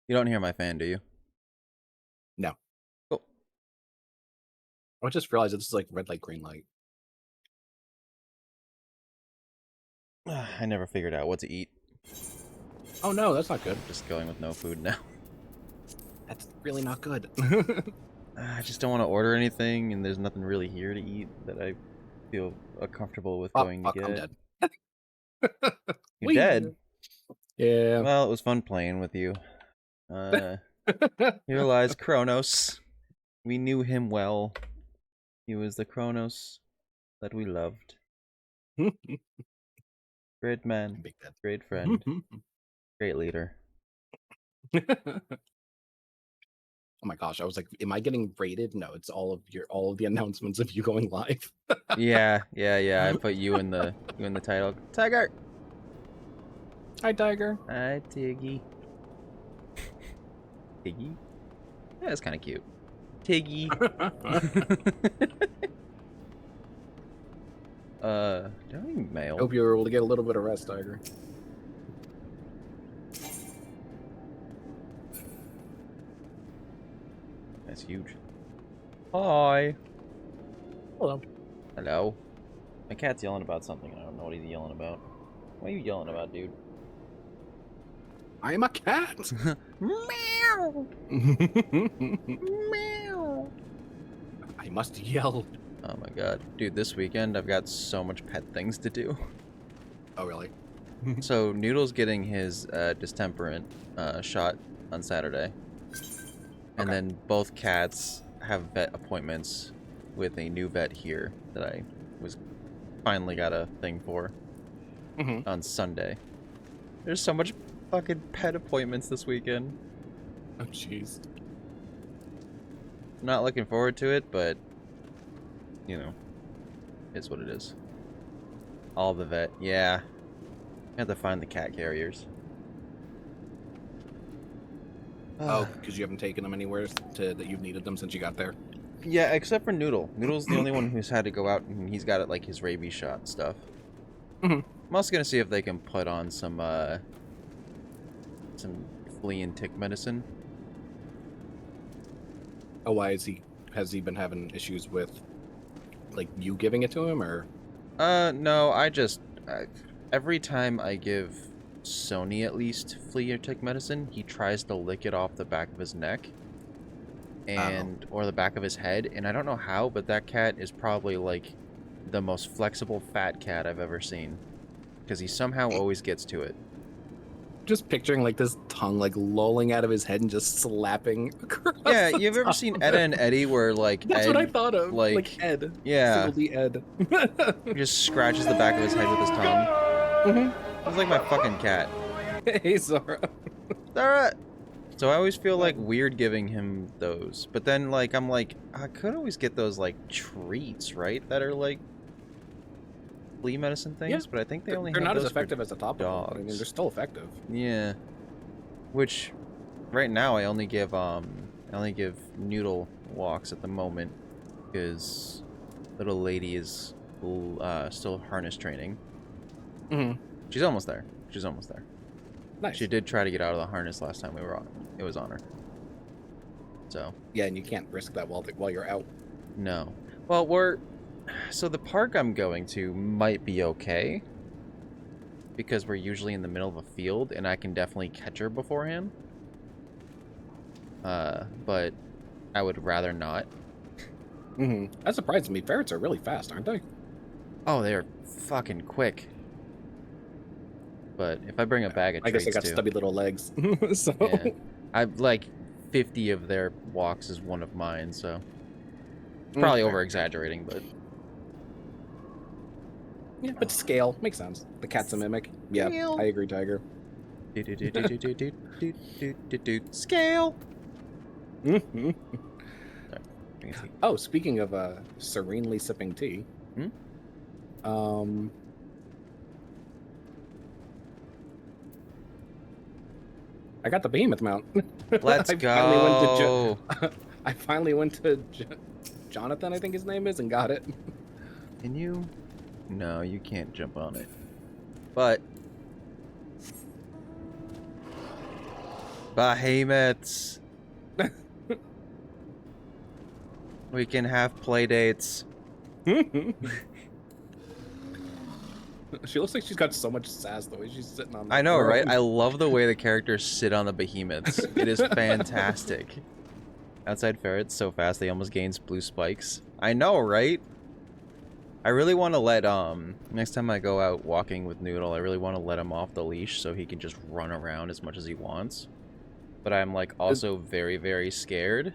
You don't hear my fan, do you? No. Cool. I just realized this is like red light, green light. I never figured out what to eat. Oh no, that's not good. Just going with no food now. That's really not good. I just don't want to order anything, and there's nothing really here to eat that I feel comfortable with Oh, going to fuck, I'm get. dead. You Whee! dead? Yeah. Well, it was fun playing with you. Here lies Kronos. We knew him well. He was the Kronos that we loved. Great man, Big dead. great friend, great leader. Oh my gosh, I was like, am I getting rated? No, it's all of the announcements of you going live. Yeah. I put you in the title. Tiger. Hi, Tiger. Hi, Tiggy. Tiggy? Yeah, that's kind of cute. Tiggy. Doing mail. Hope you were able to get a little bit of rest, Tiger. That's huge. Hi. Hello. Hello. My cat's yelling about something. I don't know what he's yelling about. What are you yelling about, dude? I am a cat. Meow. Meow. I must yell. Oh my god. Dude, this weekend I've got so much pet things to do. Oh really? So, Noodle's getting his distemperant shot on Saturday. And Okay. then both cats have vet appointments with a new vet here that I was finally got a thing for on Sunday. There's so much fucking pet appointments this weekend. Oh jeez. Not looking forward to it, but you know, it's what it is. All the vet, yeah. I have to find the cat carriers. Oh, because you haven't taken them anywhere that you've needed them since you got there. Yeah, except for Noodle. Noodle's the only one who's had to go out and he's got it like his rabies shot and stuff. I'm also gonna see if they can put on some flea and tick medicine. Oh, why has he been having issues with like you giving it to him or? No, every time I give Sony at least flea or tick medicine, he tries to lick it off the back of his neck or the back of his head, and I don't know how, but that cat is probably like the most flexible fat cat I've ever seen, because he somehow always gets to it. Just picturing like this tongue like lolling out of his head and just slapping across. Yeah, you've ever seen Edda and Eddie where like That's Ed, what I thought of. like Ed. yeah, Single D Ed. he just scratches the back of his head with his tongue. It's like my fucking cat. Hey, Zara. Zara. So I always feel like weird giving him those, but then like I'm like I could always get those like treats, right? That are like flea medicine things, but I think they only they're have not those as effective for as a topical. dogs. I mean, they're still effective. Yeah. Which right now I only give Noodle walks at the moment because little lady is still harness training. She's almost there. She's almost there. Nice. She did try to get out of the harness last time we were on. It was on her. So. Yeah, and you can't risk that while you're out. No. Well, so the park I'm going to might be okay because we're usually in the middle of a field and I can definitely catch her beforehand. But I would rather not. That surprises me. Ferrets are really fast, aren't they? Oh, they're fucking quick. But if I bring a bag of I treats guess they got too, stubby little legs. So yeah, I've like 50 of their walks is one of mine, so probably over exaggerating, but yeah, but scale makes sense. The cat's a mimic. Yeah, I agree, Tiger. Scale. Oh, speaking of serenely sipping tea. I got the behemoth mount. Let's go. I finally went to Jonathan, I think his name is, and got it. Can you? No, you can't jump on it. But Behemoths. We can have play dates. She looks like she's got so much sass the way she's sitting on the I know, throne. right? I love the way the characters sit on the behemoths. It is fantastic. Outside ferrets so fast they almost gains blue spikes. I know, right? I really want to let, next time I go out walking with Noodle, I really want to let him off the leash so he can just run around as much as he wants. But I'm, like, also very, very scared.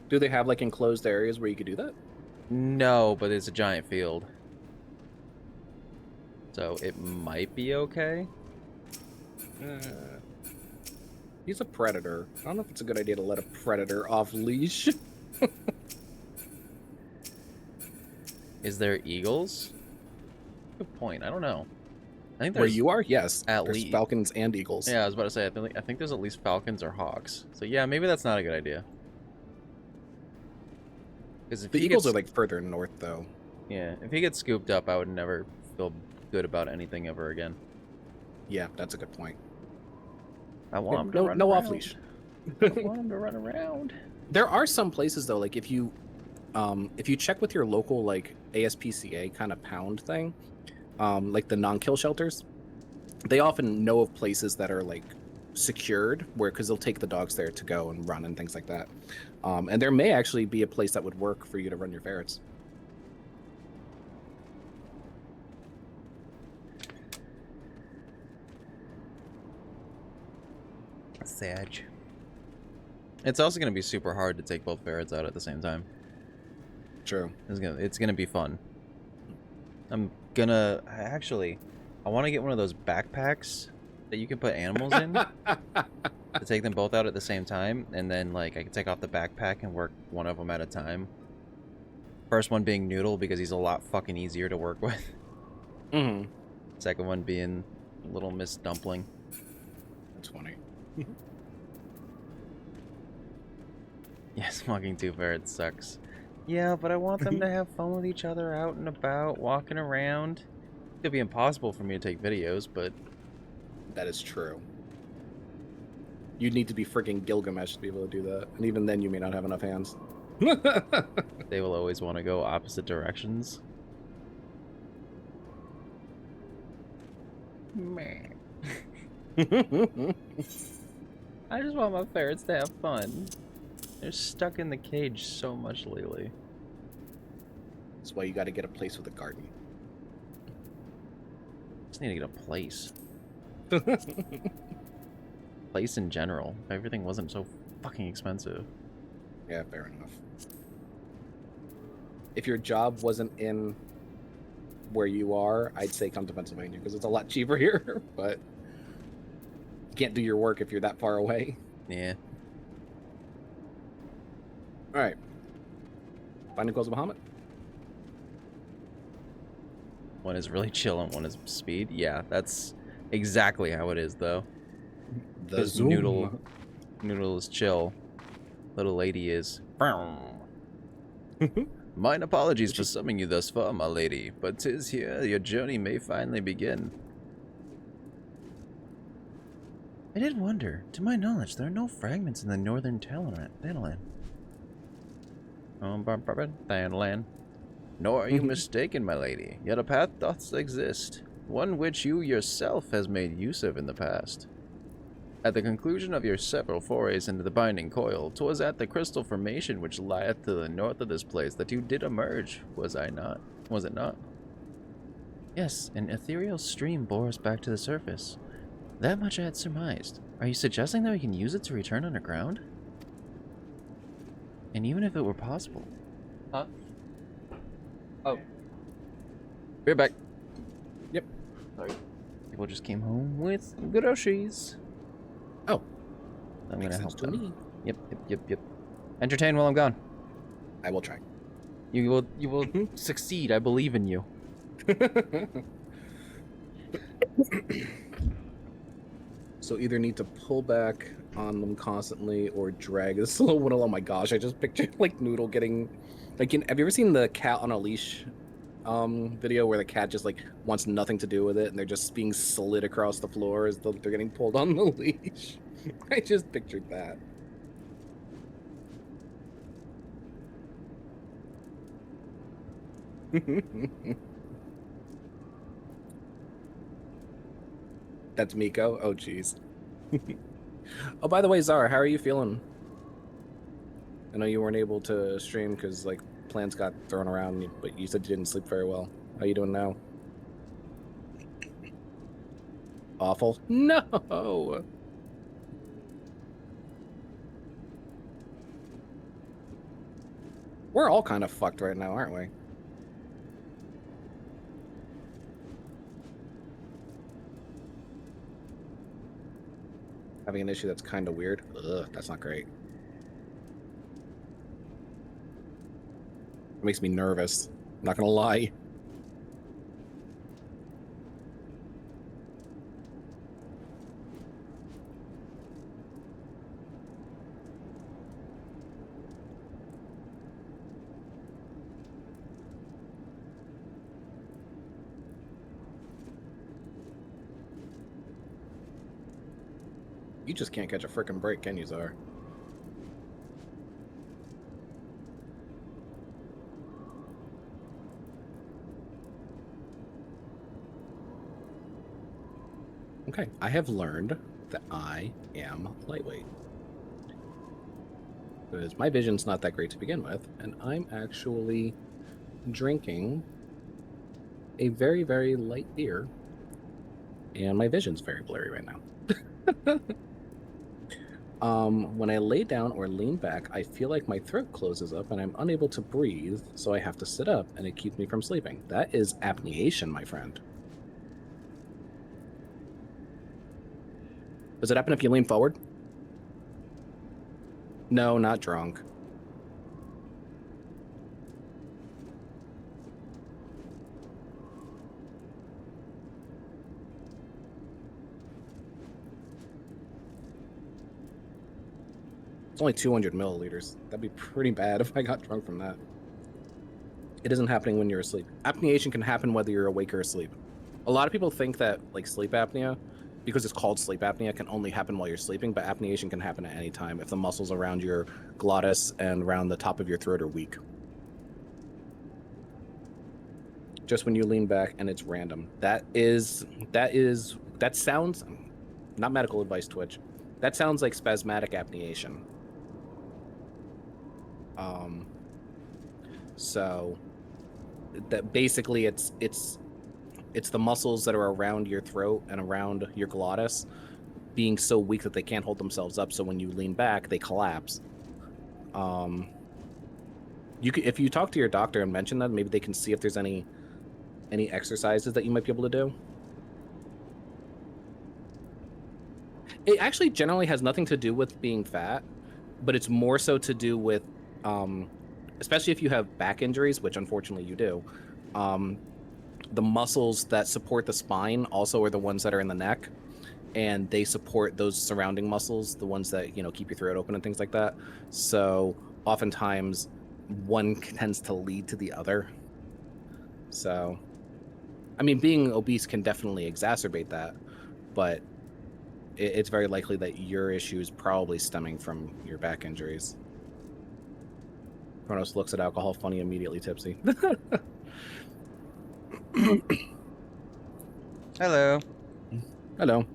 Do they have, like, enclosed areas where you could do that? No, but it's a giant field. So it might be okay. He's a predator. I don't know if it's a good idea to let a predator off leash. Is there eagles? Good point. I don't know. I think Where there's you are, yes. at There's least falcons and eagles. Yeah, I was about to say. I think there's at least falcons or hawks. So yeah, maybe that's not a good idea. Because The eagles are like further north, though. Yeah, if he gets scooped up, I would never feel good about anything ever again. Yeah, that's a good point. I want him to run no around. off leash. I want him to run around. There are some places though, like if you check with your local like ASPCA kind of pound thing, like the non-kill shelters, they often know of places that are like secured because they'll take the dogs there to go and run and things like that. And there may actually be a place that would work for you to run your ferrets. Sag. It's also going to be super hard to take both ferrets out at the same time. True. It's gonna be fun. I want to get one of those backpacks that you can put animals in to take them both out at the same time, and then like I can take off the backpack and work one of them at a time. First one being Noodle because he's a lot fucking easier to work with. Mm-hmm. Second one being Little Miss Dumpling. That's funny. Yeah, smoking two ferrets sucks. Yeah, but I want them to have fun with each other out and about, walking around. It'd be impossible for me to take videos, but... That is true. You'd need to be freaking Gilgamesh to be able to do that. And even then, you may not have enough hands. They will always want to go opposite directions. Man. I just want my ferrets to have fun. They're stuck in the cage so much lately. That's why you got to get a place with a garden. Just need to get a place. Place in general. If everything wasn't so fucking expensive. Yeah, fair enough. If your job wasn't in where you are, I'd say come to Pennsylvania because it's a lot cheaper here, but you can't do your work if you're that far away. Yeah. All right. Finding Calls of Bahamut. One is really chill and one is speed. Yeah, that's exactly how it is, though. The Zoom. Noodle is chill. Little lady is... Mine apologies for summoning you thus far, my lady, but 'tis here your journey may finally begin. I did wonder. To my knowledge, there are no fragments in the northern Thanalan. Thanalan. Nor are you mistaken, my lady. Yet a path doth exist, one which you yourself has made use of in the past. At the conclusion of your several forays into the binding coil, 'twas at the crystal formation which lieth to the north of this place that you did emerge, was it not? Yes, an ethereal stream bore us back to the surface. That much I had surmised. Are you suggesting that we can use it to return underground? And even if it were possible... Huh? Oh. We're back. Yep. Sorry. People just came home with groceries. Oh. I'm Makes gonna help sense to them. me. Yep. Entertain while I'm gone. I will try. You will succeed. I believe in you. So either need to pull back on them constantly or drag this little one. Oh my gosh, I just pictured like Noodle getting like have you ever seen the cat on a leash video where the cat just like wants nothing to do with it and they're just being slid across the floor as though they're getting pulled on the leash? I just pictured that. That's Miko. Oh, jeez. Oh, by the way, Zara, how are you feeling? I know you weren't able to stream because like plans got thrown around, but you said you didn't sleep very well. How you doing now? Awful. No. We're all kind of fucked right now, aren't we? Having an issue that's kind of weird. Ugh, that's not great. It makes me nervous. I'm not gonna lie. You just can't catch a freaking break, can you, Zara? Okay, I have learned that I am lightweight. Because my vision's not that great to begin with, and I'm actually drinking a very, very light beer, and my vision's very blurry right now. When I lay down or lean back, I feel like my throat closes up and I'm unable to breathe, so I have to sit up, and it keeps me from sleeping. That is apneation, my friend. Does it happen if you lean forward? No, not drunk. It's only 200 milliliters. That'd be pretty bad if I got drunk from that. It isn't happening when you're asleep. Apneation can happen whether you're awake or asleep. A lot of people think that like sleep apnea, because it's called sleep apnea, can only happen while you're sleeping, but apneation can happen at any time if the muscles around your glottis and around the top of your throat are weak. Just when you lean back and it's random. That sounds, not medical advice, Twitch. That sounds like spasmodic apneation. So that basically it's the muscles that are around your throat and around your glottis being so weak that they can't hold themselves up. So when you lean back, they collapse. You could, if you talk to your doctor and mention that, maybe they can see if there's any exercises that you might be able to do. It actually generally has nothing to do with being fat, but it's more so to do with, especially if you have back injuries, which unfortunately you do, the muscles that support the spine also are the ones that are in the neck, and they support those surrounding muscles, the ones that, keep your throat open and things like that. So oftentimes one tends to lead to the other. So, I mean, being obese can definitely exacerbate that, but it's very likely that your issue is probably stemming from your back injuries. Kronos looks at alcohol funny, immediately tipsy. Hello. Hello.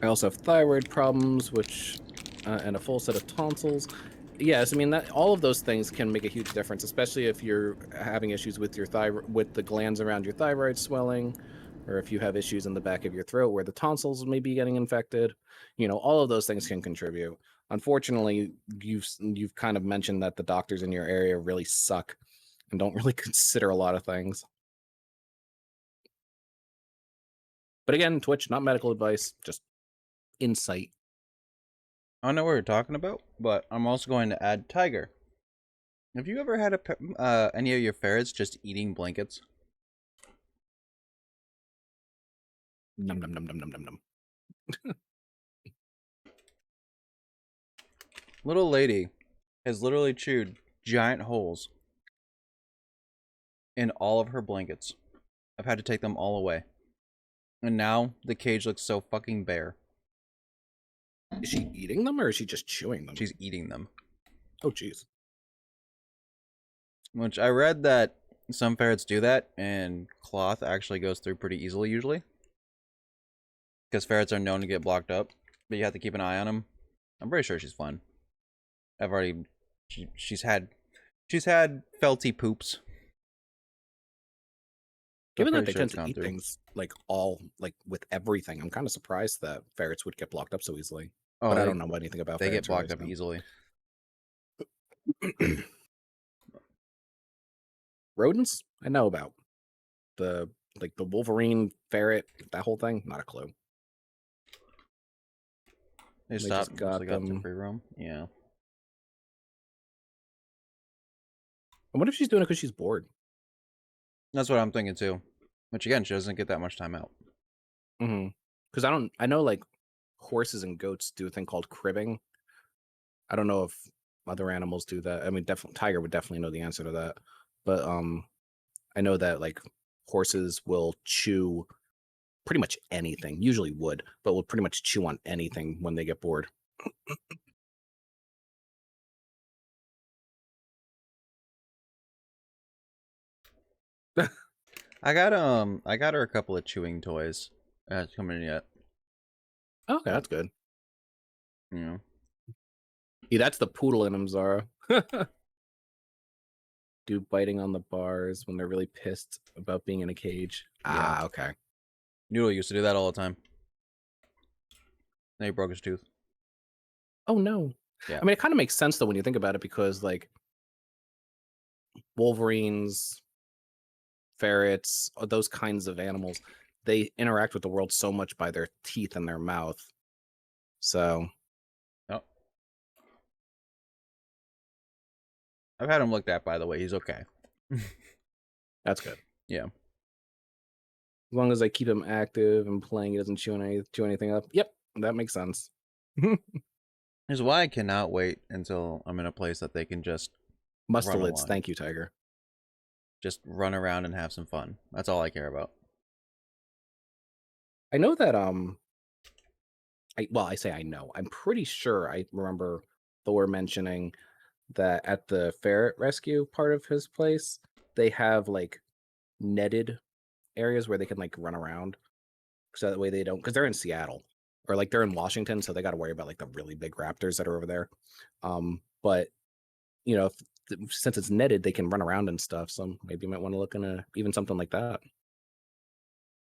I also have thyroid problems, which, and a full set of tonsils. Yes, I mean that all of those things can make a huge difference, especially if you're having issues with your with the glands around your thyroid swelling, or if you have issues in the back of your throat where the tonsils may be getting infected. All of those things can contribute. Unfortunately, you've kind of mentioned that the doctors in your area really suck and don't really consider a lot of things. But again, Twitch, not medical advice, just insight. I don't know what you're talking about, but I'm also going to add tiger. Have you ever had any of your ferrets just eating blankets? Num num num num num num num. Little lady has literally chewed giant holes in all of her blankets. I've had to take them all away. And now the cage looks so fucking bare. Is she eating them or is she just chewing them? She's eating them. Oh, jeez. Which I read that some ferrets do that, and cloth actually goes through pretty easily usually. Because ferrets are known to get blocked up, but you have to keep an eye on them. I'm pretty sure she's fine. I've already, she's had felty poops. Given that they Sure tend to eat things like with everything, I'm kind of surprised that ferrets would get blocked up so easily. Oh, but I don't know anything about they ferrets. They get blocked up easily. Rodents, I know about. The Wolverine, ferret, that whole thing, not a clue. They stopped just got them. Free roam. Yeah. I wonder if she's doing it because she's bored. That's what I'm thinking too. Which again, she doesn't get that much time out. Because I know like horses and goats do a thing called cribbing. I don't know if other animals do that. I mean, definitely tiger would definitely know the answer to that. But I know that like horses will chew pretty much anything, usually wood, but will pretty much chew on anything when they get bored. I got her a couple of chewing toys. It hasn't come in yet. Okay, that's good. Yeah. Yeah, that's the poodle in him, Zara. Do biting on the bars when they're really pissed about being in a cage. Yeah. Ah, okay. Noodle used to do that all the time. Then he broke his tooth. Oh no. Yeah. I mean, it kind of makes sense though when you think about it, because like wolverines, ferrets, those kinds of animals, they interact with the world so much by their teeth and their mouth. So. Oh. I've had him looked at, by the way. He's okay. That's good. Yeah. As long as I keep him active and playing, he doesn't chew anything up. Yep, that makes sense. Here's why I cannot wait until I'm in a place that they can just Mustelids. Thank you, Tiger. Just run around and have some fun. That's all I care about. I know that I say I know. I'm pretty sure I remember Thor mentioning that at the ferret rescue part of his place, they have like netted areas where they can like run around, so that way they don't, because they're in Seattle or like they're in Washington, so they got to worry about like the really big raptors that are over there. But you know, since it's netted, they can run around and stuff. So maybe you might want to look into even something like that.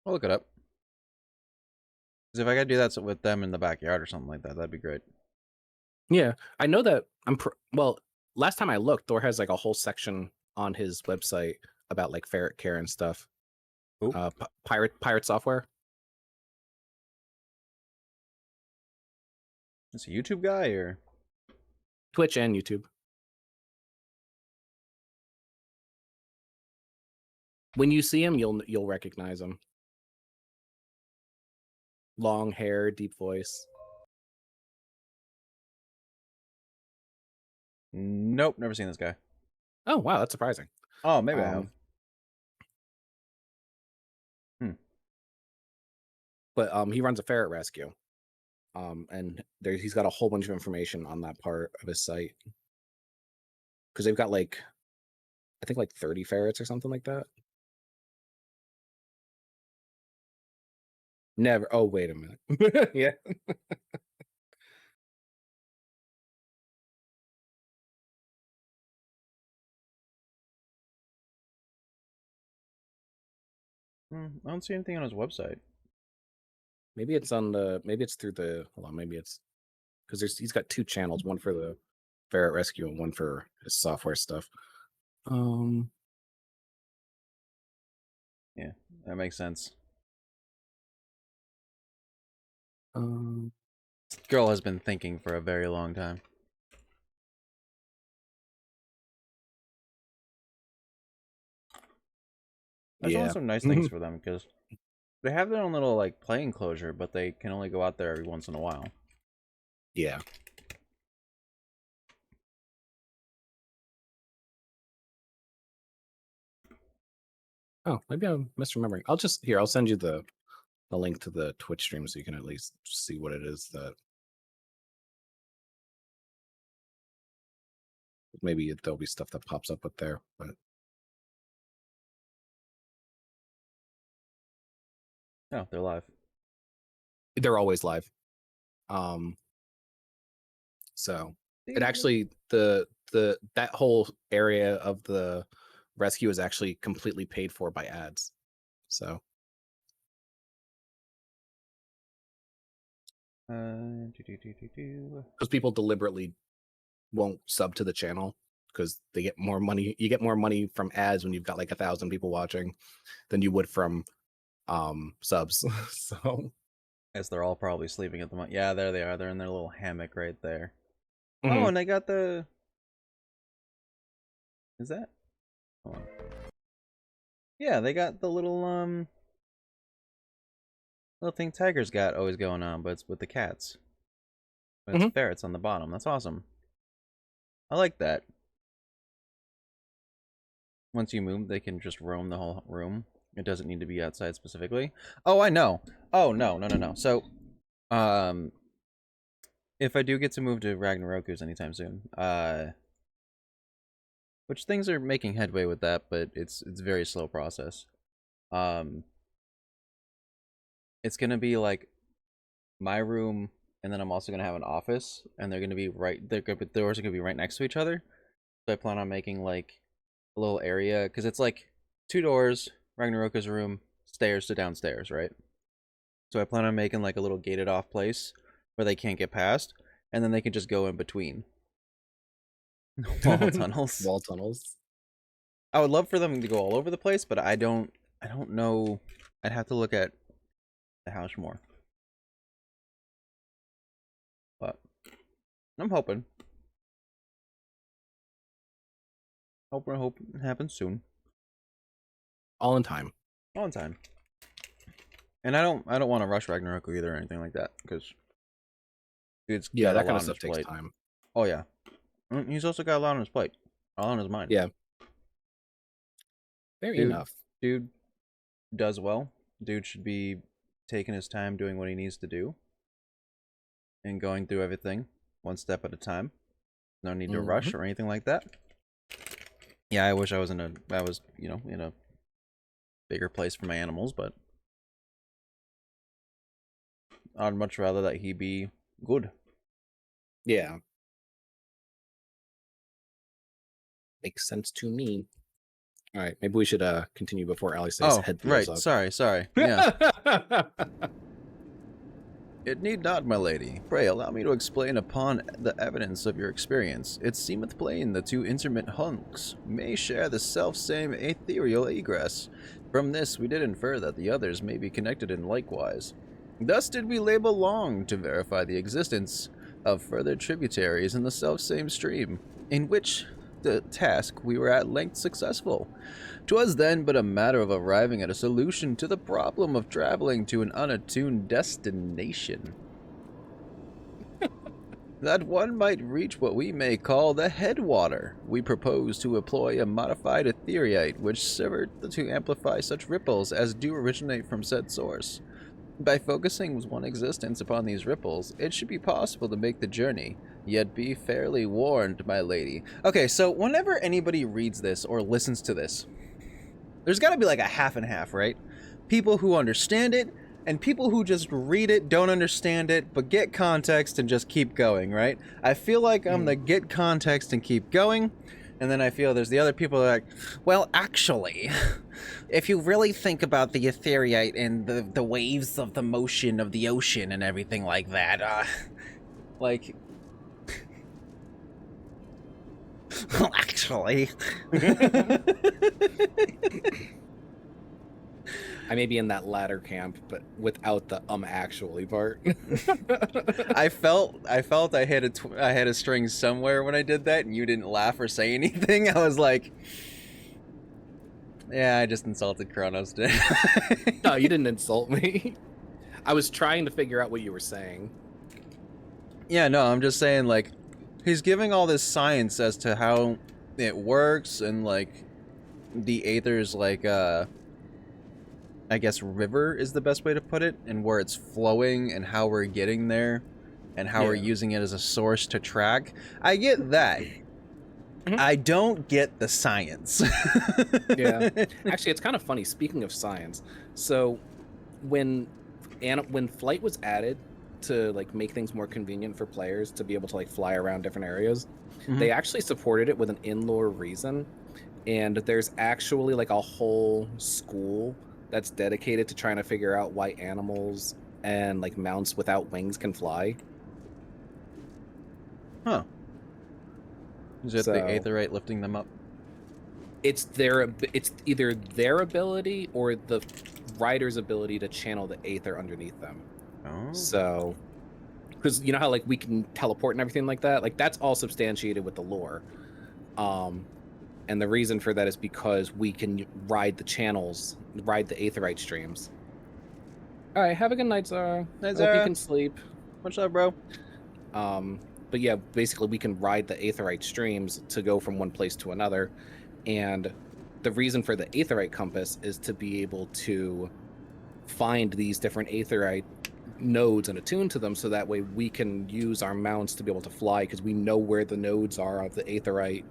I'll look it up. Because if I gotta do that with them in the backyard or something like that, that'd be great. Yeah, I know that well, last time I looked, Thor has like a whole section on his website about like ferret care and stuff. Who? Pirate Software. Is he a YouTube guy or Twitch and YouTube? When you see him, you'll recognize him. Long hair, deep voice. Nope, never seen this guy. Oh wow, that's surprising. Oh, maybe I have. But he runs a ferret rescue. And he's got a whole bunch of information on that part of his site. Because they've got like, I think like 30 ferrets or something like that. Never. Oh, wait a minute. Yeah. I don't see anything on his website. Maybe it's on the. Maybe it's through the. Hold on. Maybe it's because he's got two channels, one for the ferret rescue and one for his software stuff. Yeah, that makes sense. Girl has been thinking for a very long time. I just want some nice things for them, because they have their own little like play enclosure, but they can only go out there every once in a while. Yeah. Oh, maybe I'm misremembering. I'll send you the link to the Twitch stream so you can at least see what it is that maybe there'll be stuff that pops up with there. But Oh, they're live. they're always live. So it actually the that whole area of the rescue is actually completely paid for by ads. So because people deliberately won't sub to the channel because they get more money. You get more money from ads when you've got like 1,000 people watching than you would from subs. So As they're all probably sleeping at the moment. Yeah, there they are. They're in their little hammock right there. mm-hmm. Oh, and they got the... Is that? Hold on. Yeah, they got the little thing Tiger's got always going on, but it's with the cats. But it's ferrets on the bottom. That's awesome. I like that. Once you move, they can just roam the whole room. It doesn't need to be outside specifically. Oh, I know. Oh, no. So, if I do get to move to Ragnaroku's anytime soon, which things are making headway with that, but it's a very slow process. It's gonna be like my room, and then I'm also gonna have an office, and they're gonna be the doors are gonna be right next to each other. So I plan on making like a little area, because it's like 2 doors, Ragnaroka's room, stairs to downstairs, right? So I plan on making like a little gated off place where they can't get past, and then they can just go in between. Wall tunnels. Wall tunnels. I would love for them to go all over the place, but I don't know. I'd have to look at the house more. But I'm hoping. Hope it happens soon. All in time. All in time. And I don't want to rush Ragnarok either or anything like that, because dude's got that a kind lot of on stuff his takes plate. time. Oh yeah. He's also got a lot on his plate. All on his mind. Yeah. Fair enough. Dude does well. Dude should be taking his time doing what he needs to do. And going through everything one step at a time. No need to rush or anything like that. Yeah, I wish I was in a bigger place for my animals, but I'd much rather that he be good. Yeah. Makes sense to me. All right, maybe we should continue before Ali says head blows up. Sorry. Yeah. It need not, my lady. Pray allow me to explain upon the evidence of your experience. It seemeth plain the 2 intermittent hunks may share the self-same ethereal egress. From this we did infer that the others may be connected in likewise. Thus did we labor long to verify the existence of further tributaries in the self-same stream, in which the task we were at length successful. 'Twas then but a matter of arriving at a solution to the problem of traveling to an unattuned destination. That one might reach what we may call the headwater. We propose to employ a modified ethereite which served to amplify such ripples as do originate from said source. By focusing one existence upon these ripples, it should be possible to make the journey, yet be fairly warned, my lady. Okay, so whenever anybody reads this or listens to this, there's got to be like a half and half, right? People who understand it, and people who just read it, don't understand it, but get context and just keep going, right? I feel like I'm the get context and keep going, and then I feel there's the other people that are like, well, actually, if you really think about the ethereite and the waves of the motion of the ocean and everything like that, like... well, actually... I may be in that latter camp, but without the actually part. I felt I had a string somewhere when I did that, and you didn't laugh or say anything. I was like, yeah, I just insulted Kronos today. No, you didn't insult me. I was trying to figure out what you were saying. Yeah, no, I'm just saying, like, he's giving all this science as to how it works, and like the aether's like I guess, river is the best way to put it, and where it's flowing and how we're getting there and how we're Yeah. using it as a source to track. I get that. Mhm. I don't get the science. Yeah. Actually, it's kind of funny. Speaking of science, so when when flight was added to like make things more convenient for players to be able to like fly around different areas, Mhm. they actually supported it with an in-lore reason. And there's actually like a whole school that's dedicated to trying to figure out why animals and like mounts without wings can fly. Huh. Is it the So aetherite lifting them up? it's either their ability or the rider's ability to channel the aether underneath them. Oh. So because you know how like we can teleport and everything like that, like that's all substantiated with the lore. Um, and the reason for that is because we can ride the channels, ride the aetherite streams. All right, have a good night, Zara. Hey, I hope you Zara. can sleep. What's up, bro? Um, but yeah, basically we can ride the aetherite streams to go from one place to another. And the reason for the aetherite compass is to be able to find these different aetherite nodes and attune to them so that way we can use our mounts to be able to fly because we know where the nodes are of the aetherite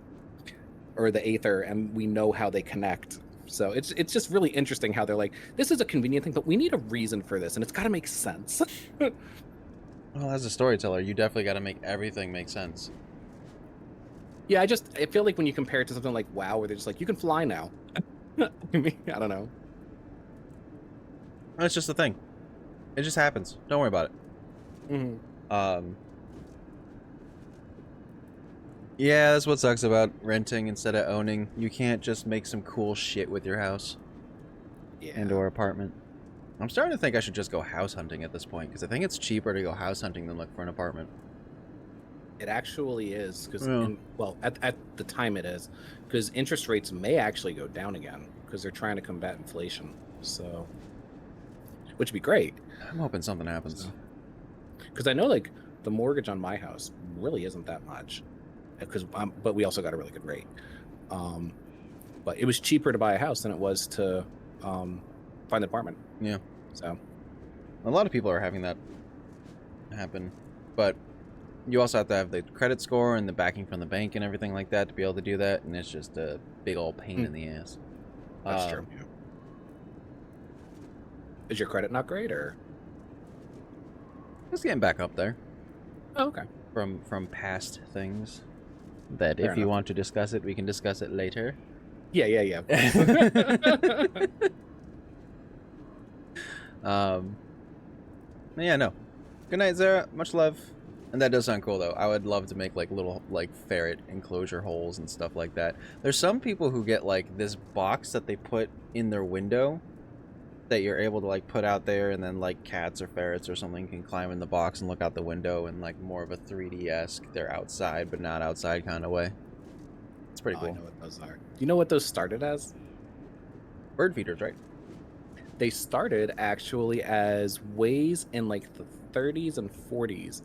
or the aether and we know how they connect. So it's just really interesting how they're like, this is a convenient thing, but we need a reason for this and it's got to make sense. Well, as a storyteller, you definitely got to make everything make sense. Yeah, I feel like when you compare it to something like WoW where they're just like, you can fly now. I mean, I don't know. It's just a thing. It just happens. Don't worry about it. Mm-hmm. Um, yeah, that's what sucks about renting instead of owning. You can't just make some cool shit with your house and Yeah. or apartment. I'm starting to think I should just go house hunting at this point because I think it's cheaper to go house hunting than look for an apartment. It actually is because Yeah. at the time it is because interest rates may actually go down again because they're trying to combat inflation. So, which would be great. I'm hoping something happens. So, because I know like the mortgage on my house really isn't that much because but we also got a really good rate. Um, but it was cheaper to buy a house than it was to find an apartment. Yeah. So, A lot of people are having that happen, but you also have to have the credit score and the backing from the bank and everything like that to be able to do that, and it's just a big old pain in the ass. that's true. Yeah. Is your credit not great or? Just getting back up there Oh, okay. from past things. That Fair if you enough. want to discuss it, we can discuss it later. Yeah. Of course. um, yeah, no. Good night, Zara. Much love. And that does sound cool, though. I would love to make like little like ferret enclosure holes and stuff like that. There's some people who get like this box that they put in their window that you're able to like put out there, and then like cats or ferrets or something can climb in the box and look out the window and like more of a 3D-esque. They're outside but not outside kind of way. It's pretty I cool. know what those are. Do you know what those started as? Bird feeders, right? They started actually as ways in like the 30s and 40s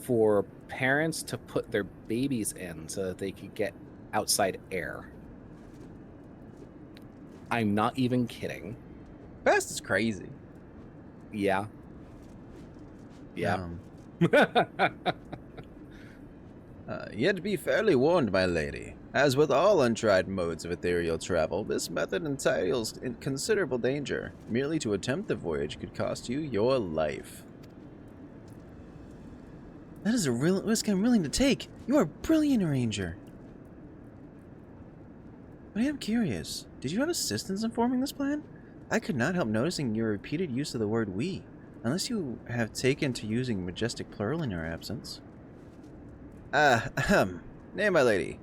for parents to put their babies in so that they could get outside air. I'm not even kidding. Fast is crazy. Yeah. Yeah. Um, yet be fairly warned, my lady. As with all untried modes of ethereal travel, this method entails considerable danger. Merely to attempt the voyage could cost you your life. That is a real risk I'm willing to take. You are a brilliant arranger. But I am curious. Did you have assistance in forming this plan? I could not help noticing your repeated use of the word we, unless you have taken to using majestic plural in your absence. Ahem. Nay, my lady.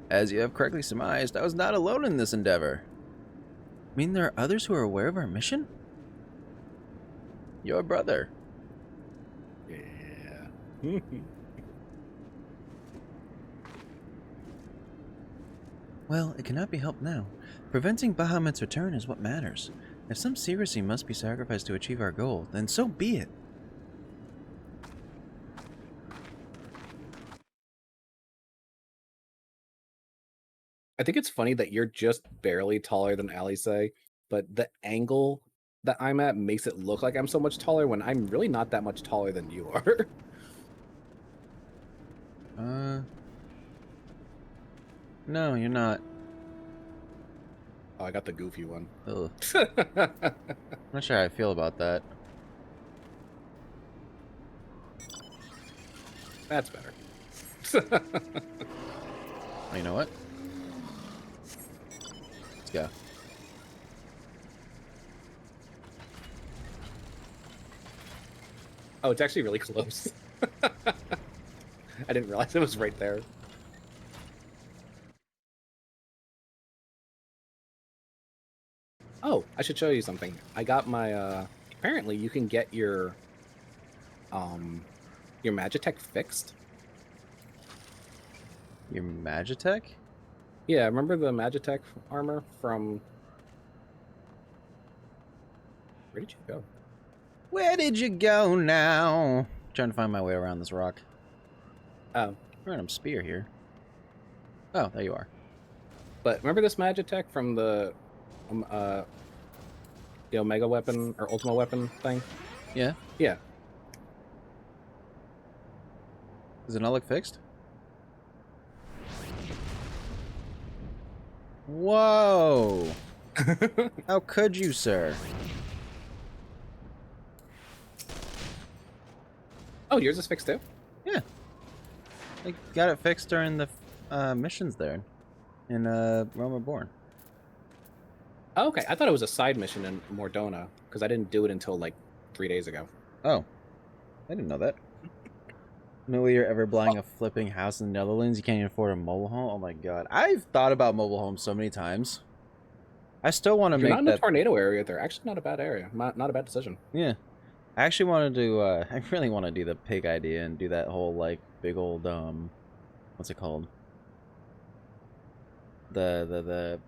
As you have correctly surmised, I was not alone in this endeavor. I mean, there are others who are aware of our mission? Your brother. Yeah. Well, it cannot be helped now. Preventing Bahamut's return is what matters. If some secrecy must be sacrificed to achieve our goal, then so be it. I think it's funny that you're just barely taller than Alice, but the angle that I'm at makes it look like I'm so much taller when I'm really not that much taller than you are. No, you're not. Oh, I got the goofy one. Ugh. I'm not sure how I feel about that. That's better. Oh, you know what? Let's go. Oh, it's actually really close. I didn't realize it was right there. Oh, I should show you something. I got my apparently you can get your Magitech fixed. Your Magitech? Yeah, remember the Magitech armor from where did you go? Where did you go now? Trying to find my way around this rock. Oh. Random spear here. Oh, there you are. But remember this Magitech from the Omega weapon or Ultima weapon thing? Yeah. Yeah. Does it not look fixed? Whoa! How could you, sir? Oh, yours is fixed too? Yeah. I got it fixed during the missions there in Realm Reborn. Oh, okay. I thought it was a side mission in Mordona because I didn't do it until like 3 days ago. Oh. I didn't know that. No way you're ever buying a flipping house in the Netherlands. You can't even afford a mobile home. Oh my god. I've thought about mobile homes so many times. I still want to make You're not in that... a tornado area. They're actually not a bad area. Not a bad decision. Yeah. I actually want to do, I really want to do the pig idea and do that whole, like, big old, what's it called? The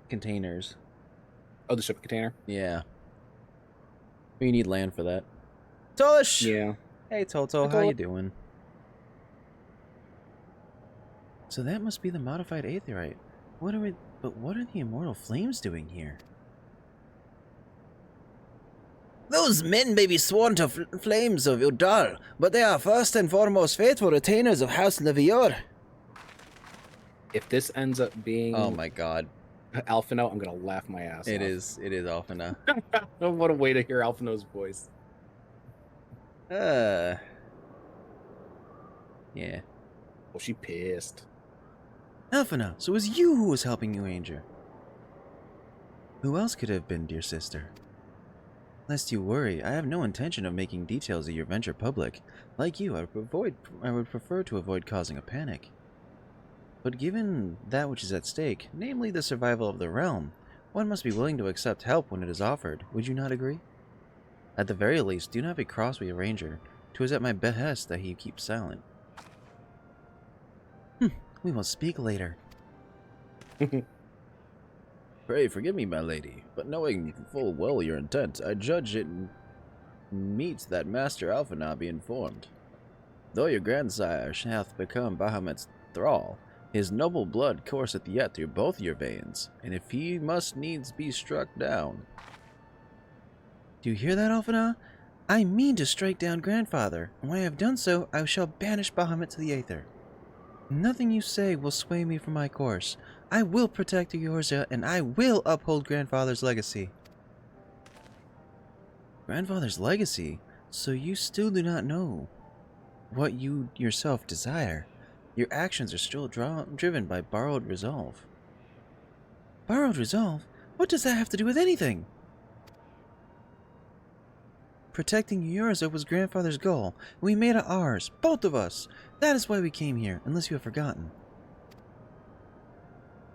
containers. Oh, the shipping container? Yeah. We need land for that. Tolish! Yeah. Hey, Toto, how you doing? So that must be the modified aetherite. What are the immortal flames doing here? Those men may be sworn to flames of Udal, but they are first and foremost faithful retainers of House Levior. If this ends up being Oh my god. Alphino, I'm gonna laugh my ass off. It is Alphina. What a way to hear Alphino's voice. Yeah. Well, she pissed. Alphina, so it was you who was helping you, Ranger. Who else could it have been, dear sister? Lest you worry, I have no intention of making details of your venture public. Like you, I would prefer to avoid causing a panic. But given that which is at stake, namely the survival of the realm, one must be willing to accept help when it is offered. Would you not agree? At the very least, do not be cross with your ranger. 'Twas at my behest that he keeps silent. We will speak later. Pray forgive me, my lady, but knowing full well your intent, I judge it meet that Master Alphina be informed. Though your grandsire hath become Bahamut's thrall, his noble blood courseth yet through both your veins, and if he must needs be struck down... Do you hear that, Alphina? I mean to strike down grandfather, and when I have done so, I shall banish Bahamut to the Aether. Nothing you say will sway me from my course. I will protect Eorzea, and I will uphold grandfather's legacy. Grandfather's legacy? So you still do not know what you yourself desire. Your actions are still driven by borrowed resolve. Borrowed resolve? What does that have to do with anything? Protecting Eorzea was grandfather's goal. We made it ours, both of us. That is why we came here, unless you have forgotten.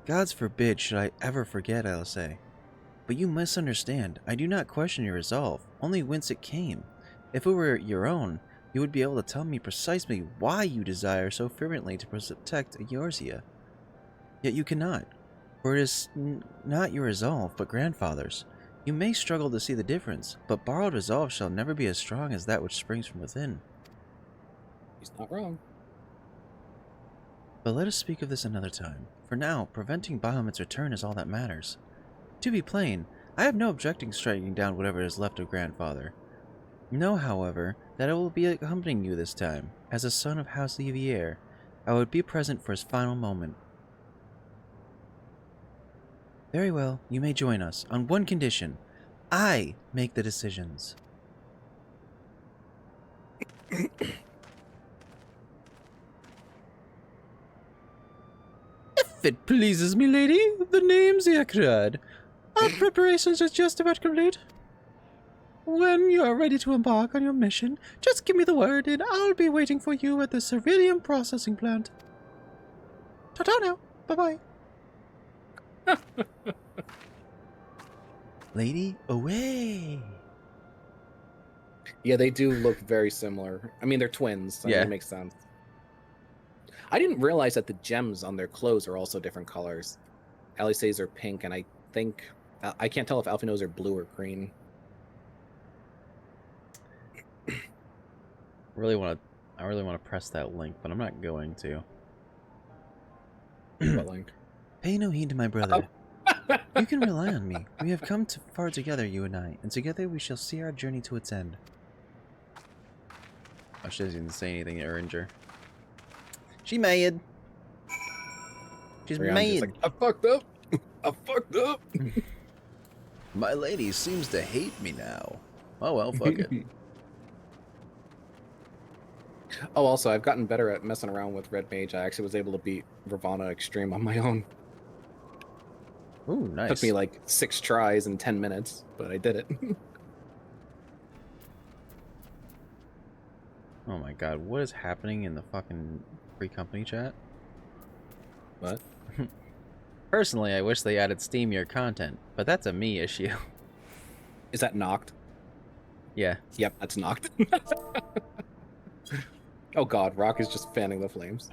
Gods forbid should I ever forget, I'll say. But you misunderstand. I do not question your resolve, only whence it came. If it were your own, you would be able to tell me precisely why you desire so fervently to protect Eorzea. Yet you cannot, for it is not your resolve, but grandfather's. You may struggle to see the difference, but borrowed resolve shall never be as strong as that which springs from within. He's not wrong. But let us speak of this another time. For now, preventing Bahamut's return is all that matters. To be plain, I have no objecting striking down whatever is left of grandfather. Know, however, that I will be accompanying you this time. As a son of House Liviere, I would be present for his final moment. Very well, you may join us, on one condition. I make the decisions. If it pleases me, lady, the name's XIV. Our preparations are just about complete. When you are ready to embark on your mission, just give me the word and I'll be waiting for you at the Cerulean processing plant. Ta-ta now. Bye-bye. Lady, away. Yeah, they do look very similar. I mean, they're twins, so Yeah. it makes sense. I didn't realize that the gems on their clothes are also different colors. Alice's are pink, and I think... I can't tell if Alphino's are blue or green. I really want to press that link, but I'm not going to. What link? Pay no heed to my brother. You can rely on me. We have come too far together, you and I, and together we shall see our journey to its end. Oh, she doesn't even say anything to Erringer. She mad. She's Rihanna's mad. like, I fucked up. I fucked up. My lady seems to hate me now. Oh well, fuck it. Oh, also, I've gotten better at messing around with Red Mage. I actually was able to beat Ravana Extreme on my own. Ooh, nice. Took me like 6 tries in 10 minutes, but I did it. Oh my god, what is happening in the fucking free company chat? What? Personally, I wish they added steamier content, but that's a me issue. Is that knocked? Yeah. Yep, that's knocked. Oh god, Rock is just fanning the flames.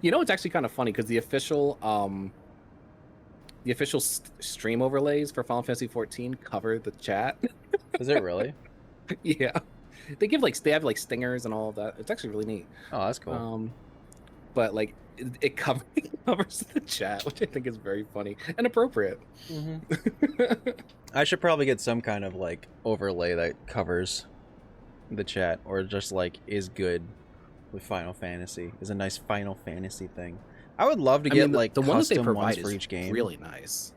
You know, it's actually kind of funny because the official stream overlays for Final Fantasy 14 cover the chat. Is it really? Yeah, they have like stingers and all of that. It's actually really neat. Oh, that's cool. But like it covers the chat, which I think is very funny and appropriate. Mm-hmm. I should probably get some kind of like overlay that covers the chat, or just like is good with Final Fantasy. Is a nice Final Fantasy thing. I would love to get like the ones they custom provide ones for is each game. really nice.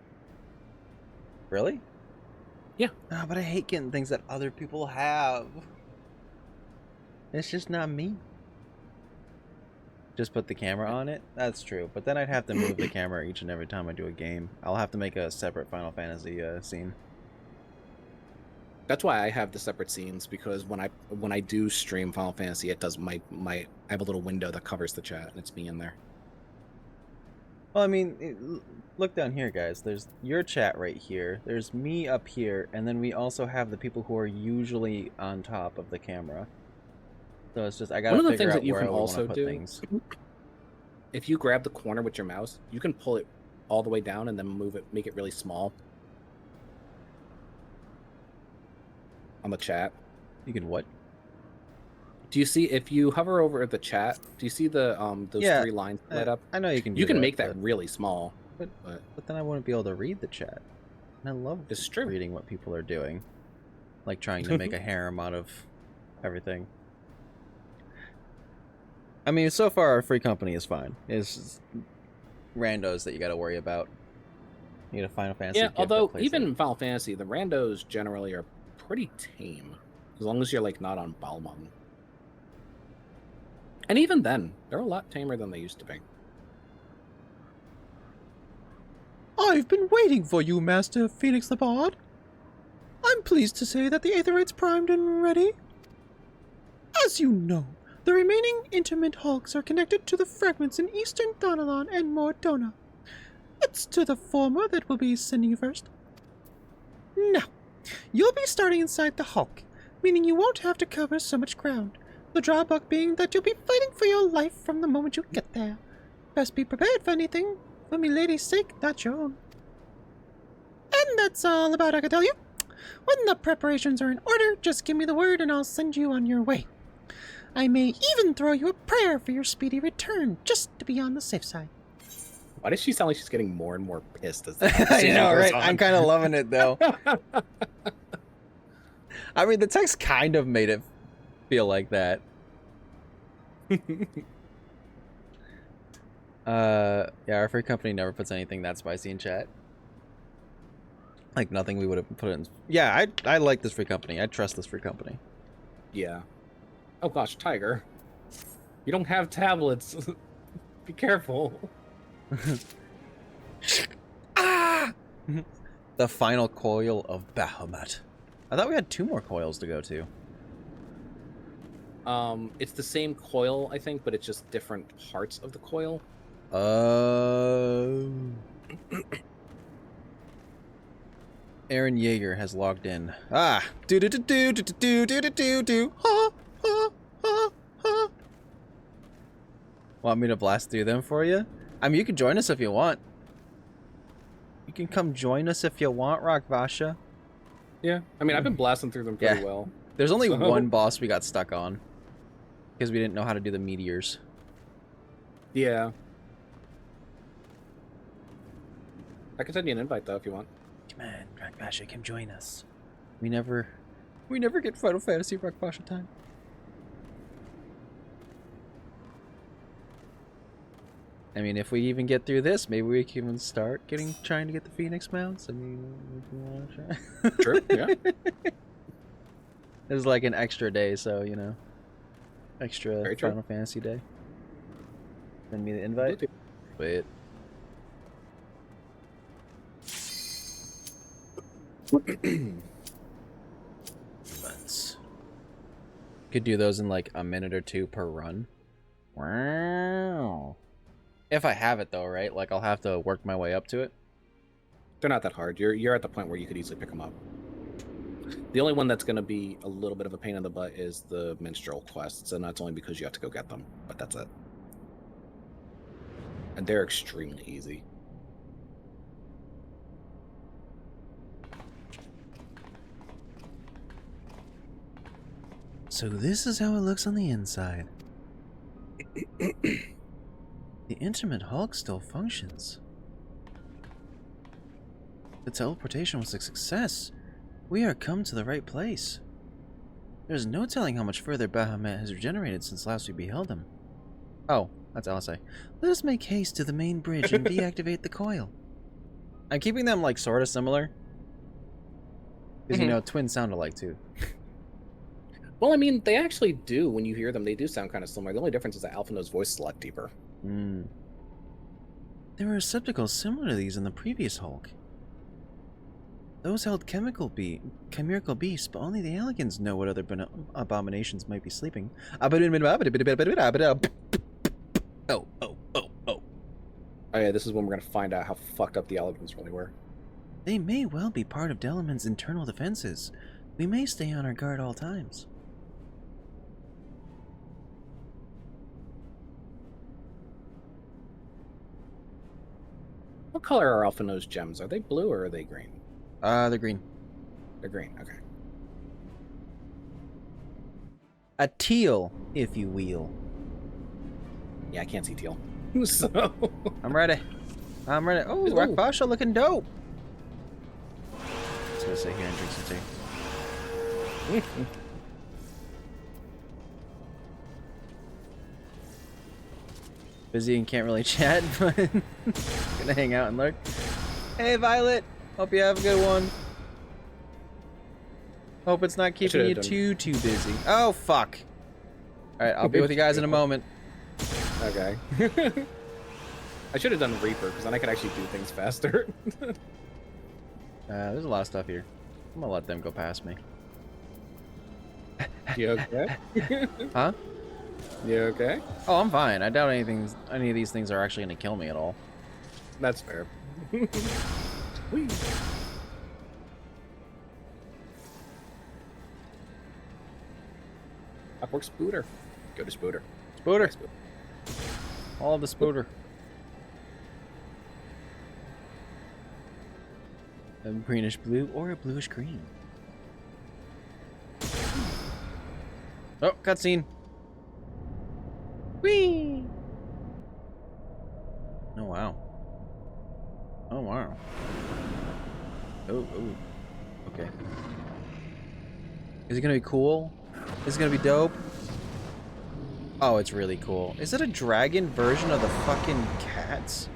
Really? Yeah. Ah, but I hate getting things that other people have. It's just not me. Just put the camera on it? That's true. But then I'd have to move the camera each and every time I do a game. I'll have to make a separate Final Fantasy scene. That's why I have the separate scenes, because when I do stream Final Fantasy, it does I have a little window that covers the chat, and it's me in there. Well, I mean, look down here, guys. There's your chat right here. There's me up here, and then we also have the people who are usually on top of the camera. So it's just I gotta figure out where I want to put things. If you grab the corner with your mouse, you can pull it all the way down and then move it, make it really small on the chat. You can what? Do you see, if you hover over the chat, do you see the those 3 lines light up? I know you can. You can make that really small, but then I wouldn't be able to read the chat. And I love reading what people are doing, like trying to make a harem out of everything. I mean, so far our free company is fine. It's randos that you got to worry about. You need a Final Fantasy. Yeah, although even in Final Fantasy, the randos generally are pretty tame, as long as you're like not on Balmung. And even then, they're a lot tamer than they used to be. I've been waiting for you, Master Felix the Bard. I'm pleased to say that the Aetherites primed and ready. As you know, the remaining interment hulks are connected to the fragments in Eastern Thanalan and Mordona. It's to the former that we'll be sending you first. Now, you'll be starting inside the hulk, meaning you won't have to cover so much ground. The drawback being that you'll be fighting for your life from the moment you get there. Best be prepared for anything, for me lady's sake, not your own. And that's all about I can tell you. When the preparations are in order, just give me the word and I'll send you on your way. I may even throw you a prayer for your speedy return, just to be on the safe side. Why does she sound like she's getting more and more pissed as I know, right? I'm kind of loving it, though. I mean, the text kind of made it feel like that. Yeah, our free company never puts anything that spicy in chat. Like, nothing we would have put in. Yeah, I like this free company. I trust this free company. Yeah. Oh gosh, Tiger. You don't have tablets. Be careful. Ah! The final coil of Bahamut. I thought we had 2 more coils to go to. It's the same coil, I think, but it's just different parts of the coil. Aaron Yeager has logged in. Ah! Do do do do do do do do do do. Ha ha ha ha. Want me to blast through them for you? I mean, you can join us if you want. You can come join us if you want, Rockvasha. Yeah, I mean, I've been blasting through them pretty well. There's only one boss we got stuck on. Because we didn't know how to do the meteors. Yeah. I can send you an invite, though, if you want. Come on, Rockvasha, come join us. We never get Final Fantasy Rockvasha time. I mean, if we even get through this, maybe we can even start trying to get the Phoenix mounts. I mean, if you want to try. True, yeah. It's like an extra day, so, you know. Extra Very true. Final Fantasy day. Send me the invite. Wait. Months. Could do those in like a minute or 2 per run. Wow. If I have it though, right? Like I'll have to work my way up to it. They're not that hard. You're at the point where you could easily pick them up. The only one that's going to be a little bit of a pain in the butt is the minstrel quests, and that's only because you have to go get them. But that's it. And they're extremely easy. So this is how it looks on the inside. The intimate Hulk still functions. The teleportation was a success. We are come to the right place. There's no telling how much further Bahamut has regenerated since last we beheld him. Oh, that's LSA. Let us make haste to the main bridge and deactivate the coil. I'm keeping them like sort of similar. Because, you know, twins sound alike too. Well, I mean, they actually do. When you hear them, they do sound kind of similar. The only difference is that Alphinaud's voice is a lot deeper. There were receptacles similar to these in the previous Hulk. Those held chemical beasts, but only the elegants know what other abominations might be sleeping. Oh. Oh yeah, this is when we're going to find out how fucked up the elegants really were. They may well be part of Delaman's internal defenses. We may stay on our guard all times. What color are Alphinaud's gems? Are they blue or are they green? They're green. They're green, okay. A teal, if you will. Yeah, I can't see teal. So... I'm ready. I'm ready. Oh, Rockvasha looking dope. Just gonna sit here and drink some tea. Busy and can't really chat, but gonna hang out and lurk. Hey, Violet. Hope you have a good one. Hope it's not keeping you too busy. Oh, fuck. Alright, I'll be with you guys in a moment. Okay. I should have done Reaper, because then I could actually do things faster. There's a lot of stuff here. I'm gonna let them go past me. You okay? Huh? You okay? Oh, I'm fine. I doubt any of these things are actually gonna kill me at all. That's fair. Whee. Upwork Spooter. Go to Spooter. Spooter. All the Spooter. A greenish blue or a bluish green. Oh, cutscene. Whee! Oh, wow. Oh, wow. Oh, oh. Okay. Is it gonna be cool? Is it gonna be dope? Oh, it's really cool. Is it a dragon version of the fucking cats?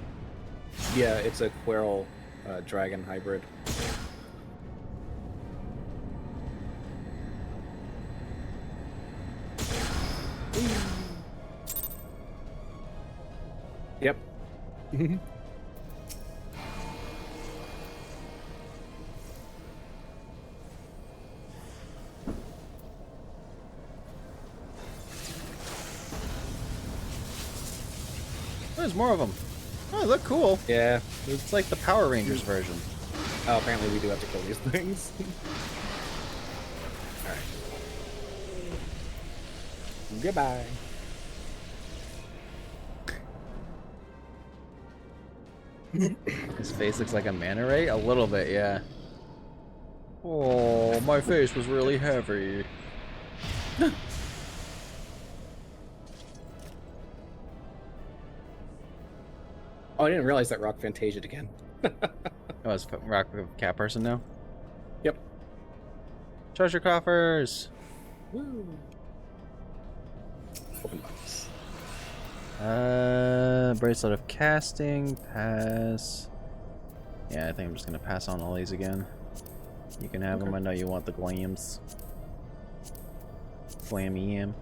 Yeah, it's a Quirrell dragon hybrid. Yep. There's more of them. Oh, they look cool. Yeah. It's like the Power Rangers version. Oh, apparently we do have to kill these things. Alright. Goodbye. His face looks like a manta ray? A little bit, yeah. Oh, my face was really heavy. Oh, I didn't realize that Rock Fantasia'd again. Oh, it's Rock Cat Person now? Yep. Treasure coffers! Woo. Open box. Bracelet of Casting, pass. Yeah, I think I'm just gonna pass on all these again. You can have them. I know you want the glams. Glam-yam.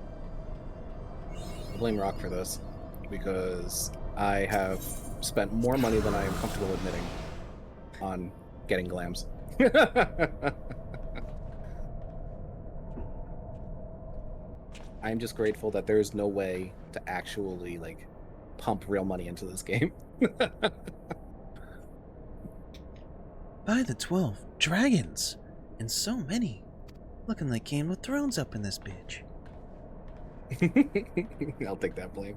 I blame Rock for this because I have spent more money than I am comfortable admitting on getting glams. I'm just grateful that there's no way to actually like pump real money into this game. By the 12 dragons! And so many! Looking like Game of Thrones up in this bitch. I'll take that blame.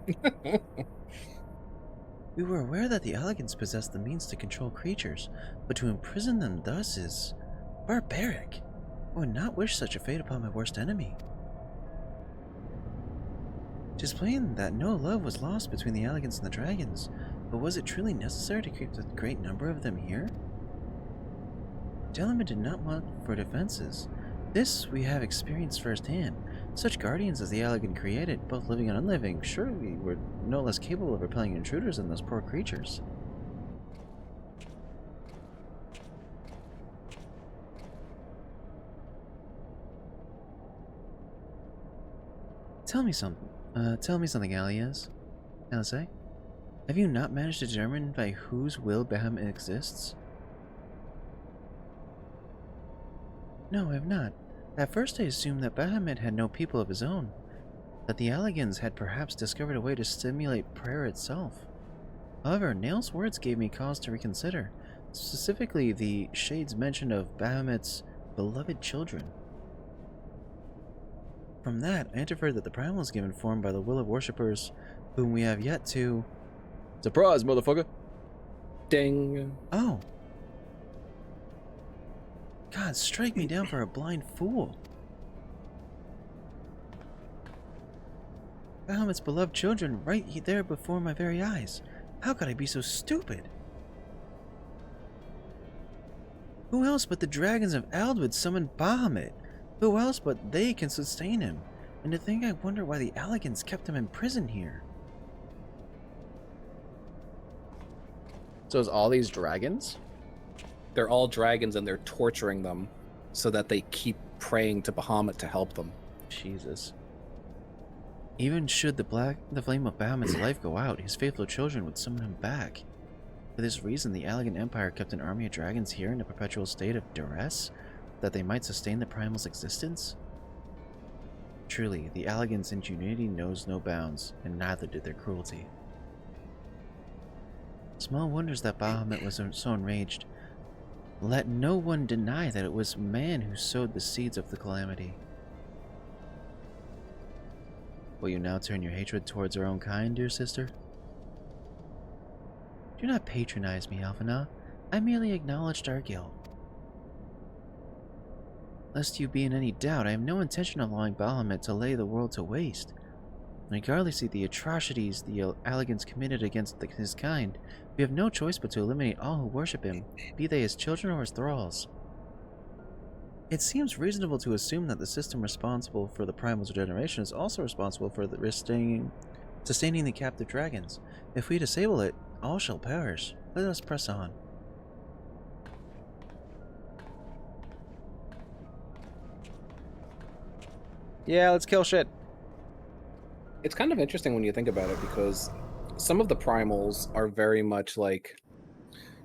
We were aware that the elegants possessed the means to control creatures, but to imprison them thus is barbaric. I would not wish such a fate upon my worst enemy. 'Tis plain that no love was lost between the elegants and the dragons, but was it truly necessary to keep the great number of them here? The element did not want for defenses. This we have experienced firsthand. Such guardians as the elegant created, both living and unliving, surely were no less capable of repelling intruders than those poor creatures. Tell me something, Alias. Alice? Have you not managed to determine by whose will Bahamut exists? No, I have not. At first I assumed that Bahamut had no people of his own, that the Alligans had perhaps discovered a way to stimulate prayer itself. However, Nail's words gave me cause to reconsider, specifically the Shade's mention of Bahamut's beloved children. From that, I inferred that the primal is given form by the will of worshippers whom we have yet to... Surprise, motherfucker! Ding. Oh. God, strike me down for a blind fool. Bahamut's beloved children right there before my very eyes. How could I be so stupid? Who else but the dragons of Aldwood summoned Bahamut? Who else but they can sustain him? And to think I wonder why the Alligans kept him in prison here. So is all these dragons? They're all dragons and they're torturing them so that they keep praying to Bahamut to help them. Jesus. Even should the flame of Bahamut's life go out, his faithful children would summon him back. For this reason, the Allegan Empire kept an army of dragons here in a perpetual state of duress, that they might sustain the primal's existence? Truly, the Alligans' ingenuity knows no bounds, and neither did their cruelty. Small wonders that Bahamut was so enraged. Let no one deny that it was man who sowed the seeds of the calamity. Will you now turn your hatred towards our own kind, dear sister? Do not patronize me, Alphina. I merely acknowledged our guilt. Lest you be in any doubt, I have no intention of allowing Bahamut to lay the world to waste. Regardless of the atrocities the Alligans committed against his kind, we have no choice but to eliminate all who worship him, be they his children or his thralls. It seems reasonable to assume that the system responsible for the primal's regeneration is also responsible for sustaining the captive dragons. If we disable it, all shall perish. Let us press on. Yeah, let's kill shit. It's kind of interesting when you think about it, because some of the primals are very much like,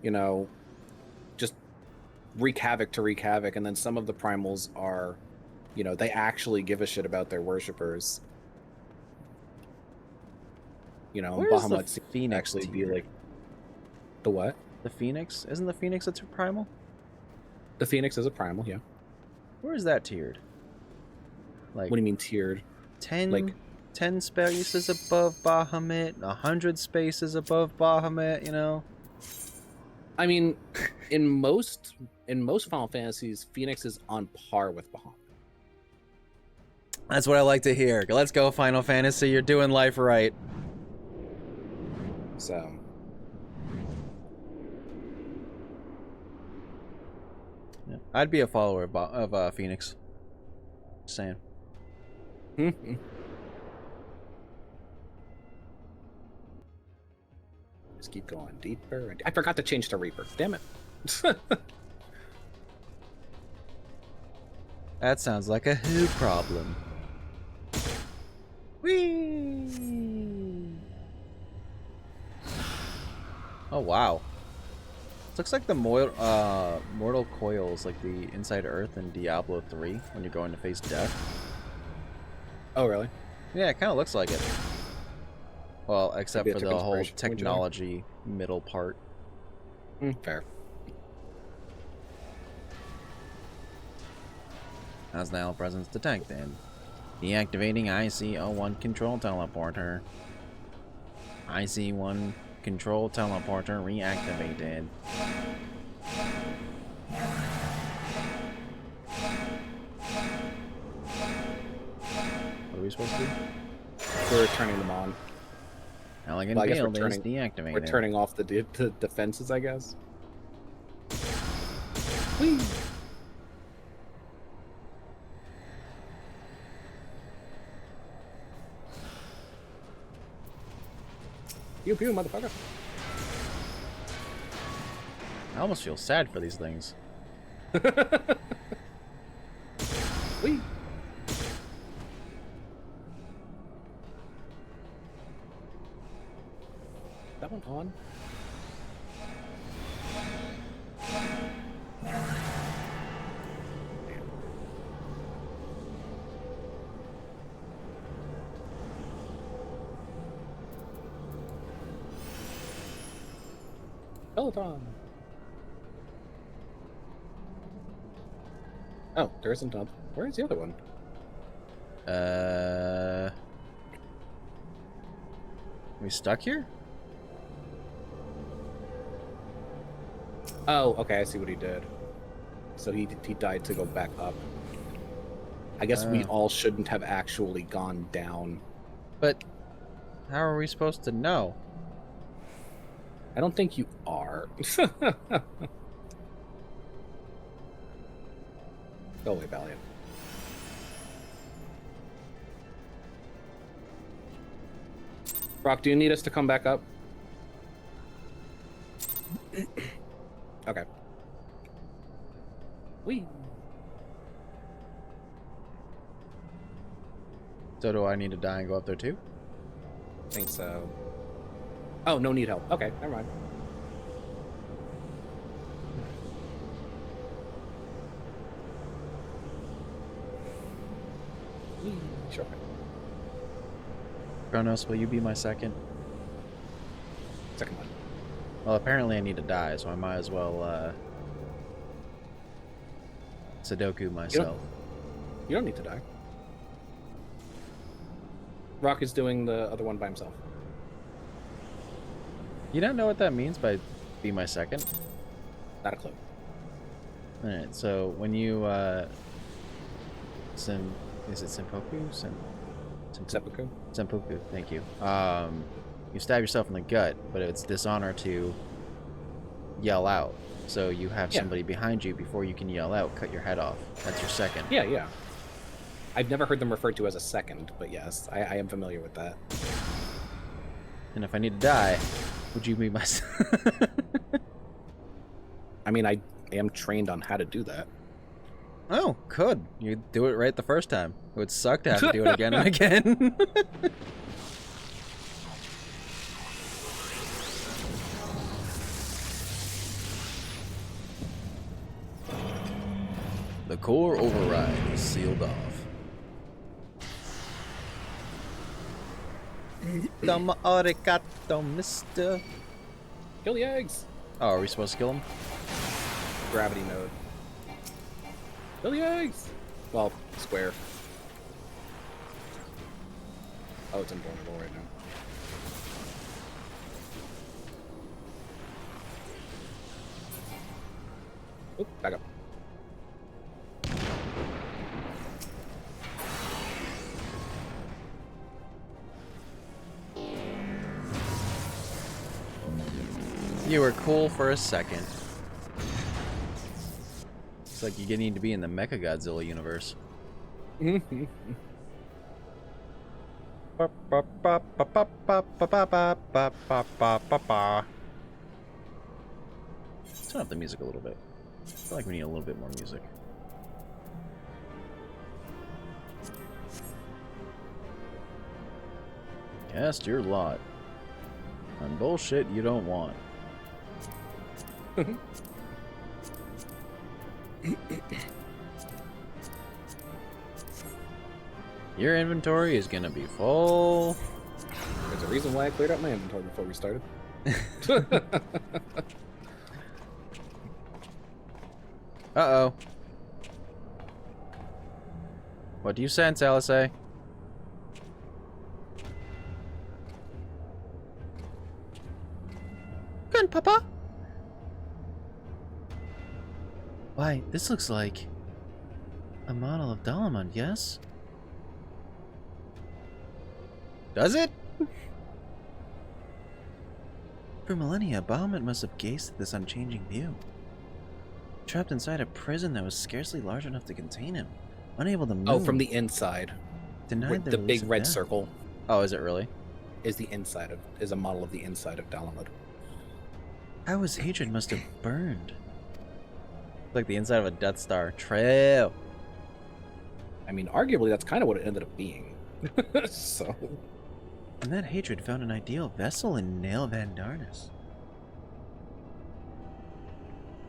you know, just wreak havoc to wreak havoc, and then some of the primals are, you know, they actually give a shit about their worshippers. You know, Where's the Bahamut seems to Phoenix actually be tier? like the what? The Phoenix? Isn't the Phoenix a primal? The Phoenix is a primal, yeah. Where is that tiered? Like, What do you mean tiered? 10, Like 10 spaces above Bahamut, 100 spaces above Bahamut, you know? I mean, in most Final Fantasies, Phoenix is on par with Bahamut. That's what I like to hear. Let's go, Final Fantasy. You're doing life right. So Yeah. I'd be a follower of Phoenix. Just saying. Just keep going deeper. I forgot to change to Reaper. Damn it. That sounds like a who problem. Whee! Oh wow. Looks like the mortal coils, like the Inside Earth in Diablo 3, when you're going to face death. Oh, really? Yeah, it kind of looks like it. Well, except Maybe for I the took whole inspiration from technology middle part. Fair. As now presence detected. Deactivating IC-01 control teleporter. IC-1 control teleporter reactivated. What are we supposed to do? We're turning them on. Elegant Well, I guess build is deactivated. We're turning off the defenses, I guess. Whee! Pew pew, motherfucker. I almost feel sad for these things. Whee! That one on? Peloton. Oh, there isn't another. Where is the other one? We stuck here? Oh, okay, I see what he did. So he died to go back up. I guess we all shouldn't have actually gone down. But how are we supposed to know? I don't think you are. Go away, Valiant. Brock, do you need us to come back up? Okay. Whee! So do I need to die and go up there too? Think so. Oh, no need help. Okay, never mind. Whee! Sure. Kronos, will you be my second? Second one. Well, apparently I need to die, so I might as well, Sudoku myself. You don't need to die. Rock is doing the other one by himself. You don't know what that means by be my second? Not a clue. Alright, so when you, is it Senpoku? Seppuku. Seppuku, thank you. You stab yourself in the gut, but it's dishonor to yell out. So you have somebody behind you before you can yell out, cut your head off. That's your second. Yeah, yeah. I've never heard them referred to as a second, but yes, I am familiar with that. And if I need to die, would you be my... I mean, I am trained on how to do that. Oh, could. You do it right the first time. It would suck to have to do it again and again. The core override is sealed off. Dumb arigato, mister. Kill the eggs! Oh, are we supposed to kill him? Gravity mode. Kill the eggs! Well, square. Oh, it's invulnerable right now. Oop, back up. You were cool for a second. It's like you need to be in the Mechagodzilla universe. Turn up the music a little bit. I feel like we need a little bit more music. Cast your lot on bullshit you don't want. Your inventory is gonna be full. There's a reason why I cleared out my inventory before we started. Uh-oh. What do you sense, LSA? Grandpapa? Why, this looks like a model of Dalamud, yes? Does it? For millennia, Bahamut must have gazed at this unchanging view. Trapped inside a prison that was scarcely large enough to contain him. Unable to move. Oh, from the inside. Denied The big red death. circle Oh, is it really? is the inside of a model of the inside of Dalamud. How his hatred must have burned. Like the inside of a Death Star. Trail. I mean, arguably, that's kind of what it ended up being. So. And that hatred found an ideal vessel in Nail Van Darnus.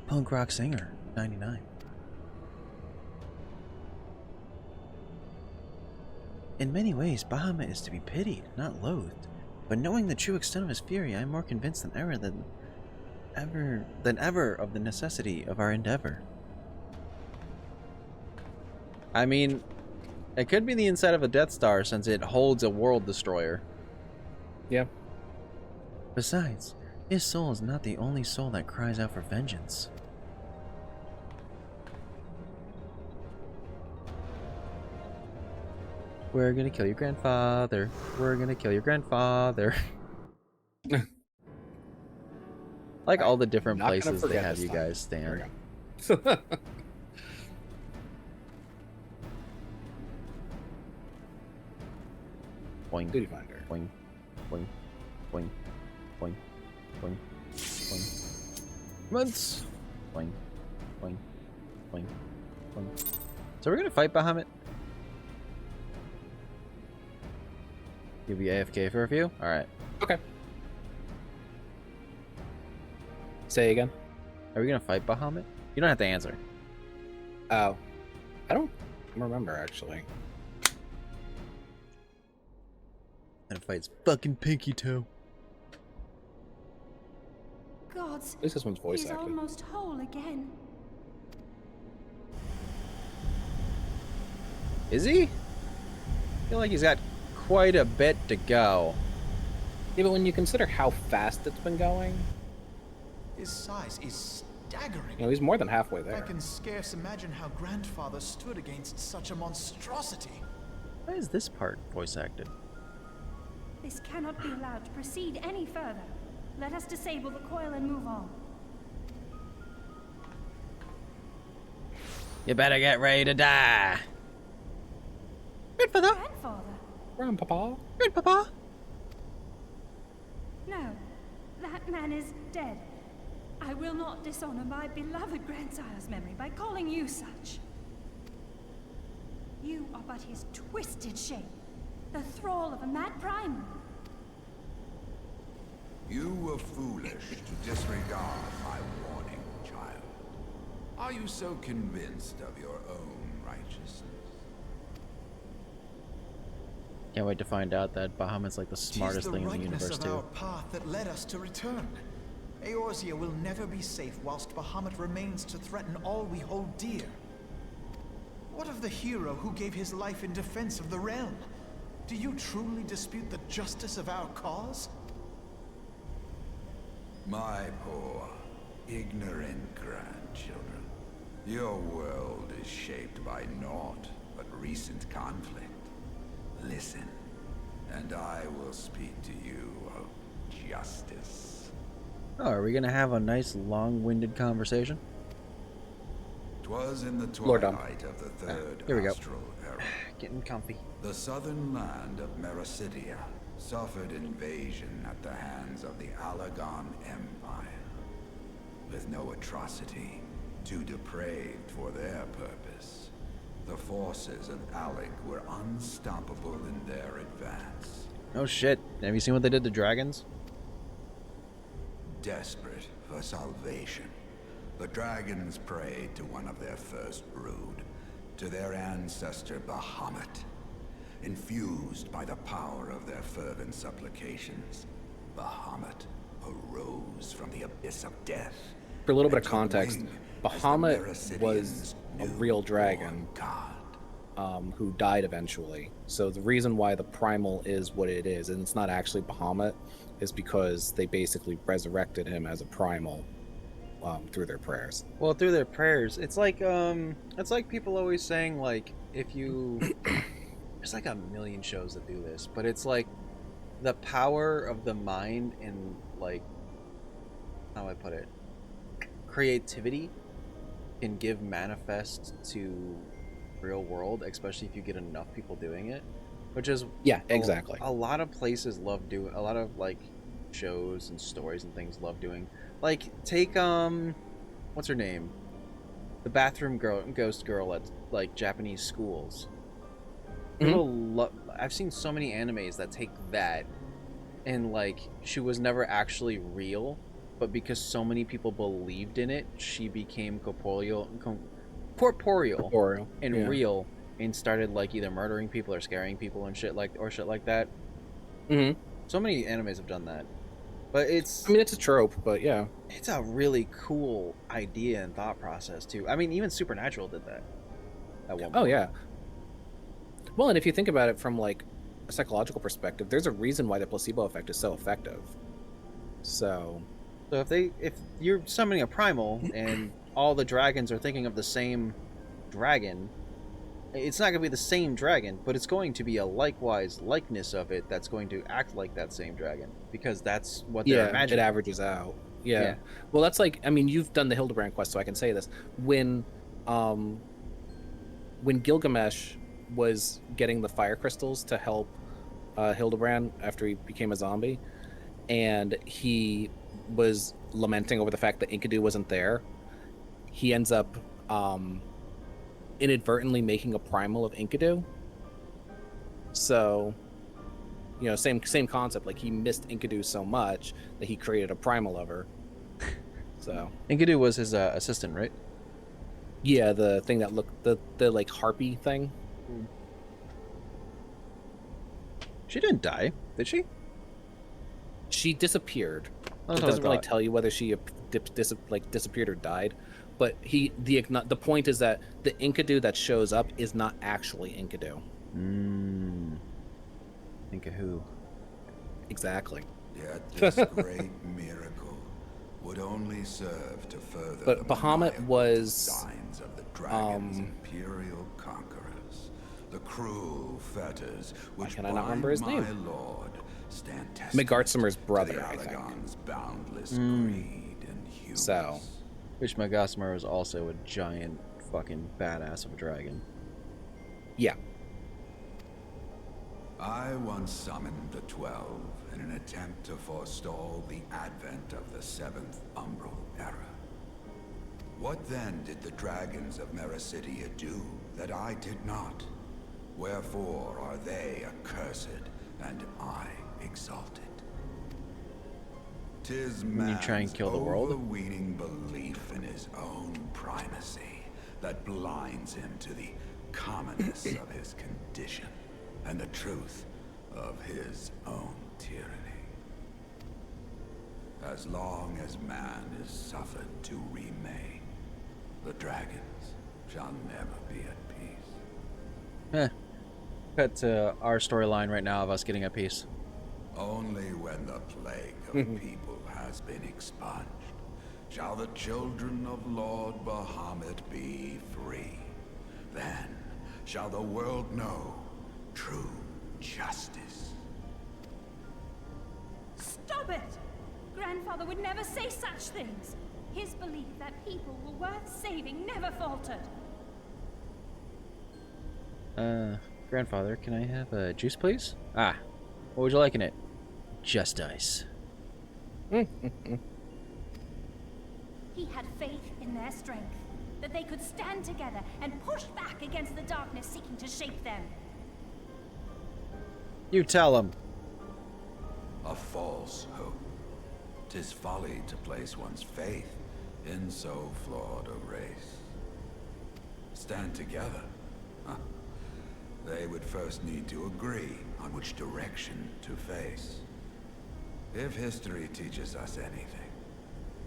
Punk rock singer, 99. In many ways, Bahamut is to be pitied, not loathed. But knowing the true extent of his fury, I am more convinced than ever of the necessity of our endeavor. I mean, it could be the inside of a Death Star since it holds a world destroyer. Yeah. Besides, his soul is not the only soul that cries out for vengeance. We're gonna kill your grandfather. We're gonna kill your grandfather. Like all the different places they have you guys stand. Boing, Duty finder. boing, boing, boing, boing, boing, boing. Months. Boing, boing, boing, boing. So we're gonna fight Bahamut. You'll be AFK for a few? Alright. Okay. Say again. Are we gonna fight Bahamut? You don't have to answer. Oh. I don't remember, actually. And fights fucking Pinky Toe. Gods, At least this one's voice he's acted. almost whole again. Is he? I feel like he's got quite a bit to go. Yeah, but when you consider how fast it's been going, His size is staggering. you know, he's more than halfway I there. can scarce imagine how Grandfather stood against such a monstrosity. Why is this part voice acted? This cannot be allowed to proceed any further. Let us disable the coil and move on. You better get ready to die. Grandfather. Grandfather? Grandpapa? Grandpapa. No, that man is dead. I will not dishonor my beloved grandsire's memory by calling you such. You are but his twisted shape, the thrall of a mad primal. You were foolish to disregard my warning, child. Are you so convinced of your own righteousness? Can't wait to find out that Bahamut's like the smartest thing in the universe of too. our path that led us to return. Eorzea will never be safe whilst Bahamut remains to threaten all we hold dear. What of the hero who gave his life in defense of the realm? Do you truly dispute the justice of our cause? My poor, ignorant grandchildren. Your world is shaped by naught but recent conflict. Listen, and I will speak to you of justice. Oh, are we gonna have a nice long-winded conversation? 'Twas in the Lord Dom. twilight of the third here we go. astral era. Getting comfy. The southern land of Mericidia suffered invasion at the hands of the Alagon Empire. With no atrocity, too depraved for their purpose, the forces of Alec were unstoppable in their advance. Oh shit. Have you seen what they did to dragons? Desperate for salvation, the dragons prayed to one of their first brood, to their ancestor Bahamut. Infused by the power of their fervent supplications, Bahamut arose from the abyss of death. For a little bit and of took context, wing as the Bahamut Mericidians' was a real dragon God. who died eventually. So the reason why the primal is what it is, and it's not actually Bahamut, is because they basically resurrected him as a primal through their prayers. Well, through their prayers. It's like people always saying like if you there's like a million shows that do this, but it's like the power of the mind and like how do I put it? Creativity can give manifest to real world, especially if you get enough people doing it, which is Yeah, exactly. a lot of places love doing, a lot of like shows and stories and things love doing, like take what's her name, the bathroom ghost girl at like Japanese schools. I've seen so many animes that take that and like she was never actually real, but because so many people believed in it, she became corporeal and yeah. real, and started like either murdering people or scaring people and shit like that. Mm-hmm. So many animes have done that, but I mean, it's a trope, but yeah. it's a really cool idea and thought process too. I mean, even Supernatural did that at one point. Oh yeah. Well, and if you think about it from like a psychological perspective, there's a reason why the placebo effect is so effective. So if you're summoning a primal and all the dragons are thinking of the same dragon, it's not going to be the same dragon, but it's going to be a likeness of it that's going to act like that same dragon, because that's what they're imagining. it averages out. Yeah. Well, that's like, I mean, you've done the Hildebrand quest, so I can say this. When Gilgamesh was getting the fire crystals to help Hildebrand after he became a zombie, and he was lamenting over the fact that Enkidu wasn't there, he ends up inadvertently making a primal of Enkidu. So, you know, same concept. Like, he missed Enkidu so much that he created a primal of her. So Enkidu was his assistant, right? yeah, the thing that looked the like harpy thing. She didn't die, did she? She disappeared. That's It what I doesn't really thought. tell you whether she disappeared or died, but the point is that the Enkidu that shows up is not actually Enkidu. Think of who? Exactly. Yet this great miracle would only serve to further But the Bahamut maniacal was, designs of the dragon's imperial conquerors. the cruel fetters which can I not bind remember his my name? lord stand testament McGartzimer's to brother, the I think. Allagon's boundless greed and hubris. So, Which Magasmar is also a giant fucking badass of a dragon. yeah. I once summoned the 12 in an attempt to forestall the advent of the 7th Umbral Era. What then did the dragons of Mericidia do that I did not? Wherefore are they accursed and I exalted? 'Tis When you try and man's kill the world? overweening belief in his own primacy that blinds him to the commonness of his condition and the truth of his own tyranny. As long as man is suffered to remain, the dragons shall never be at peace. Heh. Cut to our storyline right now of us getting a piece. Only when the plague of people has been expunged shall the children of Lord Bahamut be free. Then shall the world know true justice. Stop it! Grandfather would never say such things. His belief that people were worth saving never faltered. Grandfather, can I have a juice, please? Ah, what would you like in it? Just ice. He had faith in their strength, that they could stand together and push back against the darkness seeking to shape them. You tell him. A false hope. 'Tis folly to place one's faith in so flawed a race. Stand together? Huh. They would first need to agree on which direction to face. If history teaches us anything,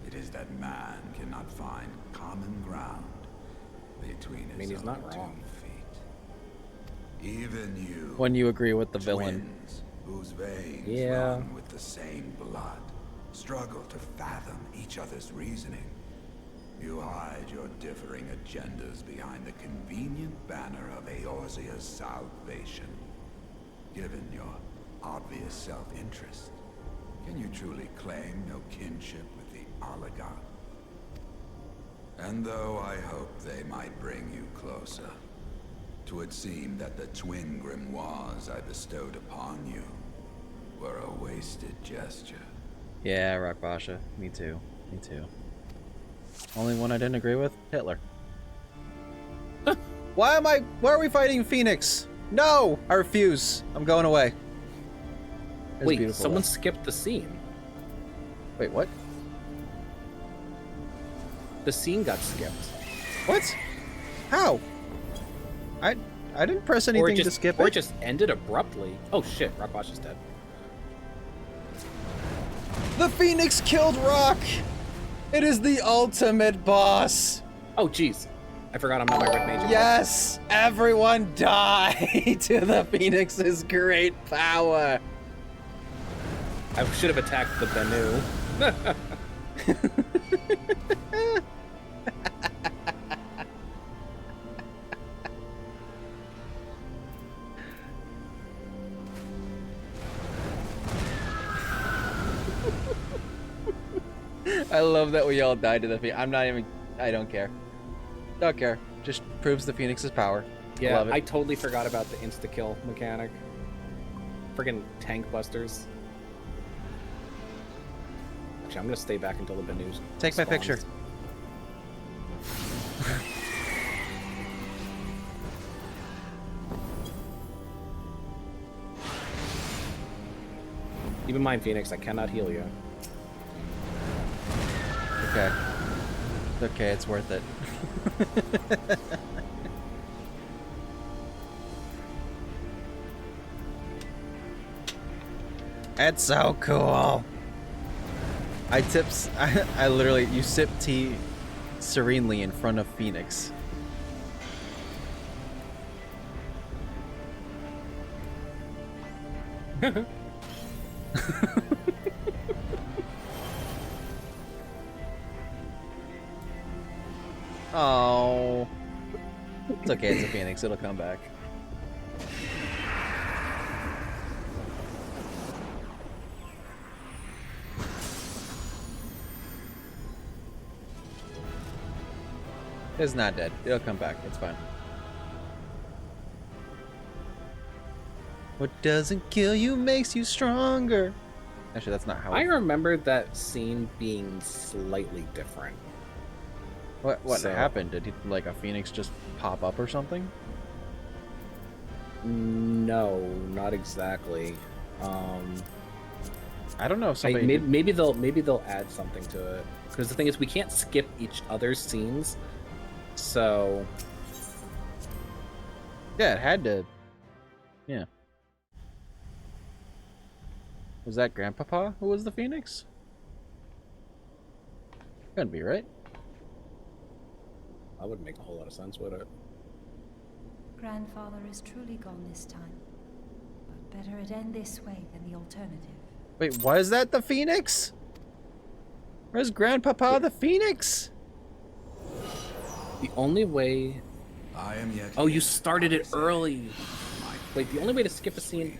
it is that man cannot find common ground between his he's own not 2 wrong. feet. Even you, When you agree with the villain. twins, whose veins Yeah. run with the same blood, struggle to fathom each other's reasoning. You hide your differing agendas behind the convenient banner of Eorzea's salvation. Given your obvious self-interest, can you truly claim no kinship with the Allagon? And though I hope they might bring you closer, 'twould seem that the twin grimoires I bestowed upon you were a wasted gesture. Yeah, Rakbasha. Me too. Me too. Only one I didn't agree with? Hitler. Why are we fighting Phoenix? No! I refuse. I'm going away. It's Wait, beautiful, someone though. skipped the scene. Wait, what? The scene got skipped. What? How? I didn't press anything to skip or it. it just ended abruptly. Oh shit, Rockwash is dead. The Phoenix killed Rock! It is the ultimate boss! Oh jeez. I forgot I'm not my red mage. Yes! Everyone die to the Phoenix's great power! I should have attacked the Benu. I love that we all died to the Phoenix. I don't care. Don't care. Just proves the Phoenix's power. Yeah, Love it. I totally forgot about the insta-kill mechanic. Friggin' tank busters. Actually, I'm gonna stay back until the Benu Take my spawns. picture. Keep in mind, Phoenix, I cannot heal you. Okay. Okay, it's worth it. It's so cool. I literally, you sip tea serenely in front of Phoenix. Oh. It's okay, it's a Phoenix, it'll come back. It's not dead. It'll come back. It's fine. What doesn't kill you makes you stronger. Actually, that's not how. I remember that scene being slightly different. What happened? Did he, like a phoenix just pop up or something? No, not exactly. I don't know if somebody. Maybe they'll add something to it, because the thing is we can't skip each other's scenes, so Yeah, it had to. Yeah. Was that Grandpapa who was the phoenix? Couldn't be, right? that wouldn't make a whole lot of sense, would it? Grandfather is truly gone this time. But better it end this way than the alternative. Wait, was that the phoenix? Where's Grandpapa the phoenix? The only way. I am yet. Oh, you started it early. Wait, the only way to skip a scene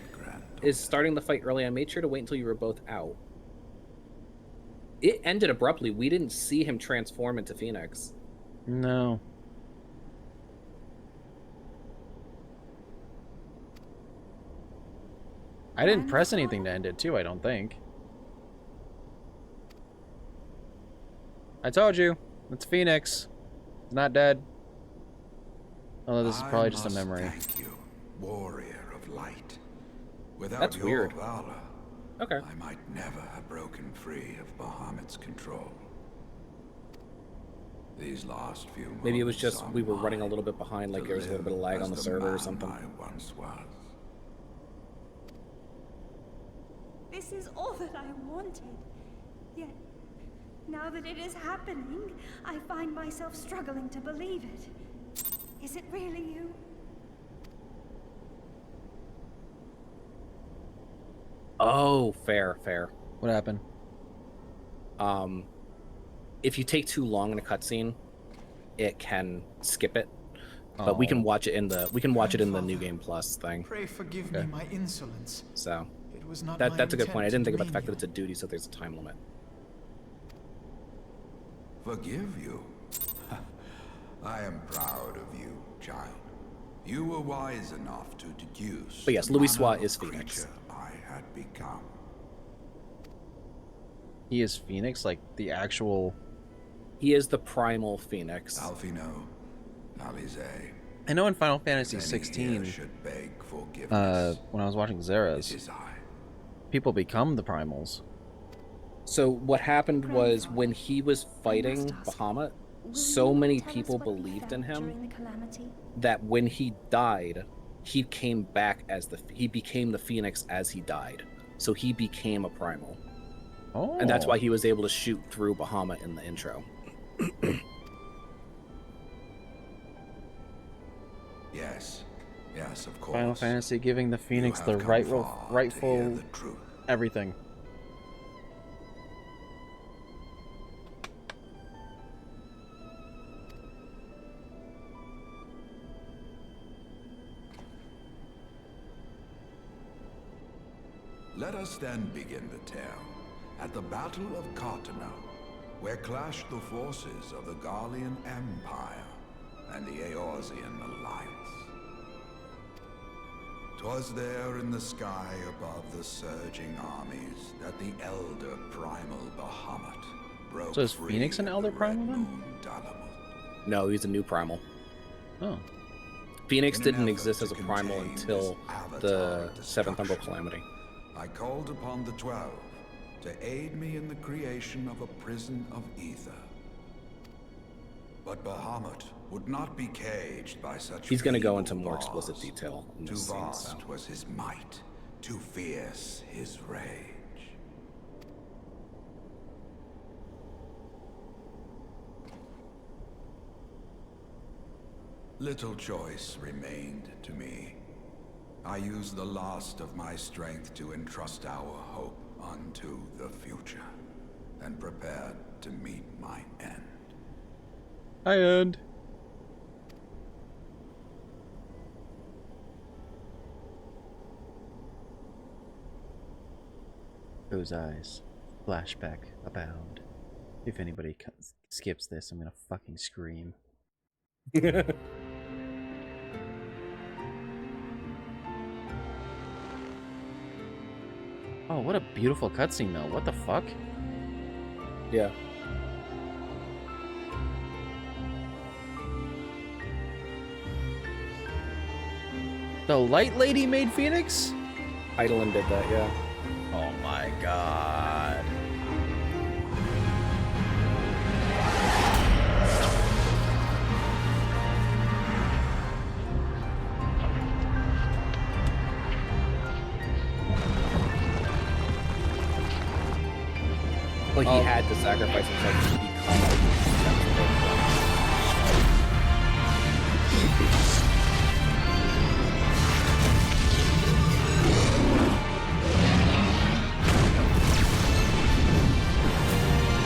is starting the fight early. I made sure to wait until you were both out. It ended abruptly. We didn't see him transform into Phoenix. No. I didn't press anything to end it too, I don't think. I told you. It's Phoenix. It's not dead. Oh, this is probably just a memory. Thank you, warrior of light. Without That's your weird. valor, Okay. I might never have broken free of Bahamut's control. These last few moments Maybe it was just are we were running a mine little bit behind, like to there was a little bit of lag live on the as server or man something. I once was. This is all that I wanted. Yet, now that it is happening, I find myself struggling to believe it. Is it really you? Oh, fair. What happened? If you take too long in a cutscene, it can skip it. But we can watch it in the New Game Plus thing. Pray forgive me my insolence. So It was not that's a good point. I didn't think about the demean fact that you. it's a duty, so there's a time limit. Forgive you? I am proud of you, child. You were wise enough to deduce. But yes, the Louis manner Suat is of Phoenix. creature I had become. He is Phoenix, like the actual. He is the primal Phoenix. Alfino, Alize. I know in Final Fantasy Many 16, here should beg forgiveness. when I was watching It Zera's, is I. people become the primals. So what happened was when he was fighting Bahamut, so many people believed in him during the calamity. that when he died, he came back as he became the Phoenix as he died. So he became a primal. Oh. And that's why he was able to shoot through Bahamut in the intro. Yes, of course. Final Fantasy giving the Phoenix You the have come rightful, far to hear rightful the truth. everything. Let us then begin the tale at the Battle of Cartano, where clashed the forces of the Garlean Empire and the Eorzean Alliance. 'Twas there in the sky above the surging armies that the elder primal Bahamut broke So is free Phoenix an of elder the primal Red then? Moon Dalamud. No, he's a new primal. Oh. Phoenix In an didn't effort exist to as a primal contain until this avatar the of Seventh Umbral destruction, Calamity. I called upon the 12 to aid me in the creation of a prison of ether. But Bahamut would not be caged by such. He's going to go feeble into more laws. explicit detail in Too this scene, vast so. was his might, too fierce his rage. Little choice remained to me. I used the last of my strength to entrust our hope unto the future, and prepared to meet my end. Hi, end. Those eyes. Flashback abound. If anybody skips this, I'm gonna fucking scream. Oh, what a beautiful cutscene, though. What the fuck? Yeah. The Light Lady made Phoenix? Eidolon did that, yeah. Oh my god. Like he Oh. had to sacrifice himself to become a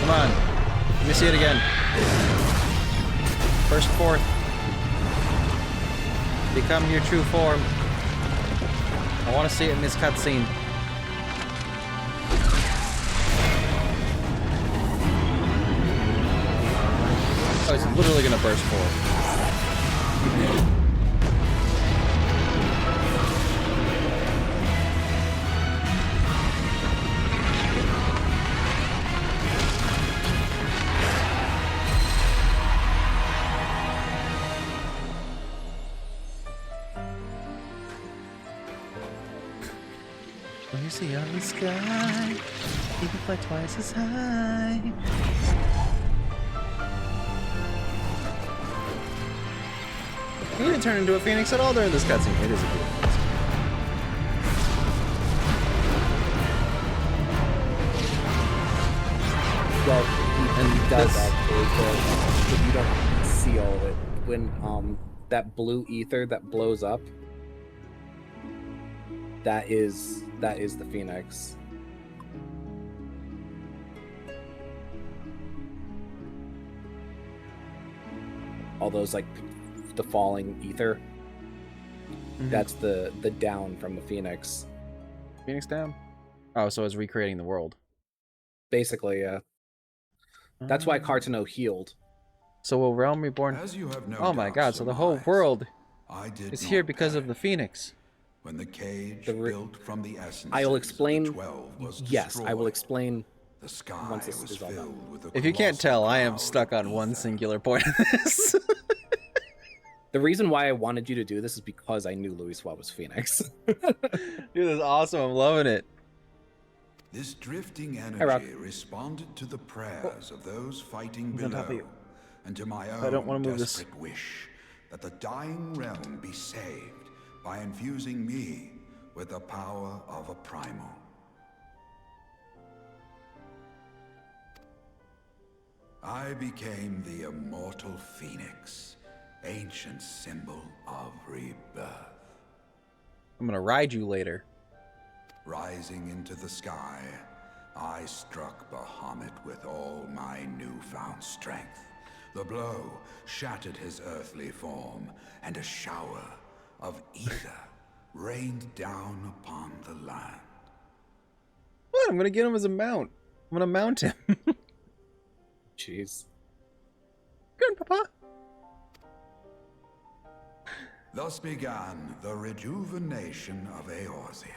Come on. Let me see it again. First fourth. Become your true form. I want to see it in this cutscene. Oh, it's literally gonna burst forth. When you see on the sky, you can fly twice as high. He didn't turn into a phoenix at all during this cutscene. It is a beautiful cutscene. Well, he does this- actually, but you don't see all of it. When that blue ether that blows up, that is the Phoenix. All those like the falling ether. That's the down from the Phoenix. Phoenix down. Oh, so it's recreating the world. Basically, yeah. That's why Cartano healed. So will Realm Reborn? As you have no Oh my doubt god! So the whole surmised, world I did is not here because of the perish. Phoenix. When the cage The re- built from the essence I will explain. of the 12 was Yes, I will destroyed, explain. the sky once this was is all done. filled with a If you can't colossal tell, I am cloud stuck of on one ether. singular point of this. The reason why I wanted you to do this is because I knew Louis Suave was Phoenix. Dude, this is awesome. I'm loving it. This drifting Rock. energy responded to the prayers of those fighting He's on top of below, you. and to my I don't wanna own move this. desperate wish that the dying realm be saved by infusing me with the power of a primal. I became the immortal Phoenix, ancient symbol of rebirth. I'm gonna ride you later. Rising into the sky, I struck Bahamut with all my newfound strength. The blow shattered his earthly form, and a shower of ether rained down upon the land. What? I'm gonna get him as a mount. I'm gonna mount him. Jeez. Good, Papa. Thus began the rejuvenation of Eorzea.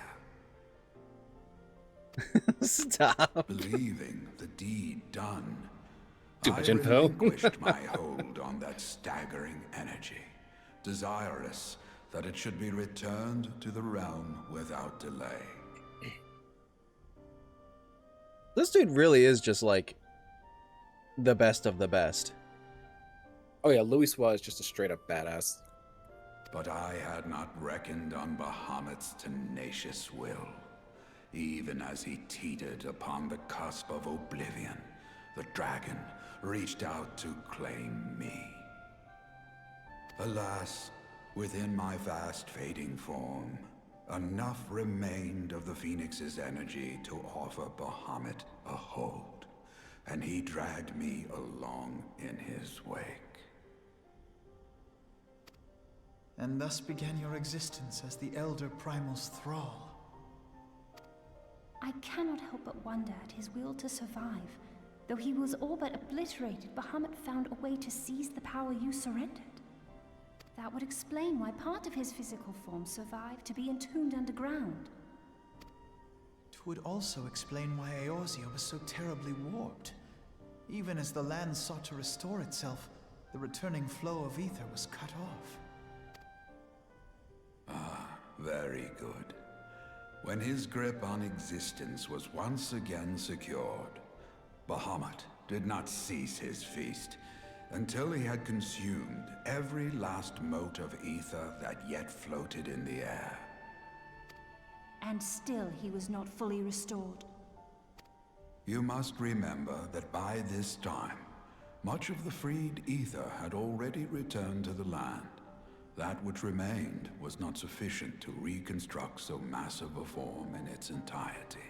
Stop. Believing the deed done, Too I much info. relinquished my hold on that staggering energy, desirous that it should be returned to the realm without delay. This dude really is just like the best of the best. Oh yeah, Louis Suave is just a straight up badass. But I had not reckoned on Bahamut's tenacious will. Even as he teetered upon the cusp of oblivion, the dragon reached out to claim me. Alas, within my fast fading form, enough remained of the Phoenix's energy to offer Bahamut a hold, and he dragged me along in his wake. And thus began your existence as the Elder Primal's thrall. I cannot help but wonder at his will to survive. Though he was all but obliterated, Bahamut found a way to seize the power you surrendered. That would explain why part of his physical form survived to be entombed underground. It would also explain why Eorzea was so terribly warped. Even as the land sought to restore itself, the returning flow of ether was cut off. Ah, very good. When his grip on existence was once again secured, Bahamut did not cease his feast until he had consumed every last mote of ether that yet floated in the air. And still he was not fully restored. You must remember that by this time, much of the freed ether had already returned to the land. That which remained was not sufficient to reconstruct so massive a form in its entirety.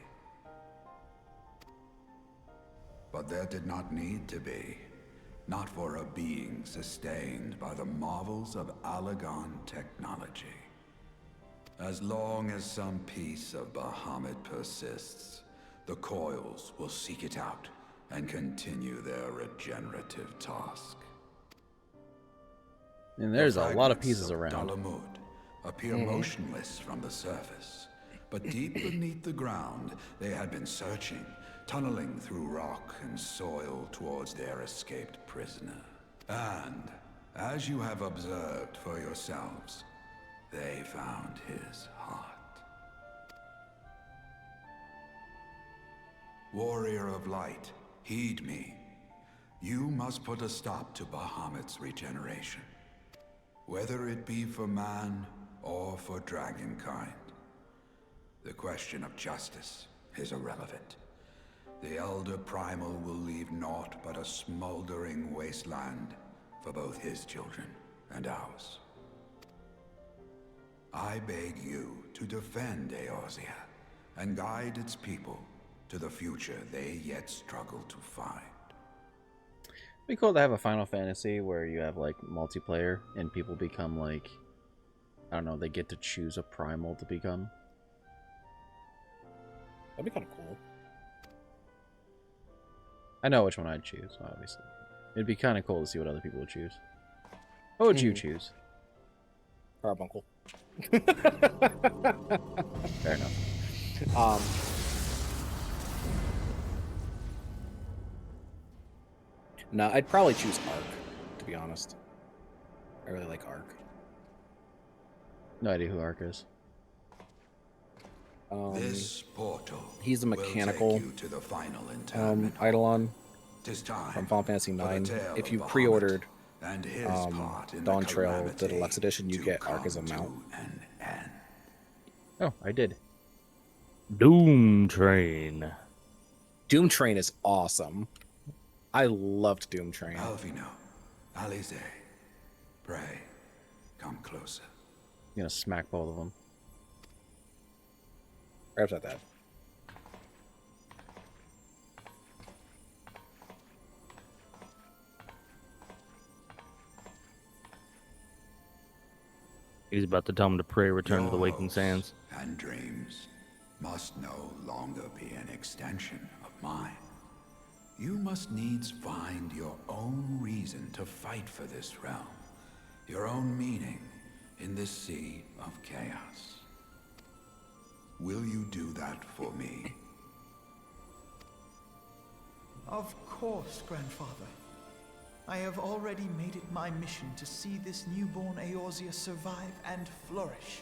But there did not need to be. Not for a being sustained by the marvels of Allagan technology. As long as some piece of Bahamut persists, the coils will seek it out and continue their regenerative task. And there's The a lot of fragments pieces around. Dalamud appear motionless from the surface, but deep beneath the ground, they had been searching, tunneling through rock and soil towards their escaped prisoner. And, as you have observed for yourselves, they found his heart. Warrior of Light, heed me. You must put a stop to Bahamut's regeneration. Whether it be for man or for dragonkind. The question of justice is irrelevant. The Elder Primal will leave naught but a smoldering wasteland for both his children and ours. I beg you to defend Eorzea and guide its people to the future they yet struggle to find. It'd be cool to have a Final Fantasy where you have like multiplayer and people become like, I don't know, they get to choose a primal to become. That'd be kind of cool. I know which one I'd choose, obviously. It'd be kind of cool to see what other people would choose. What would you choose? Carbuncle. Fair enough. No, I'd probably choose Ark, to be honest. I really like Ark. No idea who Ark is. This portal he's a mechanical will take you to the final interment. Eidolon 'Tis time from Final Fantasy for the IX. tale If of you Bahamut pre-ordered and his part in Dawn the Trail, the calamity deluxe edition, you to get Ark as a come mount. to an end. Oh, I did. Doom Train. Doom Train is awesome. I loved Doom Train. Alvino, Alize, pray, come closer. I'm gonna smack both of them. Right upside that. He's about to tell him to pray, return to the waking Yours sands. and dreams must no longer be an extension of mine. You must needs find your own reason to fight for this realm, your own meaning in this sea of chaos. Will you do that for me? Of course, Grandfather. I have already made it my mission to see this newborn Eorzea survive and flourish.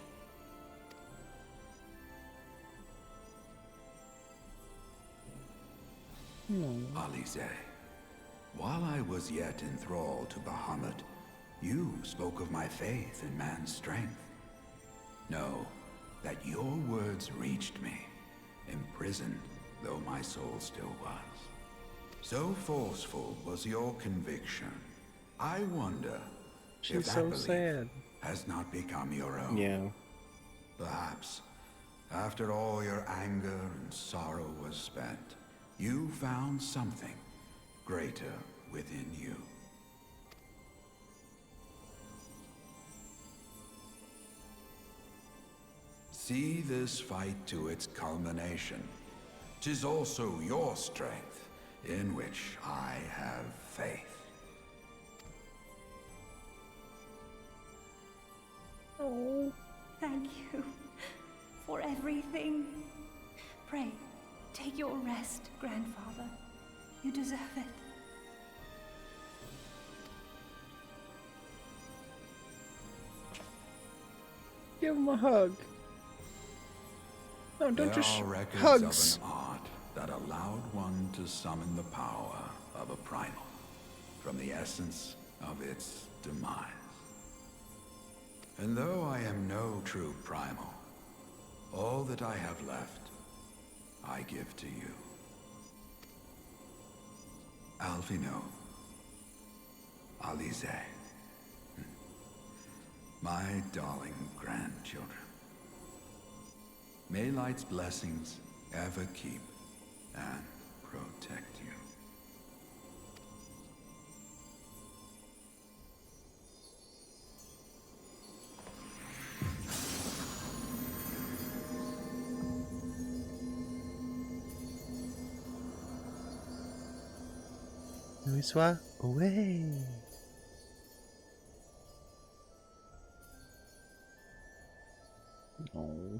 Alize, while I was yet enthralled to Bahamut, you spoke of my faith in man's strength. Know that your words reached me, imprisoned though my soul still was. So forceful was your conviction. I wonder if She's that so belief sad. has not become your own. Yeah. Perhaps, after all your anger and sorrow was spent, you found something greater within you. See this fight to its culmination. 'Tis also your strength, in which I have faith. thank you for everything. Pray, take your rest, grandfather. You deserve it. Give him a hug. No, don't There just are records hugs. of an art that allowed one to summon the power of a primal from the essence of its demise. And though I am no true primal, all that I have left, I give to you. Alfino, Alize, my darling grandchildren. May Light's blessings ever keep and protect you. We swap away. Oh.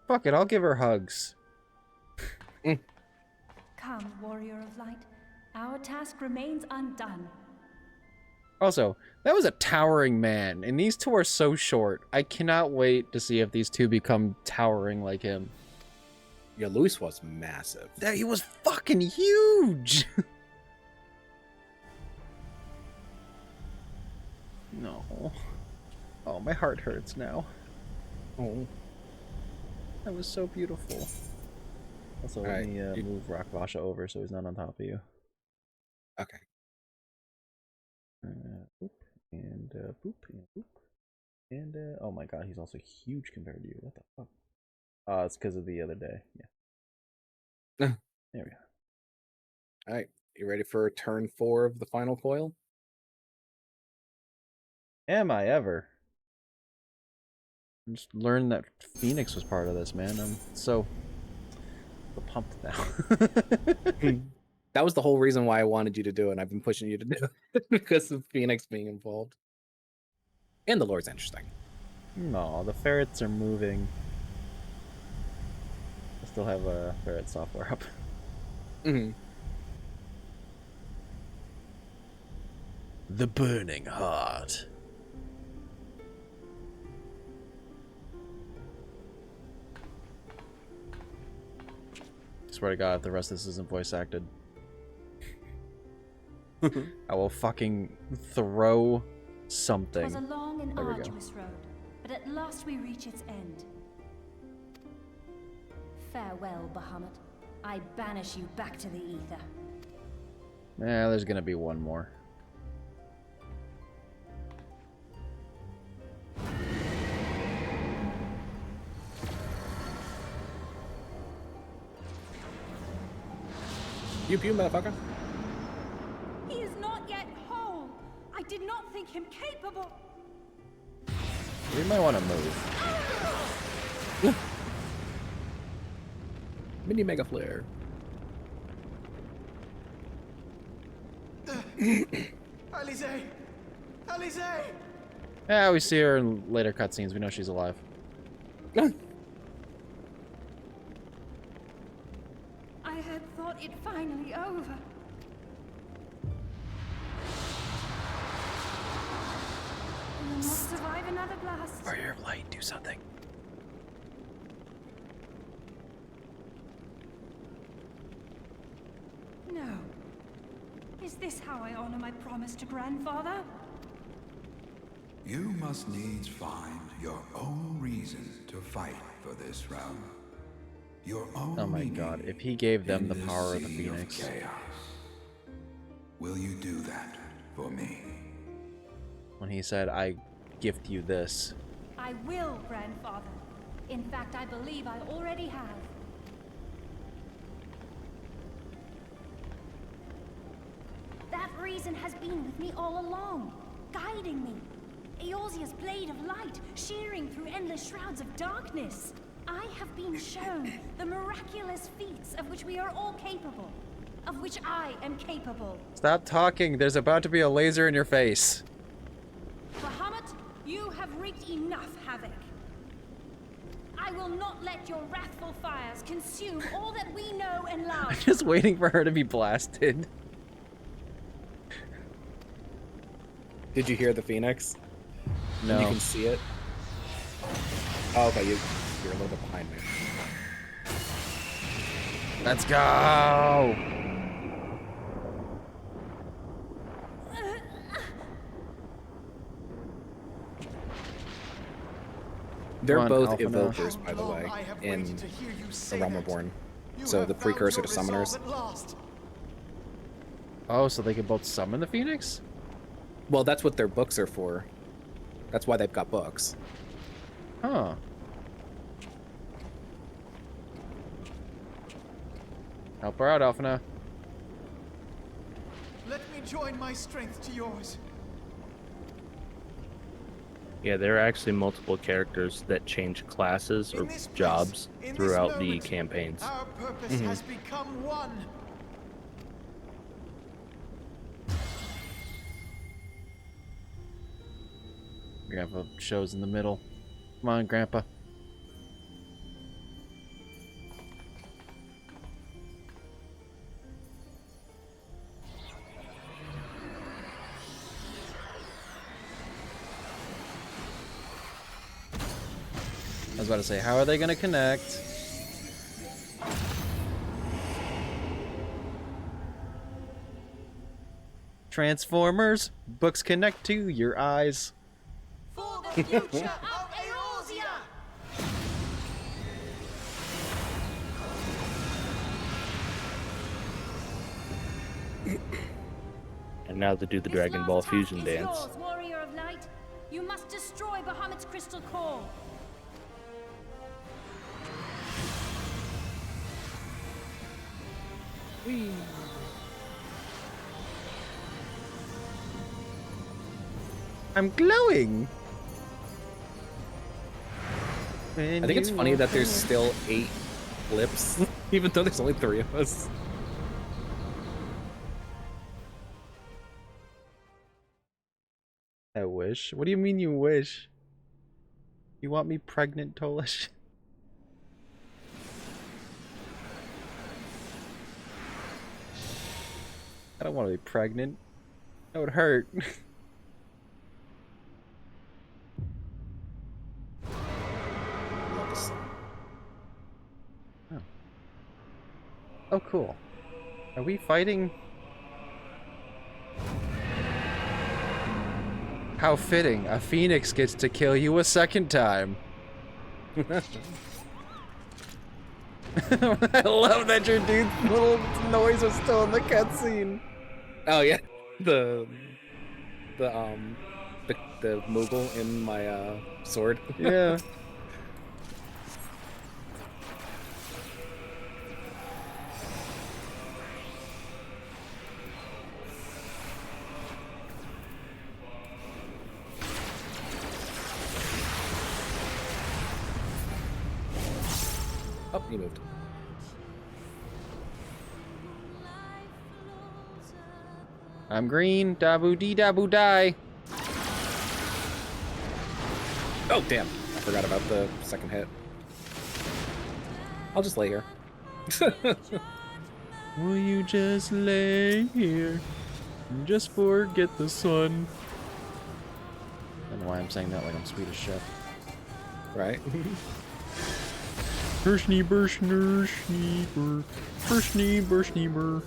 Fuck it, I'll give her hugs. Come, warrior of light. Our task remains undone. Also, that was a towering man, and these two are so short. I cannot wait to see if these two become towering like him. Yeah, Luis was massive. That he was fucking huge. No. Oh, my heart hurts now. Oh. That was so beautiful. Also, let Alright, me move Rakvasha over so he's not on top of you. Okay. Boop, and boop, and boop. And, oh my god, he's also huge compared to you. What the fuck? Oh, it's because of the other day. Yeah. There we go. All right. You ready for turn 4 of the final coil? Am I ever? I just learned that Phoenix was part of this, man. I'm so pumped now. That was the whole reason why I wanted you to do it, and I've been pushing you to do it because of Phoenix being involved. And the lore's interesting. No, the ferrets are moving. I still have a ferret software up. Mm-hmm. The Burning Heart. Swear to God, if the rest of this isn't voice acted, I will fucking throw something. 'Twas a long and There we go. arduous road, but at last we reach its end. Farewell, Bahamut. I banish you back to the ether. Yeah, there's gonna be one more. Pew pew, motherfucker. He is not yet whole. I did not think him capable. We might want to move. Mini mega flare. Alize! Alize! Yeah, we see her in later cutscenes. We know she's alive. I had thought it finally over. I will not survive another blast. Warrior of Light, do something. No. Is this how I honor my promise to grandfather? You must needs find your own reason to fight for this realm. Your own Oh my meaning god, if he gave them in the this power of the sea Phoenix. chaos. Will you do that for me? When he said, I gift you this. I will, grandfather. In fact, I believe I already have. That reason has been with me all along, guiding me. Eorzea's blade of light, shearing through endless shrouds of darkness. I have been shown the miraculous feats of which we are all capable. Of which I am capable. Stop talking, there's about to be a laser in your face. Bahamut, You have wreaked enough havoc. I will not let your wrathful fires consume all that we know and love. Just waiting for her to be blasted. Did you hear the phoenix? No. You can see it. Oh, okay, you're a little bit behind me. Let's go! They're Come on, both Alpha now. evokers, by the way, in The Realm Reborn. So the precursor to summoners. Oh, so they can both summon the Phoenix? Well, that's what their books are for. That's why they've got books. Huh. Help her out, Alphina. Let me join my strength to yours. Yeah, there are actually multiple characters that change classes or In this place, jobs in this throughout the moment, campaigns. Our purpose has become one. Grandpa shows in the middle. Come on, Grandpa. I was about to say, how are they gonna connect? Transformers, books connect to your eyes. For the future of Eorzea! And now they do the This Dragon last Ball task Fusion is dance. yours, warrior of light. You must destroy Bahamut's crystal core. I'm glowing. I think it's funny that there's still 8 flips, even though there's only 3 of us. I wish. What do you mean you wish? You want me pregnant, Tolish? I don't want to be pregnant. That would hurt. Oh. Oh, cool. Are we fighting? How fitting. A phoenix gets to kill you a second time. I love that your dude's little noise was still in the cutscene. Oh yeah, the Moogle in my sword. Yeah. Oh, you moved. I'm green. Dabu dee dabu die. Oh damn! I forgot about the second hit. I'll just lay here. Will you just lay here and just forget the sun? I don't know why I'm saying that like I'm Swedish Chef. Right? Burschnieber, schnieber, burschnieber, schnieber.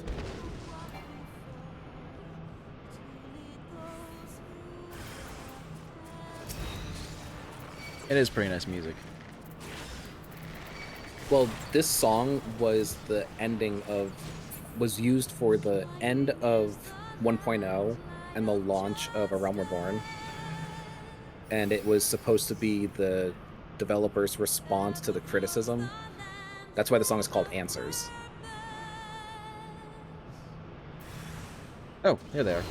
It is pretty nice music. Well, this song was the ending of, was used for the end of 1.0 and the launch of A Realm Reborn. And it was supposed to be the developer's response to the criticism. That's why the song is called Answers. Oh, here they are.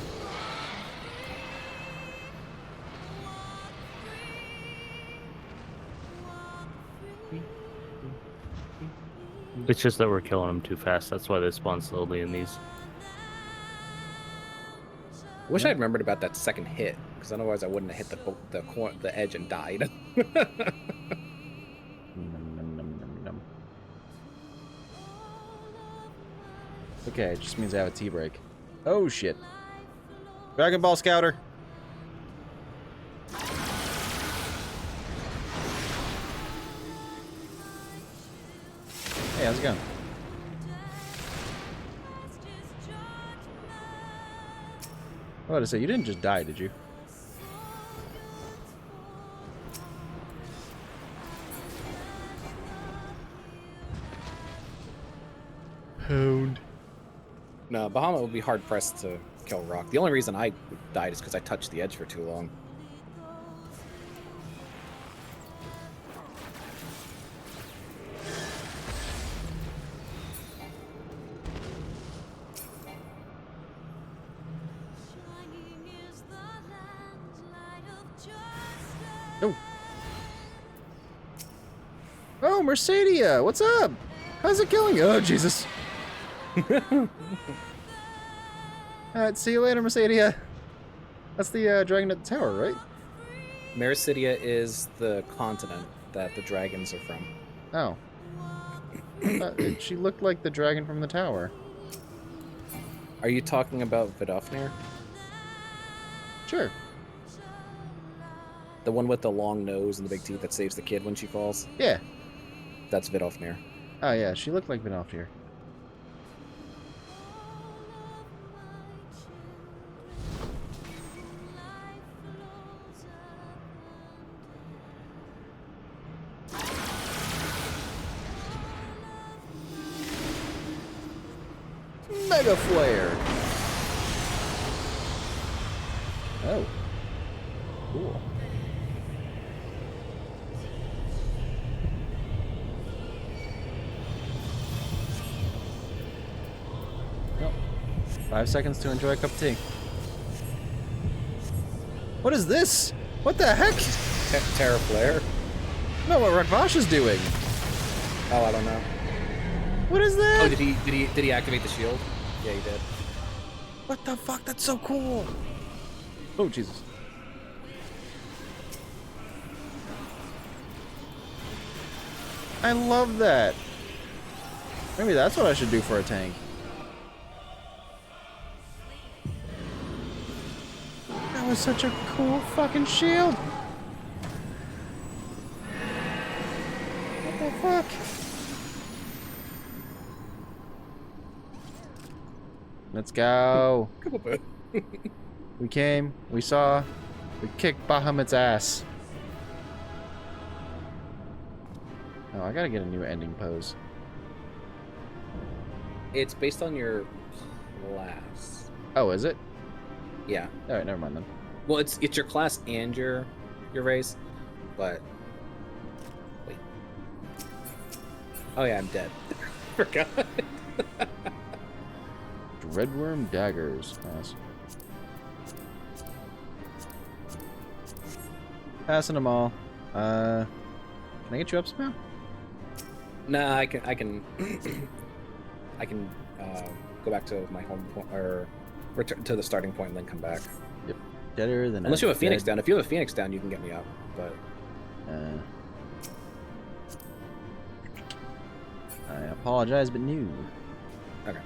It's just that we're killing them too fast. That's why they spawn slowly in these. I wish I had remembered about that second hit, because otherwise I wouldn't have hit the edge and died. Num, num, num, num, num. Okay, it just means I have a tea break. Oh shit. Dragon Ball Scouter. Hey, how's it going? I was about to say, you didn't just die, did you? Hound. No, Bahamut would be hard pressed to kill Rock. The only reason I died is because I touched the edge for too long. Oh. Oh, Mercedia, what's up? How's it going? Oh, Jesus. Alright, see you later, Mercedia. That's the dragon at the tower, right? Mericidia is the continent that the dragons are from. Oh. She looked like the dragon from the tower. Are you talking about Vidofnir? Sure. The one with the long nose and the big teeth that saves the kid when she falls? Yeah. That's Vidofnir. Oh, yeah, she looked like Vidofnir. Mega Flare! Oh. Cool. Nope. 5 seconds to enjoy a cup of tea. What is this? What the heck? Terra Flare? No, what Rakvash is doing. Oh, I don't know. What is that? Oh, did he activate the shield? Yeah, he did. What the fuck? That's so cool. Oh, Jesus. I love that. Maybe that's what I should do for a tank. That was such a cool fucking shield. What the fuck? Let's go. Come on. We came, we saw, we kicked Bahamut's ass. Oh, I gotta get a new ending pose. It's based on your class. Oh, is it? Yeah. Alright, never mind then. Well, it's your class and your race, but wait. Oh yeah, I'm dead. Forgot. Redworm daggers. Nice. Passing them all. Can I get you up somehow? Nah, I can I can go back to my home point or return to the starting point and then come back. Yep. Deader than Unless you have a Phoenix dead. down. If you have a Phoenix down, you can get me up. But I apologize, but no. okay.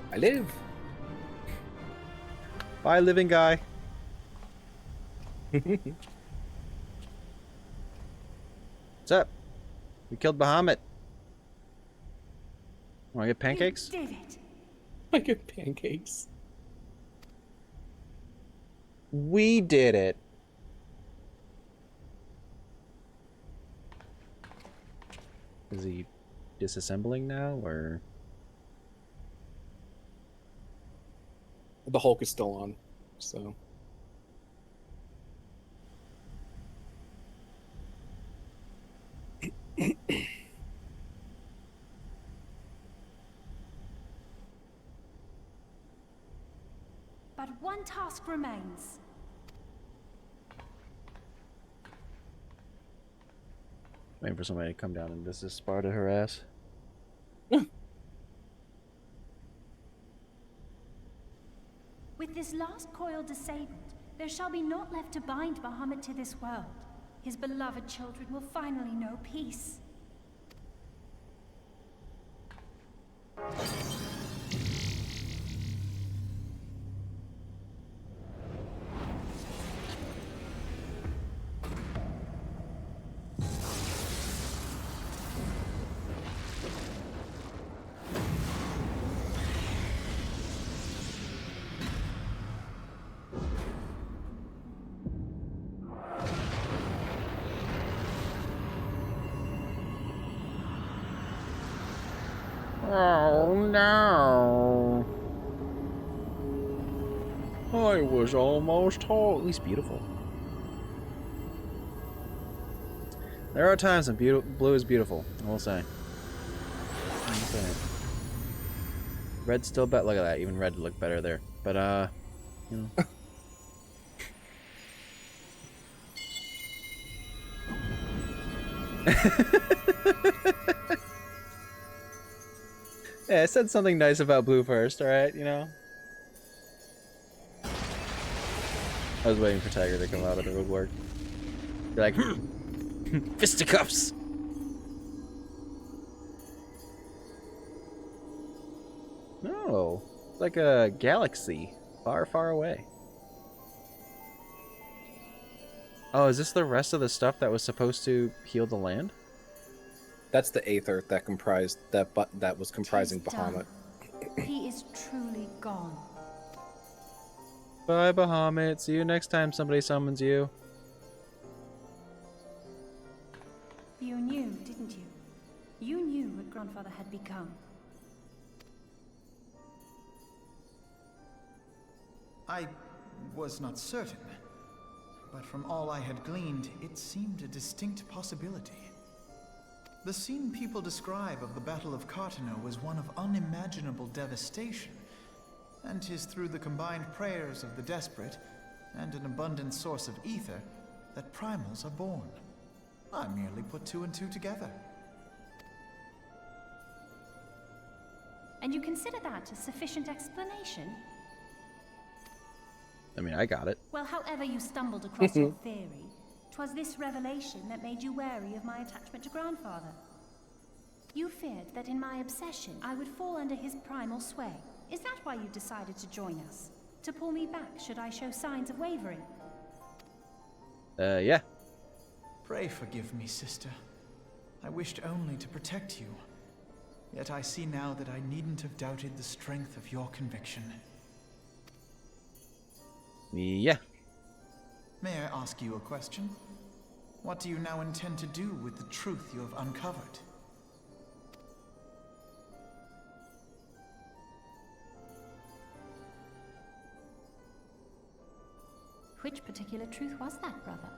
I live. Bye, living guy. What's up? We killed Bahamut. Wanna get pancakes? You did it. I get pancakes. We did it. Is he disassembling now, or? The Hulk is still on, so. But one task remains. Waiting for somebody to come down and this is Sparta her ass. With this last coil disabled, there shall be naught left to bind Bahamut to this world. His beloved children will finally know peace. Oh no! I was almost home. At least beautiful. There are times when blue is beautiful. I will say. I will say. Red still bet. Look at that. Even red looked better there. But you know. Yeah, I said something nice about blue first, alright, you know? I was waiting for Tiger to come out of the woodwork. Be like, fisticuffs! No, it's like a galaxy far, far away. Oh, is this the rest of the stuff that was supposed to heal the land? That's the Aether that comprised that was comprising Tis done. Bahamut. He is truly gone. Bye, Bahamut. See you next time somebody summons you. You knew, didn't you? You knew what Grandfather had become. I was not certain, but from all I had gleaned, it seemed a distinct possibility. The scene people describe of the Battle of Cartano was one of unimaginable devastation, and 'tis through the combined prayers of the desperate and an abundant source of ether that primals are born. I merely put two and two together. And you consider that a sufficient explanation? I mean, I got it. Well, however you stumbled across your theory, 'twas this revelation that made you wary of my attachment to Grandfather. You feared that in my obsession, I would fall under his primal sway. Is that why you decided to join us? To pull me back should I show signs of wavering? Yeah. Pray forgive me, sister. I wished only to protect you. Yet I see now that I needn't have doubted the strength of your conviction. Yeah. May I ask you a question? What do you now intend to do with the truth you have uncovered? Which particular truth was that, brother?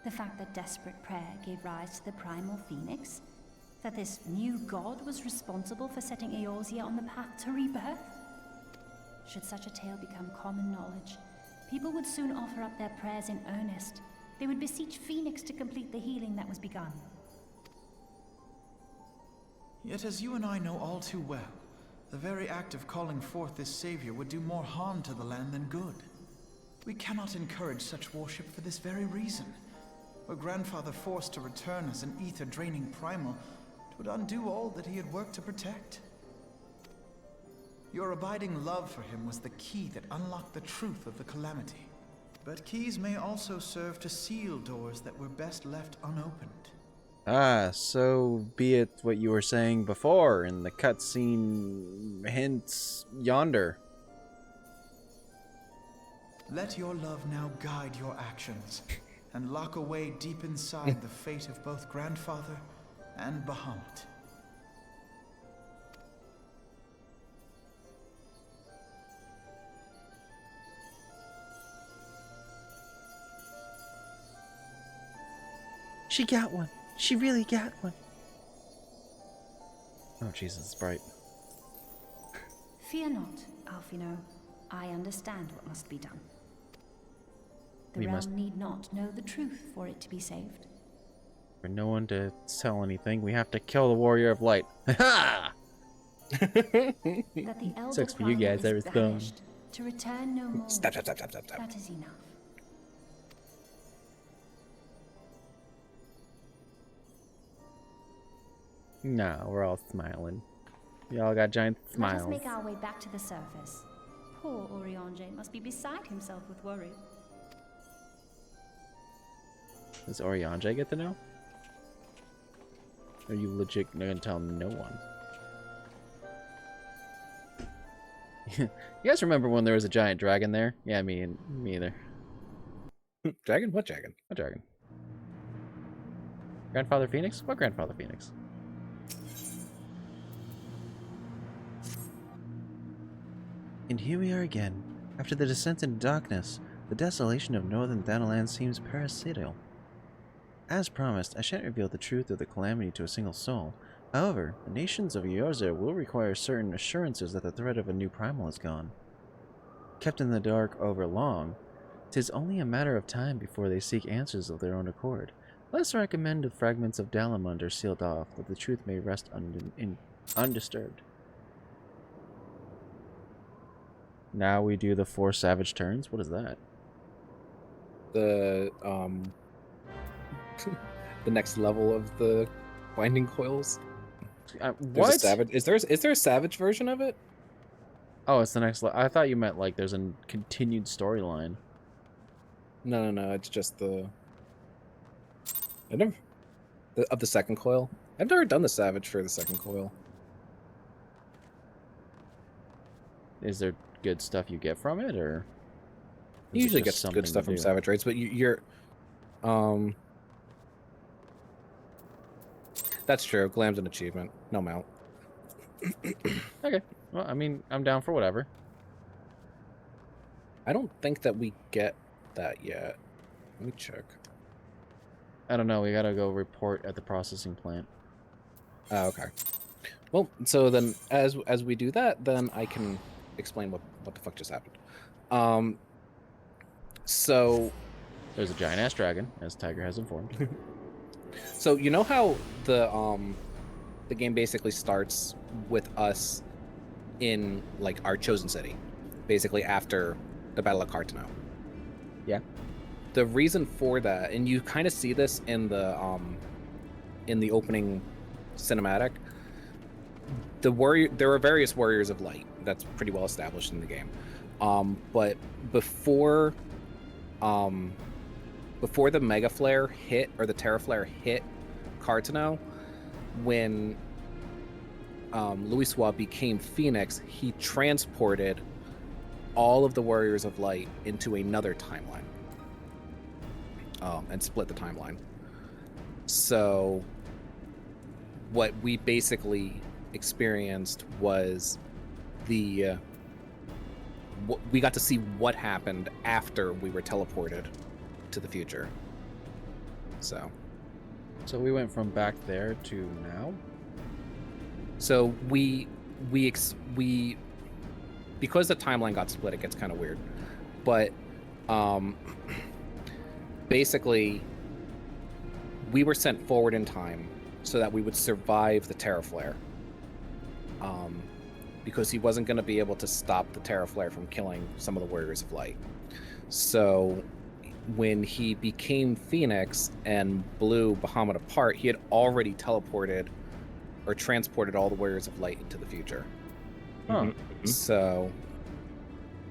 The fact that desperate prayer gave rise to the primal phoenix? That this new god was responsible for setting Eorzea on the path to rebirth? Should such a tale become common knowledge, people would soon offer up their prayers in earnest. They would beseech Phoenix to complete the healing that was begun. Yet as you and I know all too well, the very act of calling forth this savior would do more harm to the land than good. We cannot encourage such worship for this very reason. Were Grandfather forced to return as an ether-draining primal, it would undo all that he had worked to protect. Your abiding love for him was the key that unlocked the truth of the calamity. But keys may also serve to seal doors that were best left unopened. Ah, so be it what you were saying before in the cutscene hints yonder. Let your love now guide your actions, and lock away deep inside the fate of both Grandfather and Bahamut. She got one. She really got one. Oh, Jesus, it's bright. Fear not, Alfino. I understand what must be done. The We realm must- need not know the truth for it to be saved. For no one to tell anything, we have to kill the Warrior of Light. Ha! That the elder Sucks for you primal guys, is there is stone. banished, To return no more. Stop. That is enough. No, we're all smiling. Y'all got giant Let us smiles. make our way back to the surface. Poor Oriange must be beside himself with worry. Does Oriange get to know? Are you legit gonna tell no one? You guys remember when there was a giant dragon there? Yeah, me either. Dragon? What dragon? What dragon? Grandfather Phoenix? What Grandfather Phoenix? And here we are again. After the descent into darkness, the desolation of northern Thanalan seems parasital. As promised, I shan't reveal the truth of the calamity to a single soul. However, the nations of Eorzea will require certain assurances that the threat of a new primal is gone. Kept in the dark over long, 'tis only a matter of time before they seek answers of their own accord. Let us recommend the fragments of Dalamund are sealed off, that the truth may rest undisturbed. Now we do the 4 savage turns. What is that? The the next level of the binding coils. There's What? a savage. Is there a savage version of it? Oh, it's the next. I thought you meant like there's a continued storyline. No. It's just of the second coil. I've never done the savage for the second coil. Is there good stuff you get from it, or You is it usually just get something good to stuff from do? savage raids, but you're that's true. Glam's an achievement. No mount. Okay. Well, I mean, I'm down for whatever. I don't think that we get that yet. Let me check. I don't know. We gotta go report at the processing plant. Oh, okay. Well, so then as we do that, then I can explain what the fuck just happened. So There's a giant ass dragon, as Tiger has informed. so you know how the game basically starts with us in like our chosen city, basically after the Battle of Cartano. Yeah. The reason for that, and you kind of see this in the opening cinematic. There are various warriors of light. That's pretty well established in the game. But before the Mega Flare hit, or the Terra Flare hit Cartano, when Louisoix became Phoenix, he transported all of the Warriors of Light into another timeline, and split the timeline. So what we basically experienced was we got to see what happened after we were teleported to the future. So So we went from back there to now. So we because the timeline got split, it gets kind of weird. But basically, we were sent forward in time so that we would survive the Terra Flare. Because he wasn't going to be able to stop the Terra Flare from killing some of the Warriors of Light. So when he became Phoenix and blew Bahamut apart, he had already teleported or transported all the Warriors of Light into the future. Huh. So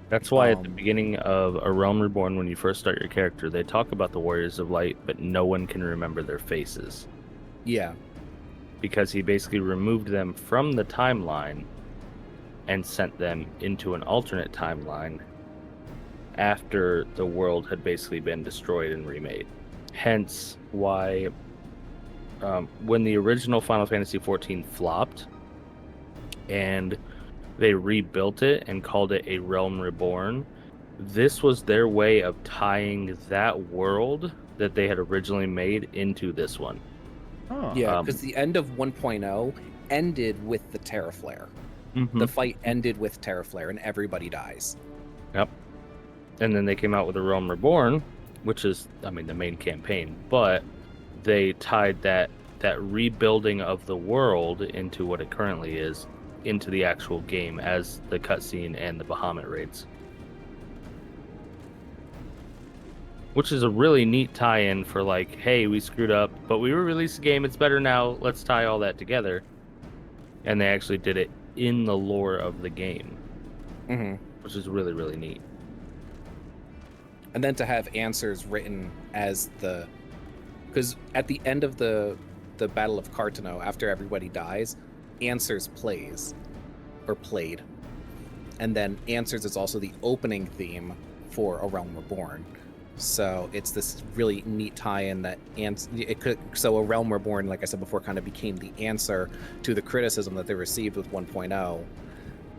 That's why at the beginning of A Realm Reborn, when you first start your character, they talk about the Warriors of Light, but no one can remember their faces. yeah, Because he basically removed them from the timeline and sent them into an alternate timeline after the world had basically been destroyed and remade. Hence why when the original Final Fantasy XIV flopped and they rebuilt it and called it A Realm Reborn, this was their way of tying that world that they had originally made into this one. Huh. yeah, because the end of 1.0 ended with the Terra Flare. The fight ended with Terra Flare, and everybody dies. Yep. And then they came out with A Realm Reborn, which is, I mean, the main campaign, but they tied that rebuilding of the world into what it currently is into the actual game as the cutscene and the Bahamut raids. which is a really neat tie-in for like, hey, we screwed up, but we released a game, it's better now, let's tie all that together. And they actually did it in the lore of the game, which is really, really neat. And then to have answers written as because at the end of the Battle of Cartano, after everybody dies, answers played, and then answers is also the opening theme for A Realm Reborn. So it's this really neat tie-in that so A Realm Reborn, like I said before, kind of became the answer to the criticism that they received with 1.0,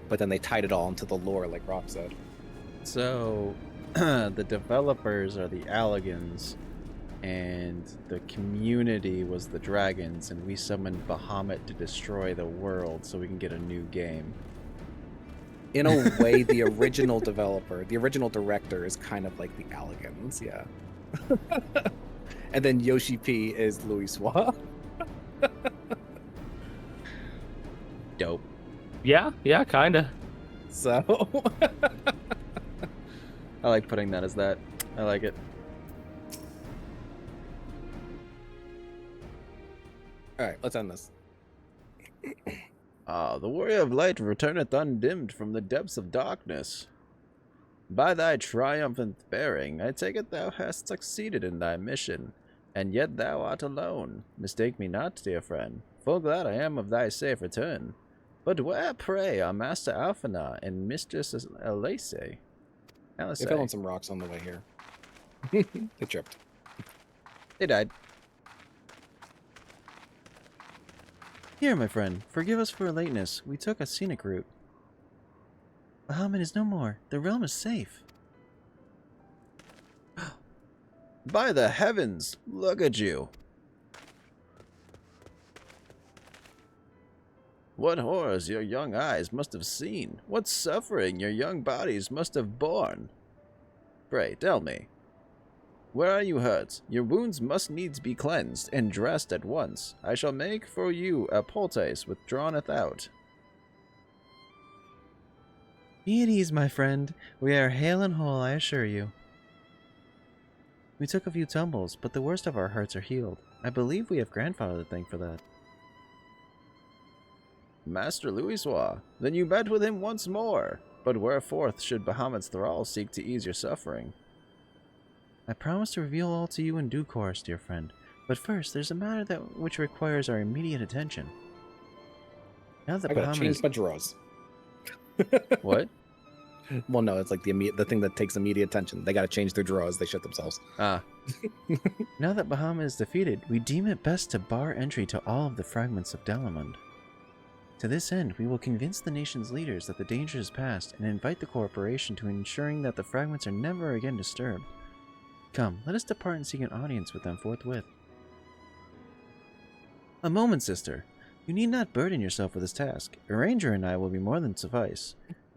but then they tied it all into the lore, like Rock said. So the developers are the Allagans, and the community was the dragons, and we summoned Bahamut to destroy the world so we can get a new game. In a way, the original developer, the original director is kind of like the Allagans, yeah. And then Yoshi P is Louis Swa. Dope. Yeah, kinda. So I like putting that as that. I like it. Alright, let's end this. Ah, the warrior of light returneth undimmed from the depths of darkness. By thy triumphant bearing, I take it thou hast succeeded in thy mission, and yet thou art alone. Mistake me not, dear friend, full glad I am of thy safe return. But where, pray, are Master Alphana and Mistress Alice? They fell on some rocks on the way here. They tripped. They died. Here, my friend, forgive us for our lateness. We took a scenic route. Bahamut is no more. The realm is safe. By the heavens, look at you. What horrors your young eyes must have seen. What suffering your young bodies must have borne. Pray, tell me. Where are you hurt? Your wounds must needs be cleansed and dressed at once. I shall make for you a poultice which draweth out. Be at ease, my friend. We are hale and whole, I assure you. We took a few tumbles, but the worst of our hurts are healed. I believe we have grandfather to thank for that. Master Louisois, then you met with him once more. But whereforth should Bahamut's thralls seek to ease your suffering? I promise to reveal all to you in due course, dear friend. But first, there's a matter which requires our immediate attention. Now that I gotta Bahamut change my drawers. What? Well, no, it's like the thing that takes immediate attention. They gotta change their drawers. They shit themselves. Ah. Now that Bahamut is defeated, we deem it best to bar entry to all of the fragments of Dalamund. To this end, we will convince the nation's leaders that the danger is past and invite the corporation to ensuring that the fragments are never again disturbed. Come, let us depart and seek an audience with them forthwith. A moment, sister. You need not burden yourself with this task. A ranger and I will be more than suffice.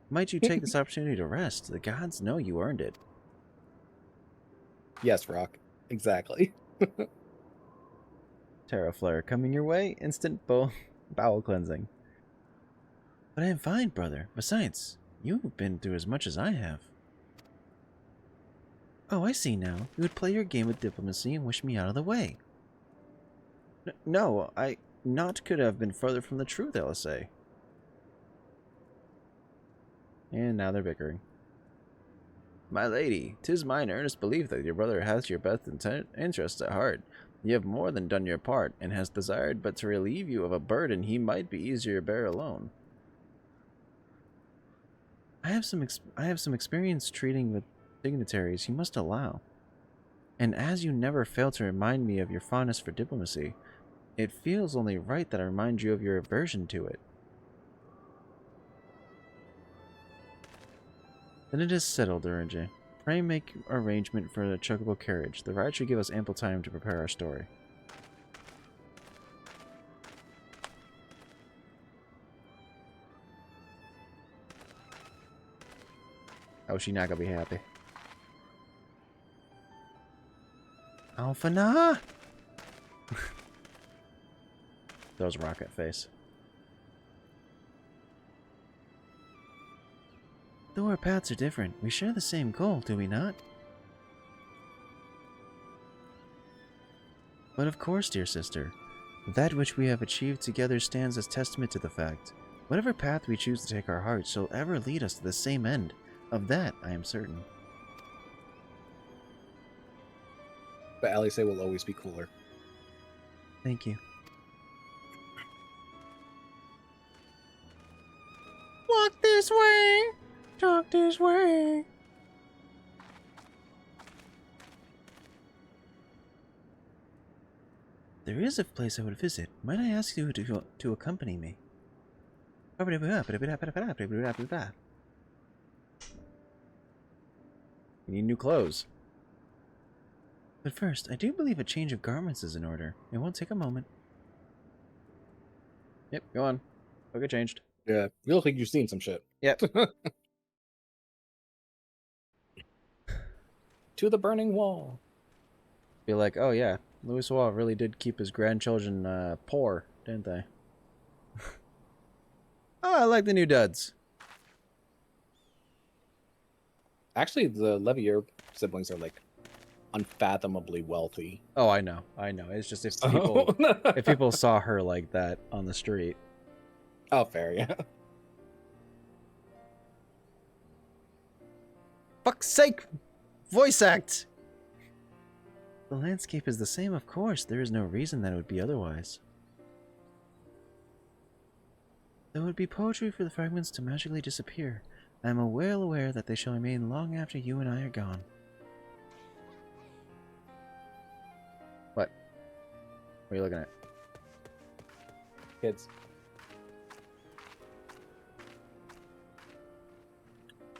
Might you take this opportunity to rest? The gods know you earned it. Yes, Rock. Exactly. Terra Flare coming your way. Instant bowel cleansing. But I am fine, brother. Besides, you've been through as much as I have. Oh, I see now. You would play your game with diplomacy and wish me out of the way. No, I not could have been further from the truth, LSA. And now they're bickering. My lady, 'tis mine earnest belief that your brother has your best interests at heart. You have more than done your part, and has desired but to relieve you of a burden he might be easier to bear alone. I have some experience treating with dignitaries you must allow. And as you never fail to remind me of your fondness for diplomacy, it feels only right that I remind you of your aversion to it. Then it is settled, Urinji. Pray make arrangement for a chocobo carriage. The ride should give us ample time to prepare our story. Oh, she not gonna be happy. Alphana! Those rocket face. Though our paths are different, we share the same goal, do we not? But of course, dear sister, that which we have achieved together stands as testament to the fact. Whatever path we choose to take our hearts shall ever lead us to the same end. Of that, I am certain. But Alice will always be cooler. Thank you. Walk this way, talk this way. There is a place I would visit. Might I ask you to accompany me? You need new clothes. But first, I do believe a change of garments is in order. It won't take a moment. Yep, go on. Go get changed. Yeah, you look like you've seen some shit. Yep. To the burning wall. Be like, oh yeah, Louis Wall really did keep his grandchildren poor, didn't they? Oh, I like the new duds. Actually, the Levier siblings are like unfathomably wealthy. Oh, I know. It's just if people saw her like that on the street. Oh, fair, yeah. Fuck's sake! Voice act! The landscape is the same, of course. There is no reason that it would be otherwise. There would be poetry for the fragments to magically disappear. I am well aware that they shall remain long after you and I are gone. What? What are you looking at? Kids.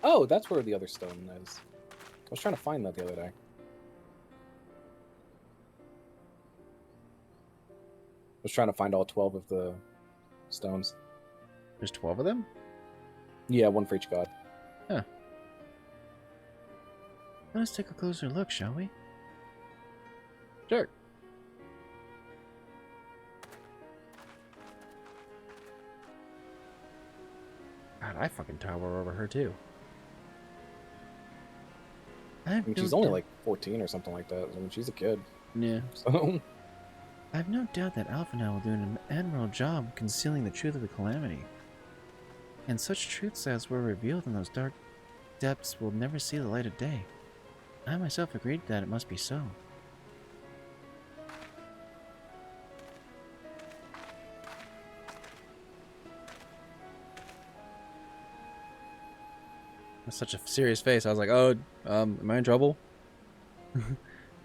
Oh, that's where the other stone is. I was trying to find that the other day. I was trying to find all 12 of the stones. There's 12 of them? Yeah, one for each god. Huh. Let us take a closer look, shall we? Sure. God, I fucking tower over her too. I mean, she's only like 14 or something like that. I mean, she's a kid. Yeah. So... I have no doubt that Alphanel will do an admirable job concealing the truth of the calamity. And such truths as were revealed in those dark depths will never see the light of day. I myself agreed that it must be so. That's such a serious face. I was like, oh, am I in trouble?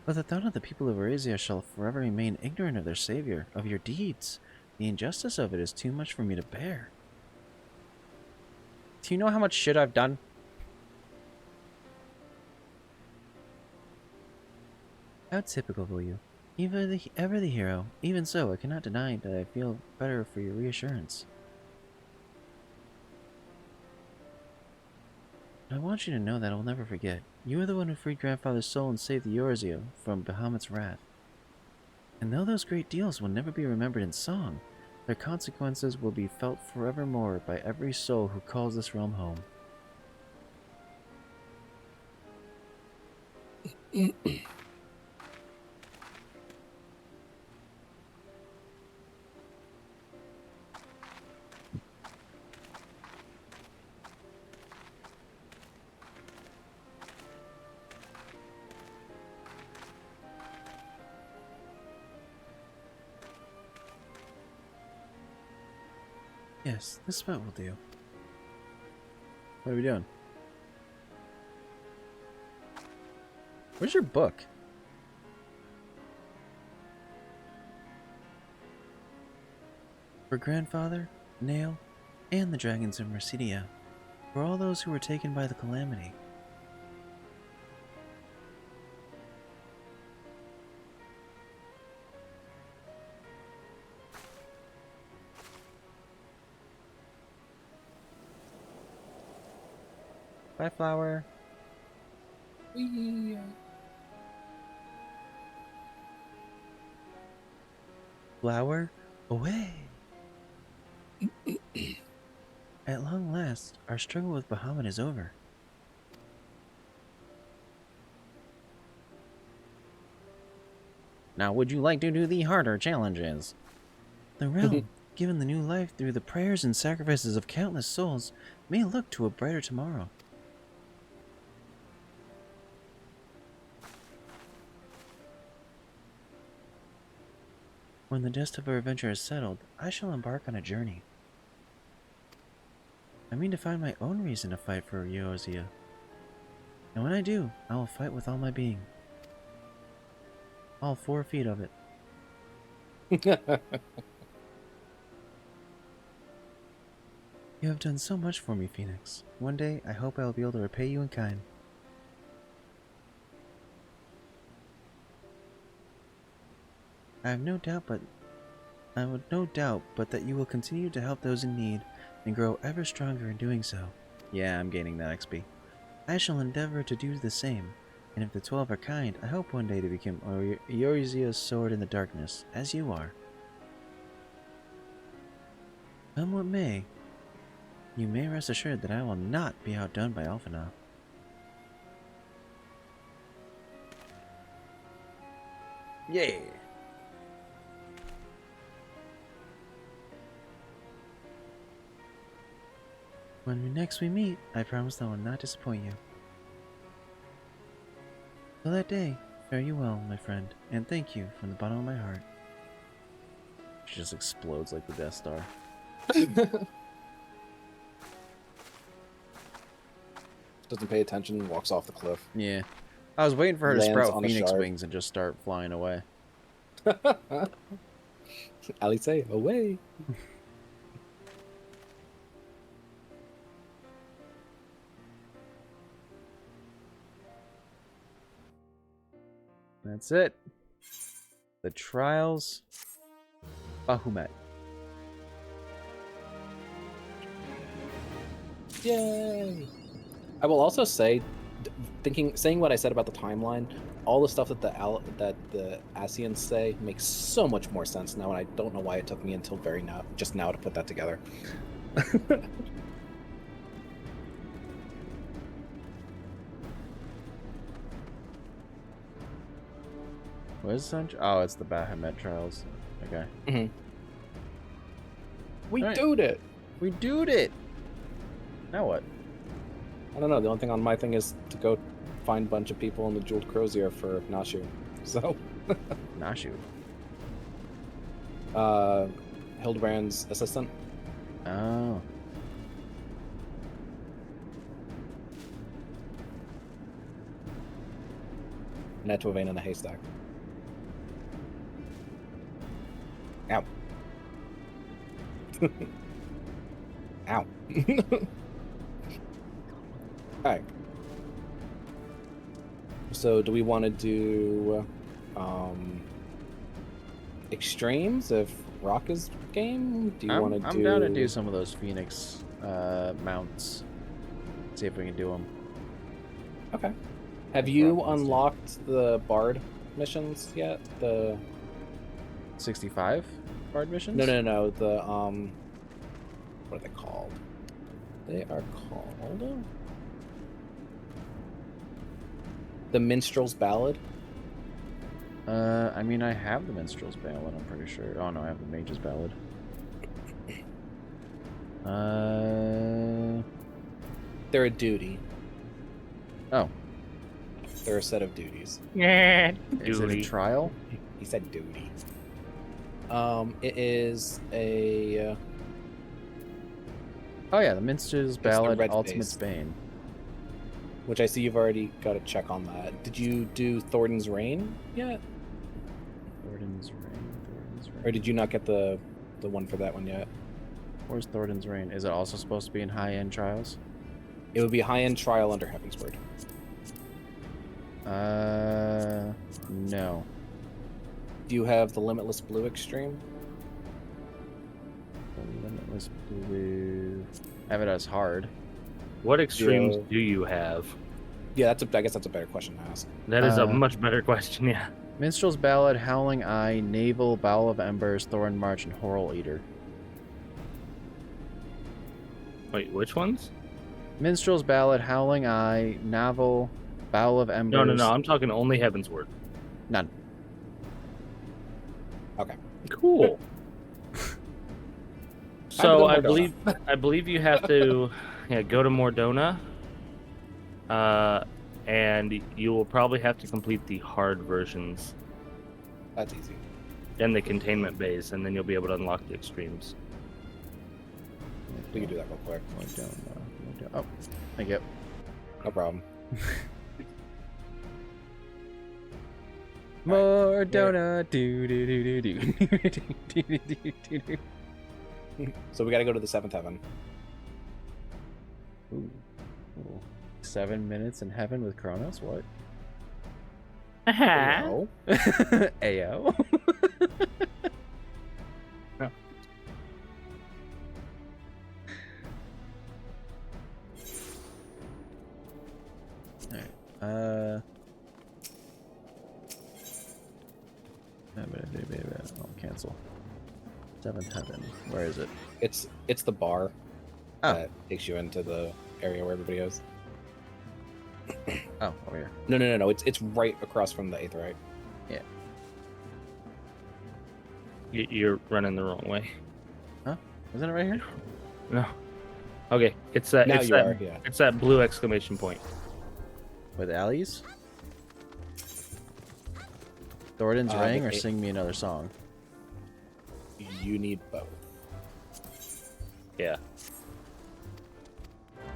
But the thought of the people of Eurasia shall forever remain ignorant of their savior, of your deeds. The injustice of it is too much for me to bear. Do you know how much shit I've done? How typical of you. Ever the hero. Even so, I cannot deny that I feel better for your reassurance. I want you to know that I will never forget. You are the one who freed Grandfather's soul and saved the Eurasia from Bahamut's wrath. And though those great deals will never be remembered in song, their consequences will be felt forevermore by every soul who calls this realm home. Yes, this spot will do. What are we doing? Where's your book? For Grandfather, Nail, and the dragons of Mercedia, for all those who were taken by the calamity. Bye, Flower. Whee! Flower, away! At long last, our struggle with Bahamut is over. Now, would you like to do the harder challenges? The realm, given the new life through the prayers and sacrifices of countless souls, may look to a brighter tomorrow. When the dust of our adventure is settled, I shall embark on a journey. I mean to find my own reason to fight for Eorzea. And when I do, I will fight with all my being. All 4 feet of it. You have done so much for me, Phoenix. One day, I hope I will be able to repay you in kind. I have no doubt but that you will continue to help those in need and grow ever stronger in doing so. Yeah, I'm gaining that XP. I shall endeavor to do the same, and if the 12 are kind, I hope one day to become Eorzea's sword in the darkness, as you are. Come what may, you may rest assured that I will not be outdone by Alphinaud. Yeah. When next we meet, I promise I will not disappoint you. Till that day, fare you well, my friend, and thank you from the bottom of my heart. She just explodes like the Death Star. Doesn't pay attention and walks off the cliff. Yeah. I was waiting for her to Lands sprout on a phoenix shard. wings and just start flying away. Ali say, away. That's it. The Trials Bahamut. Yay! I will also say, saying what I said about the timeline, all the stuff that the Asians say makes so much more sense now, and I don't know why it took me until just now to put that together. What is it? Oh, it's the Bahamut Trials. Okay. Mm-hmm. We All right. doed it! We doed it! Now what? I don't know, the only thing on my thing is to go find a bunch of people in the Jeweled Crozier for Nashu. So, Nashu. Hildebrand's assistant. Oh. Net to a vein in a haystack. Ow. Ow. Alright. So do we want to do extremes if Rock is game? Do you want to do... I'm down to do some of those Phoenix mounts. See if we can do them. Okay. Have you unlocked the Bard missions yet? The 65 Bard missions? No. The what are they called? They are called the Minstrel's Ballad. I mean, I have the Minstrel's Ballad, I'm pretty sure. Oh no, I have the Mage's Ballad. They're a duty. Oh. They're a set of duties. Yeah. Is it a trial? He said duty. It is a... Oh yeah, the Minstrel's Ballad, red Ultimate face. Bane. which I see you've already got a check on that. Did you do Thornton's Reign yet? Thornton's Reign. Or did you not get the one for that one yet? Where's Thornton's Reign? Is it also supposed to be in high-end trials? It would be a high-end trial under Heavensward. No. Do you have the Limitless Blue Extreme? The Limitless Blue. I have it as hard. What extremes Yeah. do you have? Yeah, I guess that's a better question to ask. That is a Uh, much better question, yeah. Minstrel's Ballad, Howling Eye, Naval, Bowl of Embers, Thorn March, and Horror Eater. Wait, which ones? Minstrel's Ballad, Howling Eye, Naval, Bowl of Embers. No, I'm talking only Heavensward. None. Okay. Cool. to So go I Mordona. believe you have to go to Mordona, and you will probably have to complete the hard versions That's easy. and the containment bays, and then you'll be able to unlock the extremes. We can do that real quick. Oh, thank you. No problem. More donut. Do do do do do. So we got to go to the 7th heaven. Ooh. 7 minutes in heaven with Kronos? What? No. Ayo. No. Alright. I'll cancel. 7th heaven. Where is it? It's the bar Oh. that takes you into the area where everybody is. Oh, over here. No. It's right across from the 8th, right? Yeah. You're running the wrong way. Isn't it right here? No. Okay, it's that. Now it's you that. are, yeah. It's that blue exclamation point. With alleys? Thornton's ring or the- sing me another song? You need both. Yeah.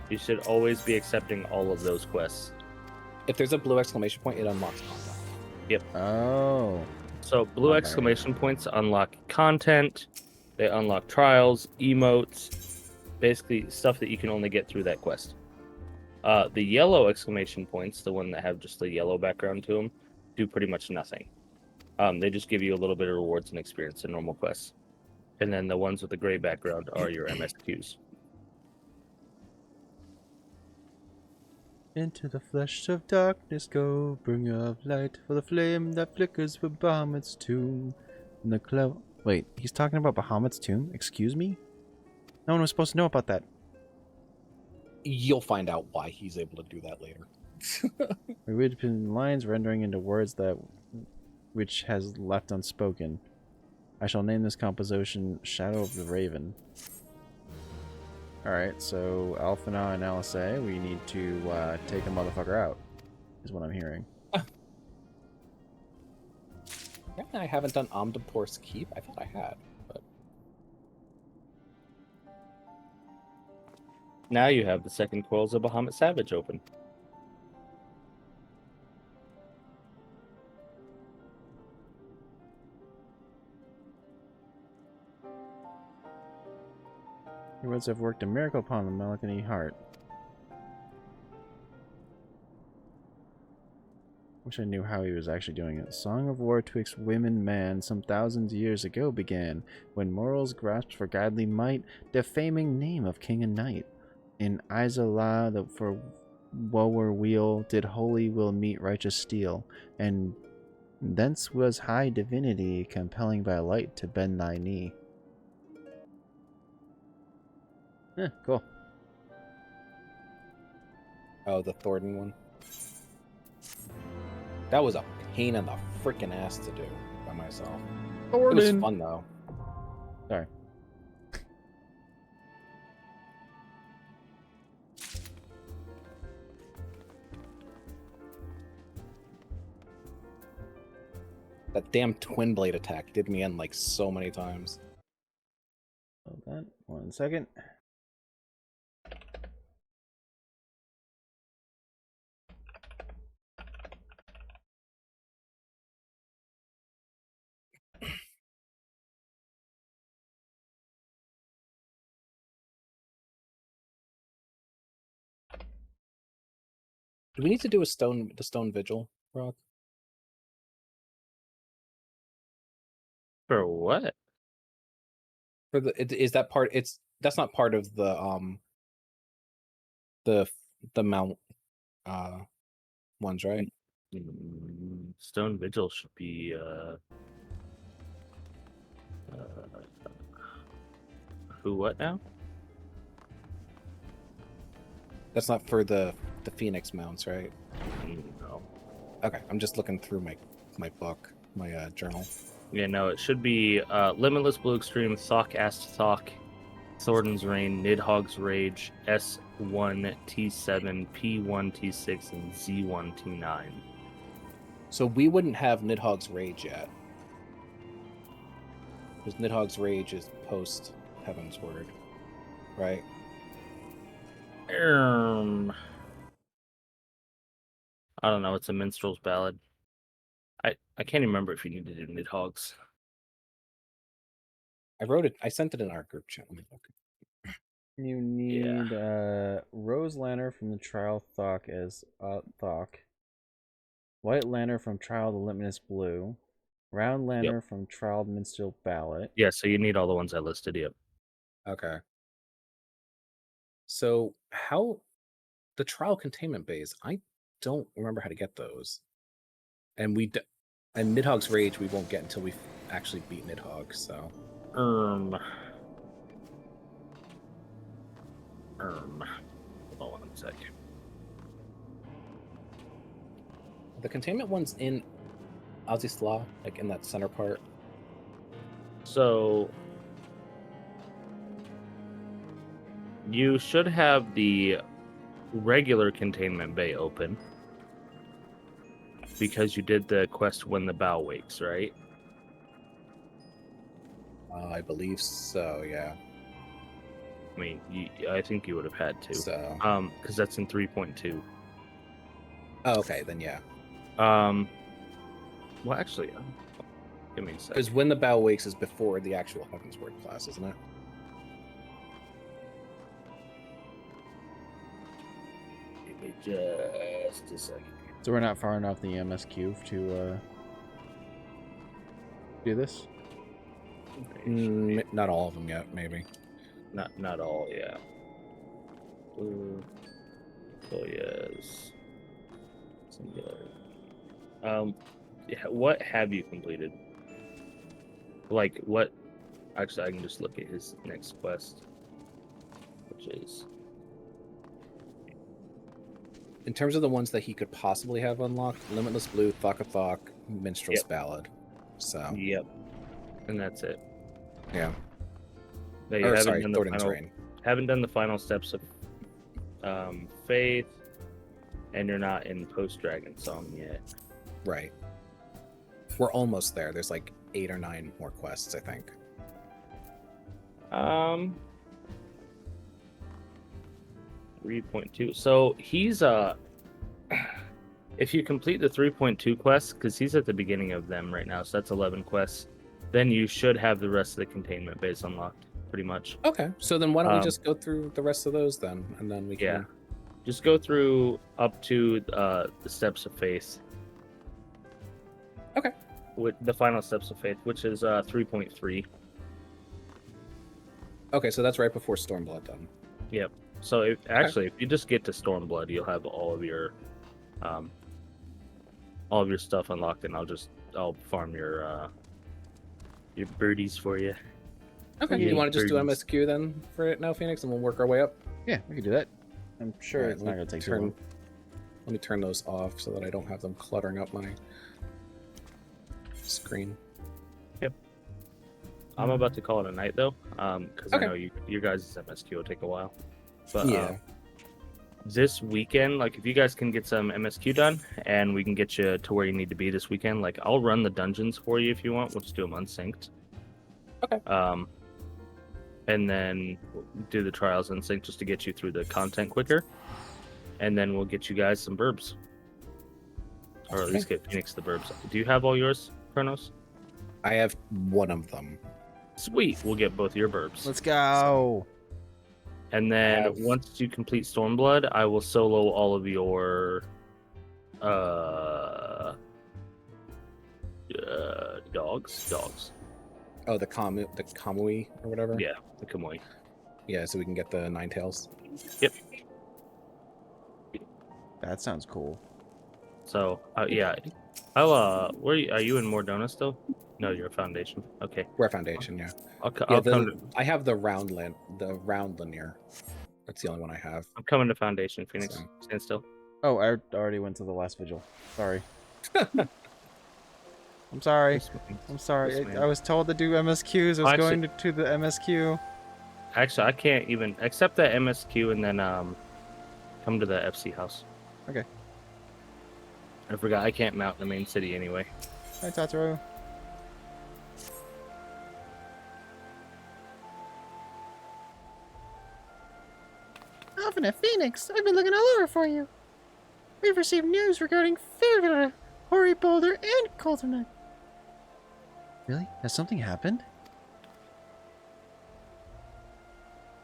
You should always be accepting all of those quests. If there's a blue exclamation point, it unlocks content. Oh. So blue Okay. exclamation points unlock content, they unlock trials, emotes, basically stuff that you can only get through that quest. The yellow exclamation points, the one that have just the yellow background to them, do pretty much nothing. They just give you a little bit of rewards and experience in normal quests. And then the ones with the gray background are your MSQs. Into the flesh of darkness go, bringer of light, for the flame that flickers with Bahamut's tomb. In the cloud. Wait, he's talking about Bahamut's tomb? Excuse me? No one was supposed to know about that. You'll find out why he's able to do that later. We read between lines, rendering into words that which has left unspoken. I shall name this composition Shadow of the Raven. Alright, so Alphana and LSA, we need to take a motherfucker out, is what I'm hearing. I haven't done Omnipore's Keep. I thought I had, but Now you have the second Quarrels of Bahamut Savage open. Your words have worked a miracle upon the melancholy heart. Wish I knew how he was actually doing it. Song of war twixt women and man some thousands years ago began, when morals grasped for godly might, defaming name of king and knight. In Isola, the for woer wheel, did holy will meet righteous steel, and thence was high divinity compelling by light to bend thy knee. Cool. oh, the Thornton one. That was a pain in the freaking ass to do by myself. It was fun though. Sorry. That damn twin blade attack did me in like so many times. Hold that. 1 second. Do we need to do the stone vigil, Rock? For what? For the is that part? That's not part of the mount ones, right? Stone Vigil should be who what now? That's not for the Phoenix mounts, right? No. Okay, I'm just looking through my book, my journal. Yeah, no, it should be Limitless Blue Extreme, Thok Ast Thok, Thornton's Reign, Nidhogg's Rage, S1 T7, P1 T6, and Z1 T9. So we wouldn't have Nidhogg's Rage yet. Because Nidhogg's Rage is post Heaven's Word, right? I don't know. It's a minstrel's ballad. I can't remember if you needed to do Nidhogg's. I wrote it. I sent it in our group chat. Let me look. You need Rose Lantern from the Trial Thok as Thok. White Lantern from Trial the Limitless Blue. Round Lantern from Trial Minstrel Ballot. Yeah, so you need all the ones I listed. Yep. Okay. So how the trial containment bays? I don't remember how to get those. And and Nidhogg's Rage we won't get until we actually beat Nidhogg. So. Hold on 1 second. The containment one's in Azizla, like in that center part. So you should have the regular containment bay open because you did the quest when the bow wakes, right? I believe so. Yeah. I mean, I think you would have had to. So. Because that's in 3.2. Oh, okay, then yeah. Well, actually, give me a second. Because when the bow wakes is before the actual Heaven's Word class, isn't it? Give me just a second. So we're not far enough the MSQ to do this? Not all of them yet, maybe. Not all, yeah. Blue. Oh yes. Singular. Yeah, what have you completed? Like what? Actually, I can just look at his next quest, which is In terms of the ones that he could possibly have unlocked, Limitless Blue, Thok, Minstrel's Ballad. So. Yep. And that's it. Yeah. No, you haven't done the Thornton's final. Reign. Haven't done the final steps of faith, and you're not in post Dragon Song yet. Right. We're almost there. There's like 8 or 9 more quests, I think. 3.2. So he's if you complete the 3.2 quests, because he's at the beginning of them right now, so that's 11 quests, then you should have the rest of the containment base unlocked, pretty much. Okay, so then why don't we just go through the rest of those then, and then we can. Yeah, just go through up to the steps of faith. Okay. With the final steps of faith, which is 3.3. Okay, so that's right before Stormblood then. Yep. So if you just get to Stormblood, you'll have all of your stuff unlocked, and I'll farm your birdies for you. Okay. Yeah, You want to just do birdies. MSQ then for it now, Phoenix, and we'll work our way up. Yeah, we can do that. I'm sure Alright, it's not going to take too turn- long. Let me turn those off so that I don't have them cluttering up my screen. I'm about to call it a night though, because Okay. I know your guys' MSQ will take a while. But Yeah. this weekend, like if you guys can get some MSQ done, and we can get you to where you need to be this weekend, like I'll run the dungeons for you if you want. We'll just do them unsynced. Okay. And then we'll do the trials unsynced just to get you through the content quicker, and then we'll get you guys some burbs, or at least get Phoenix the burbs. Do you have all yours, Chronos? I have one of them. Sweet, we'll get both your burbs. Let's go. And then have- once you complete Stormblood, I will solo all of your dogs. Oh, the Kamui or whatever. Yeah, the Kamui. Yeah, so we can get the 9 tails. Yep. That sounds cool. So yeah, I'll are you in Mordona still? No, you're a Foundation. Okay, We're Foundation, yeah. I'll Yeah, come to I have the round linear. That's the only one I have. I'm coming to Foundation, Phoenix. So- Stand still. Oh, I already went to the last vigil. Sorry. I'm sorry. Yes, ma'am. I'm sorry. Yes, ma'am. I was told to do MSQs. I was Actually- going to the MSQ. Actually, I can't even accept that MSQ and then come to the FC house. Okay. I forgot I can't mount in the main city anyway. Hi, Tataru. Often at Phoenix, I've been looking all over for you. We've received news regarding Fairvilla, Hori Boulder, and Colternet. Really? Has something happened?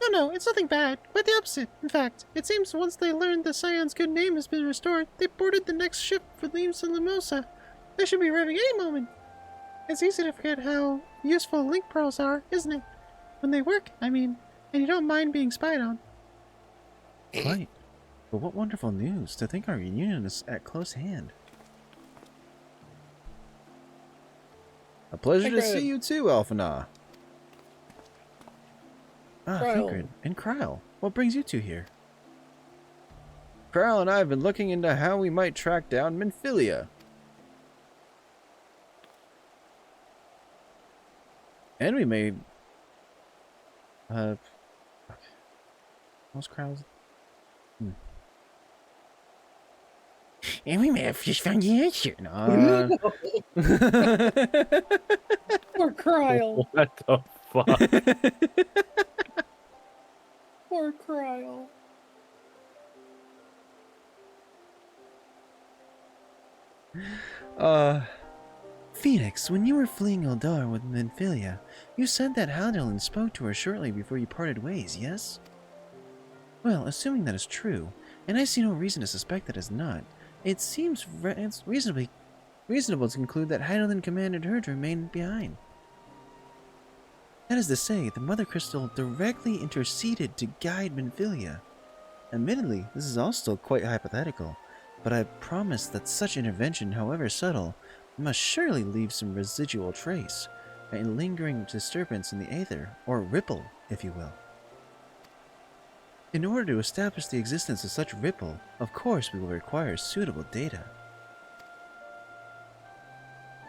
No, it's nothing bad. Quite the opposite. In fact, it seems once they learned the Scion's good name has been restored, they boarded the next ship for Leaves and Limosa. They should be arriving any moment. It's easy to forget how useful link pearls are, isn't it? When they work, I mean, and you don't mind being spied on. Quite. But what wonderful news to think our reunion is at close hand. A pleasure to see you too, Alphana. Ah, Kryle. Fingrid and Kryle. What brings you two here? Kryle and I have been looking into how we might track down Minfilia. And we made... What was Kryle's... And we may have just found the answer. No. Poor Kryle. What the fuck? Poor Kryle. Phoenix, when you were fleeing Eldar with Minfilia, you said that Haldilin spoke to her shortly before you parted ways, yes? Well, assuming that is true, and I see no reason to suspect that is not, it seems it's reasonable to conclude that Haldilin commanded her to remain behind. That is to say, the Mother Crystal directly interceded to guide Minfilia. Admittedly, this is all still quite hypothetical, but I promise that such intervention, however subtle, must surely leave some residual trace, a lingering disturbance in the aether, or ripple, if you will. In order to establish the existence of such ripple, of course we will require suitable data.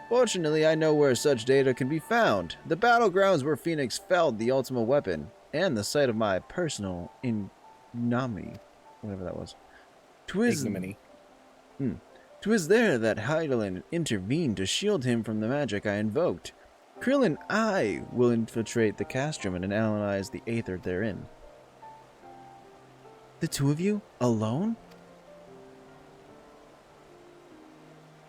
Fortunately, I know where such data can be found. The battlegrounds where Phoenix felled the ultimate weapon, and the site of my personal ignominy, whatever that was. Ignominy. 'Twas there that Hydaelyn intervened to shield him from the magic I invoked. Krill and I will infiltrate the castrum and analyze the aether therein. The two of you? Alone?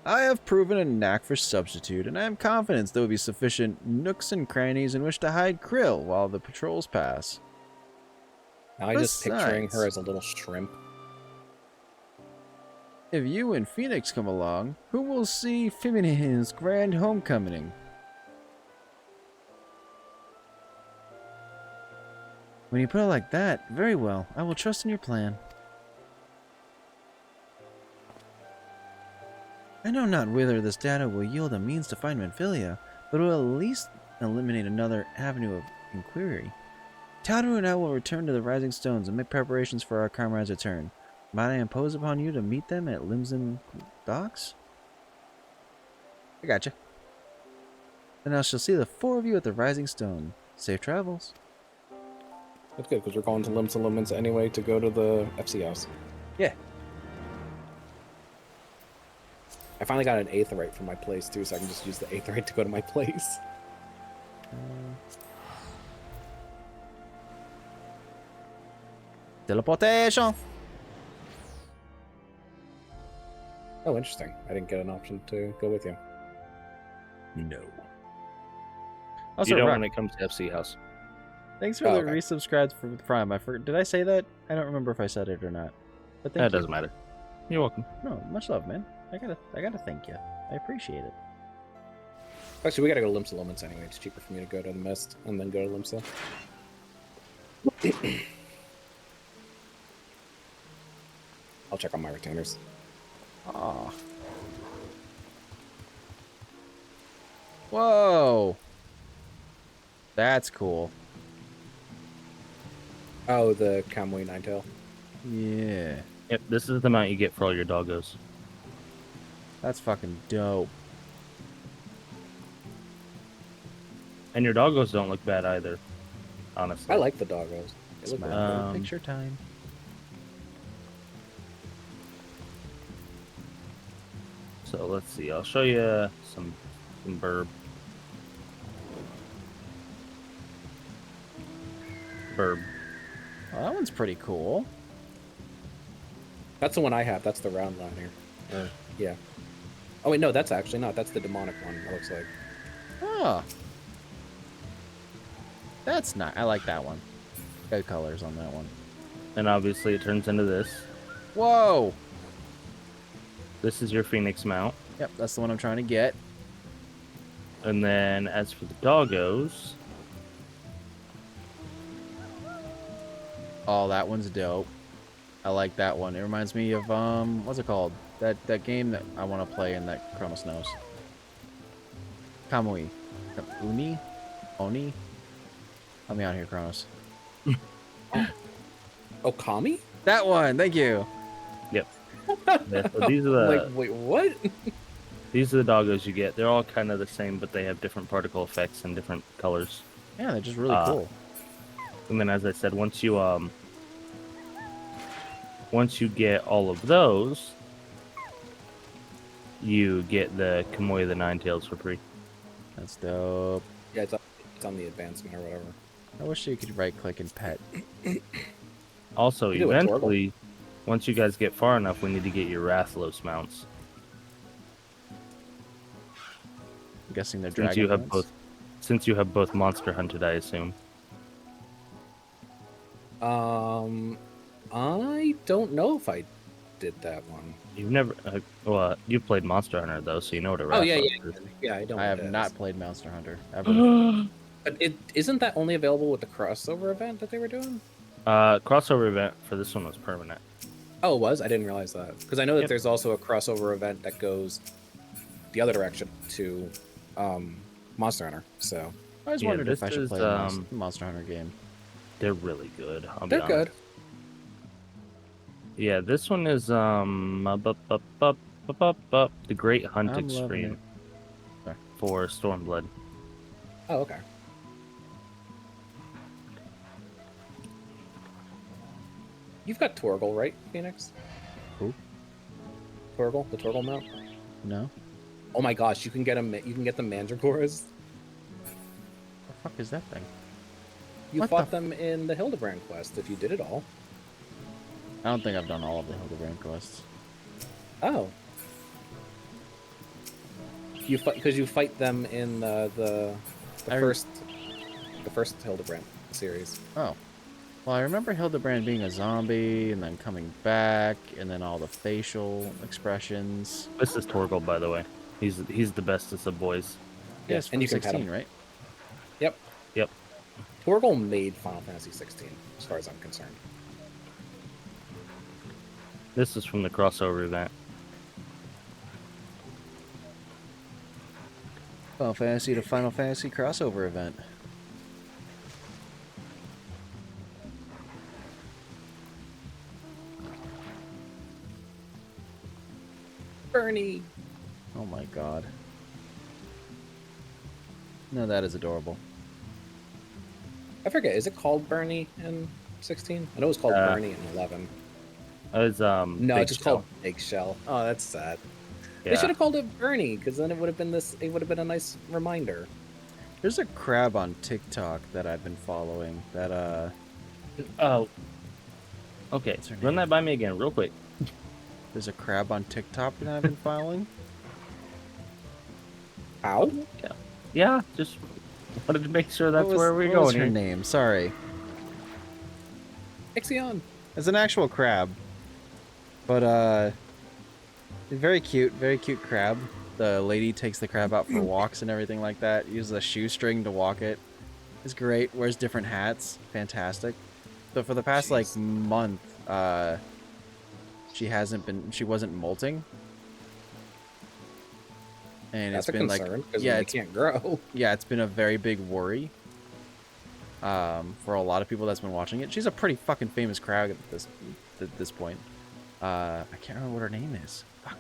I have proven a knack for substitute, and I am confident there will be sufficient nooks and crannies in which to hide Krill while the patrols pass. Now I'm just picturing Besides- her as a little shrimp. If you and Phoenix come along, who will see Fimine's grand homecoming? When you put it like that, very well. I will trust in your plan. I know not whether this data will yield a means to find Minfilia, but it will at least eliminate another avenue of inquiry. Tataru and I will return to the Rising Stones and make preparations for our comrades' return. Might I impose upon you to meet them at Limson Docks? I gotcha. Then I shall see the four of you at the Rising Stone. Safe travels. That's good, because we're going to Limsa Lumens anyway to go to the FC house. Yeah. I finally got an aetherite for my place, too, so I can just use the aetherite to go to my place. Teleportation! Oh, interesting. I didn't get an option to go with you. No. You Also, don't Rock, when it comes to FC house. thanks for Oh, the okay. resubscribes for Prime. Did I say that? I don't remember if I said it or not. But thank That you. doesn't matter. You're welcome. No, much love, man. I gotta thank you. I appreciate it. Actually, we gotta go to Limsa Lumens anyway. It's cheaper for me to go to the Mist and then go to Limsa. I'll check on my retainers. Ah. Whoa. That's cool. Oh, the Kamui Ninetail. Yeah. Yep, this is the amount you get for all your doggos. That's fucking dope. And your doggos don't look bad either, honestly. I like the doggos. They It's look my really little Um, picture time. So let's see. I'll show you some burb. Burb. Well, that one's pretty cool. That's the one I have. That's the round line here. Yeah. Oh wait, no, that's actually not. That's the demonic one. It looks like. Oh. That's not. I like that one. Good colors on that one. And obviously it turns into this. Whoa! This is your Phoenix mount. Yep, that's the one I'm trying to get. And then as for the doggos, Oh, that one's dope. I like that one. It reminds me of what's it called? That game that I want to play and that Kronos knows. Kamui. Oni? Help me out here, Kronos. Oh, Kami? That one. Thank you. yep. Yeah, so these are the Like, wait, what? these are the doggos you get. They're all kind of the same, but they have different particle effects and different colors. Yeah, they're just really cool. And then, as I said, once you get all of those, you get the Kamoy the Nine Tails for free. That's dope. Yeah, it's on the advancement or whatever. I wish you could right click and pet. Also, You do it, eventually, once you guys get far enough, we need to get your Rathlos mounts. I'm guessing they're Since dragon you have mounts. both, since you have both monster hunted, I assume. I don't know if I did that one. You've never, well, you've played Monster Hunter though, so you know what a Rathlos Oh yeah, is. yeah. I don't. I have know what not that played Monster Hunter ever. But isn't that only available with the crossover event that they were doing? Crossover event for this one was permanent. Oh, it was? I didn't realize that. Because I know that Yep. there's also a crossover event that goes the other direction to Monster Hunter. So I always Yeah, wondered if this I should is, play a Monster Hunter game. They're really good. I'll be they're honest. good. Yeah, this one is the Great Hunt I'm loving Extreme it. Sorry. for Stormblood. Oh, okay. You've got Torgal, right, Phoenix? Who? Torgal, the Torgal mount. No? Oh my gosh, you can get You can get the Mandragoras. The fuck is that thing? You What fought the them in the Hildebrand quest if you did it all. I don't think I've done all of the Hildebrand quests. Oh. You fight because you fight them in the I- first Hildebrand series. Oh. Well, I remember Hildebrand being a zombie and then coming back and then all the facial expressions. This is Torgal, by the way. He's the bestest of boys. Yeah, Yeah, it's and from you can pet 16, him. right? Yep. Yep. Torgal made Final Fantasy 16, as far as I'm concerned. This is from the crossover event. Final Fantasy to Final Fantasy crossover event. Bernie. Oh my god. No, that is adorable. I forget. Is it called Bernie in 16? I know it was called Bernie in 11. It's No, Big it's just Shell. called Big Shell. Oh, that's sad. Yeah. They should have called it Bernie, because then it would have been It would have been a nice reminder. There's a crab on TikTok that I've been following that Oh. Okay, What's her run name? that by me again, real quick. there's a crab on TikTok that I've been following. How? Yeah, just wanted to make sure that's What was- where we're what going was her here. name? Sorry. Ixion. It's an actual crab. But very cute crab. The lady takes the crab out for walks and everything like that. Uses a shoestring to walk it. It's great. Wears different hats. Fantastic. So for the past like month, she wasn't molting. And That's it's a been concern, like because yeah, they it's can't grow. yeah, it's been a very big worry. For a lot of people that's been watching it. She's a pretty fucking famous crowd at this point. I can't remember what her name is. Fuck.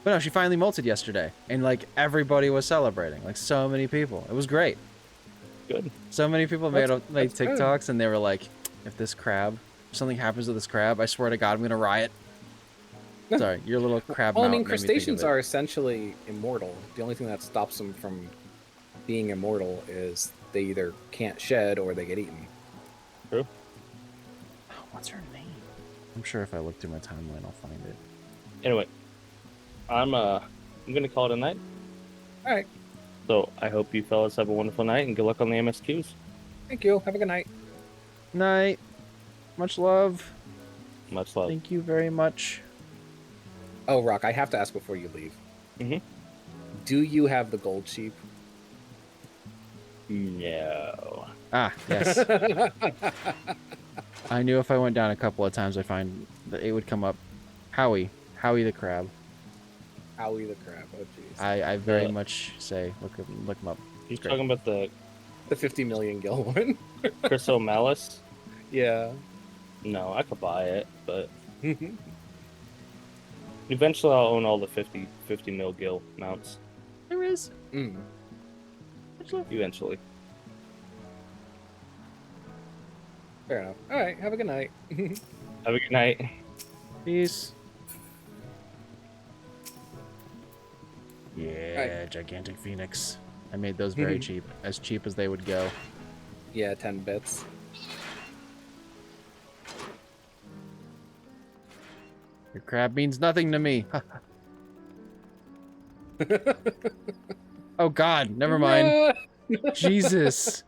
But no, she finally molted yesterday, and like everybody was celebrating. Like so many people. It was great. Good. So many people made That's good. TikToks, and they were like, "If something happens to this crab, I swear to God, I'm gonna riot." Sorry, your little crab. Well, I mount mean, made me think of crustaceans it. are essentially immortal. The only thing that stops them from being immortal is they either can't shed or they get eaten. True. Oh, what's her name? I'm sure if I look through my timeline, I'll find it. Anyway, I'm gonna call it a night. All right. So I hope you fellas have a wonderful night and good luck on the MSQs. Thank you. Have a good night. Night. Much love. Much love. Thank you very much. Oh, Rock, I have to ask before you leave. Mhm. Do you have the gold sheep? No. Ah, yes. I knew if I went down a couple of times, I'd find that it would come up. Howie the crab. Howie the crab. Oh, jeez. I very much say look him up. He's Great. talking about the The 50 million gil one. Chrysomalis. Yeah. No, I could buy it, but eventually I'll own all the 50 mil gil mounts. There is. Mm. Eventually. Fair enough. All right. Have a good night. Have a good night. Peace. Yeah, gigantic phoenix. I made those very cheap, as cheap as they would go. Yeah, 10 bits. Your crab means nothing to me. Oh God, never mind. Jesus.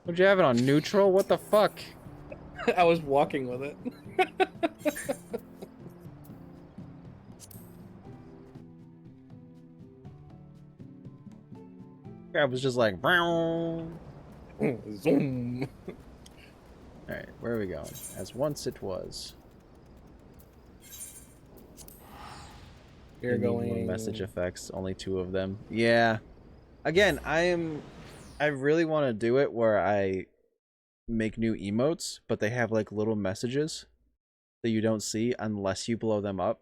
Would you have it on neutral? What the fuck? I was walking with it. Crab was just like, brown. Zoom. Alright, where are we going? As once it was. You're You need more going. message effects, only 2 of them. Yeah. Again, I really want to do it where I make new emotes, but they have like little messages that you don't see unless you blow them up.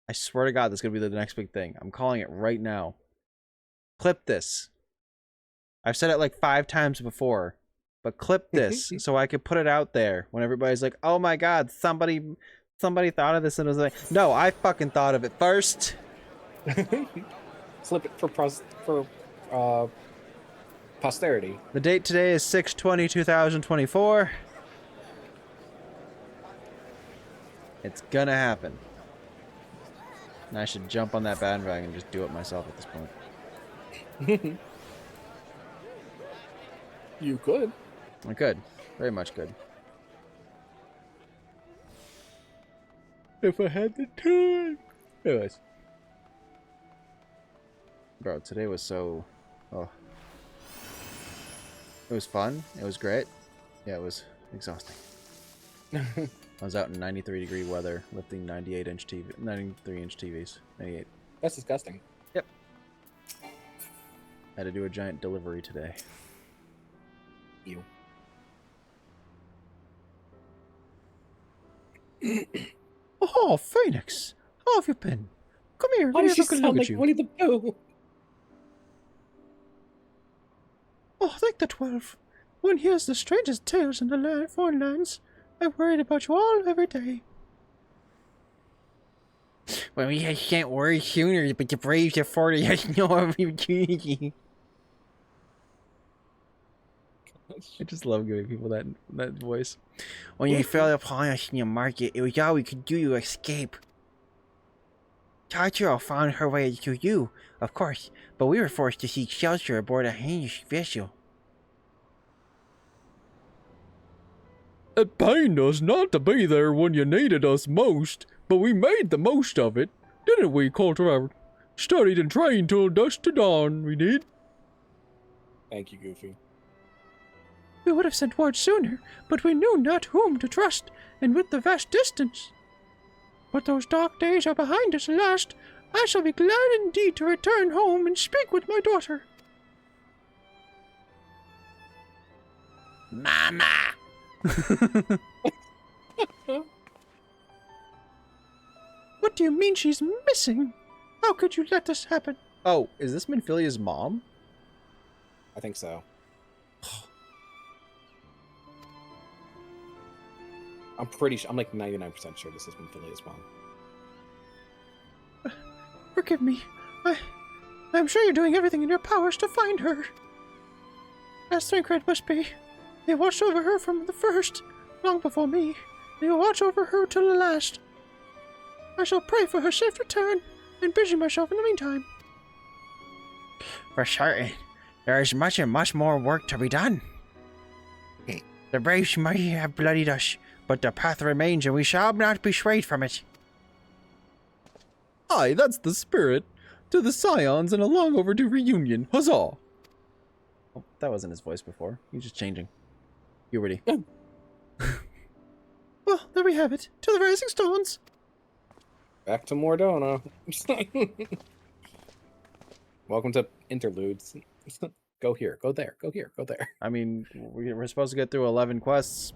I swear to God, this is going to be the next big thing. I'm calling it right now. Clip this. I've said it like 5 times before, but clip this so I could put it out there when everybody's like, "Oh my God, somebody thought of this," and it was like, "No, I fucking thought of it first." Slip it for posterity. The date today is 6/20/2024. It's gonna happen. And I should jump on that bandwagon and just do it myself at this point. You could. I could. Very much could. If I had the time. Anyways. Bro, today was so... Oh. It was fun. It was great. Yeah, it was exhausting. I was out in 93-degree weather lifting 93-inch TVs. 98. That's disgusting. Yep. Had to do a giant delivery today. You. Oh, Phoenix! How have you been? Come here, Why let me does she have a good sound look like at you. Winnie the Pooh? Oh, thank the 12. One hears the strangest tales in the foreign lands. I worried about you all every day. Well, you can't worry sooner, but the Braves are 40 has no opportunity. I just love giving people that voice. When you fell upon us in the market, it was all we could do to escape. Tatsuo found her way to you, of course, but we were forced to seek shelter aboard a Hanish vessel. It pained us not to be there when you needed us most, but we made the most of it, didn't we, Coulter? Studied and trained till dusk to dawn, we did. Thank you, Goofy. We would have sent word sooner, but we knew not whom to trust, and with the vast distance. But those dark days are behind us at last. I shall be glad indeed to return home and speak with my daughter. Mama! What do you mean she's missing? How could you let this happen? Oh, is this Minfilia's mom? I think so. I'm pretty sure. I'm like 99% sure this has been Philia's mom. Forgive me. I'm sure you're doing everything in your powers to find her. As Thancred must be. They watched over her from the first, long before me. They will watch over her till the last. I shall pray for her safe return, and busy myself in the meantime. For certain, there is much and much more work to be done. The braves might have bloodied us, but the path remains and we shall not be swayed from it. Aye, that's the spirit. To the Scions and a long overdue reunion. Huzzah! Oh, that wasn't his voice before. He's just changing. Puberty. Well, there we have it. To the Rising Stones. Back to Mordona. Welcome to interludes. Go here, go there, go here, go there. I mean, we're supposed to get through 11 quests.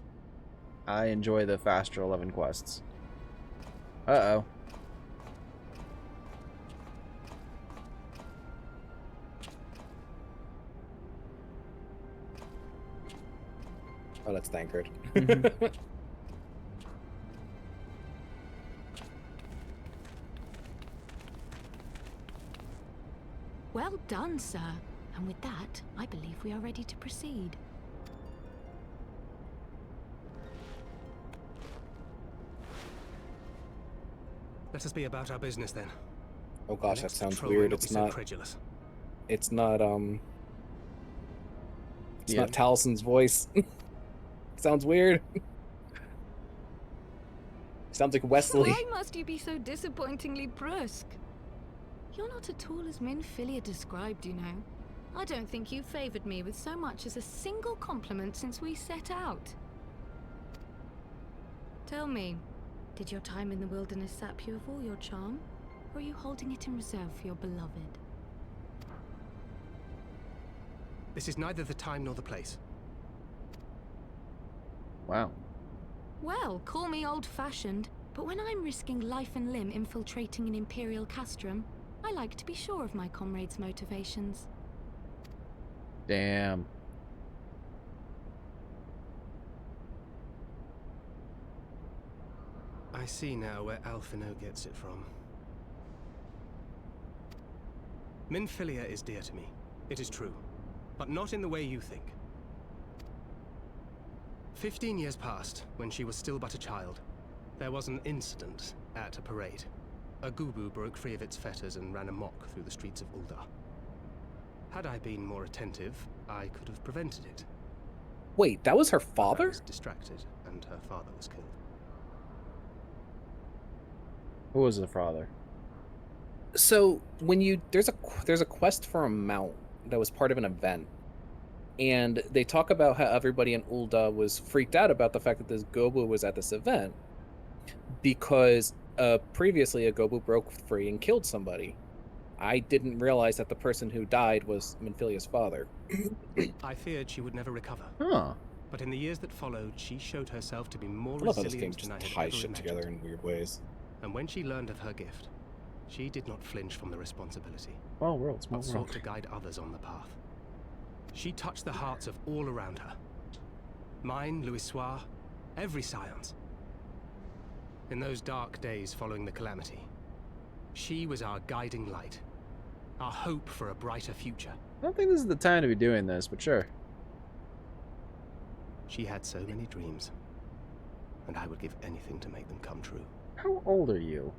I enjoy the faster 11 quests. Uh-oh. Oh, that's Thancred. Well done, sir. And with that, I believe we are ready to proceed. Let us be about our business then. Oh gosh, that Next sounds patrol may weird. not It's be so not. credulous. It's not. It's Yeah. not Talison's voice. Sounds weird. Sounds like Wesley. Why must you be so disappointingly brusque? You're not at all as Minfilia described, you know. I don't think you favored me with so much as a single compliment since we set out. Tell me, did your time in the wilderness sap you of all your charm? Or are you holding it in reserve for your beloved? This is neither the time nor the place. Wow. Well, call me old-fashioned, but when I'm risking life and limb infiltrating an Imperial castrum, I like to be sure of my comrades' motivations. Damn. I see now where Alphino gets it from. Minfilia is dear to me. It is true. But not in the way you think. 15 years passed, when she was still but a child. There was an incident at a parade. A Gubu broke free of its fetters and ran amok through the streets of Ul'dah. Had I been more attentive, I could have prevented it. Wait, that was her I father? was distracted, and her father was killed. Who was the father? So when you there's a quest for a mount that was part of an event, and they talk about how everybody in Ul'dah was freaked out about the fact that this Gobu was at this event because previously a Gobu broke free and killed somebody. I didn't realize that the person who died was Minfilia's father. I feared she would never recover. Huh. But in the years that followed, she showed herself to be more I love how this game resilient just than I had ties ever shit imagined. together in weird ways. And when she learned of her gift, she did not flinch from the responsibility, Small world, small but sought world. to guide others on the path. She touched the hearts of all around her. Mine, Louisoix, every Scions. In those dark days following the calamity, she was our guiding light, our hope for a brighter future. I don't think this is the time to be doing this, but sure. She had so many dreams, and I would give anything to make them come true. How old are you?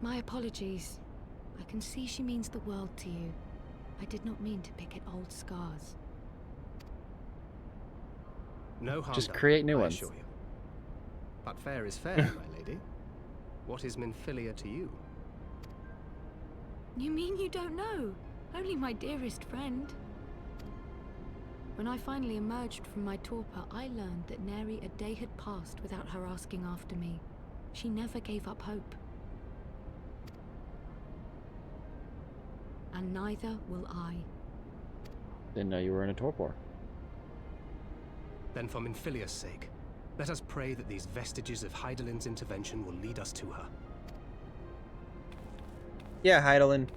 My apologies. I can see she means the world to you. I did not mean to pick at old scars. No harm Just done, create new I ones. assure you. But fair is fair, my lady. What is Minfilia to you? You mean you don't know? Only my dearest friend. When I finally emerged from my torpor, I learned that nary a day had passed without her asking after me. She never gave up hope. And neither will I. Didn't know you were in a torpor. Then for Minfilia's sake, Let us pray that these vestiges of Heidelin's intervention will lead us to her. Yeah, Heidelin.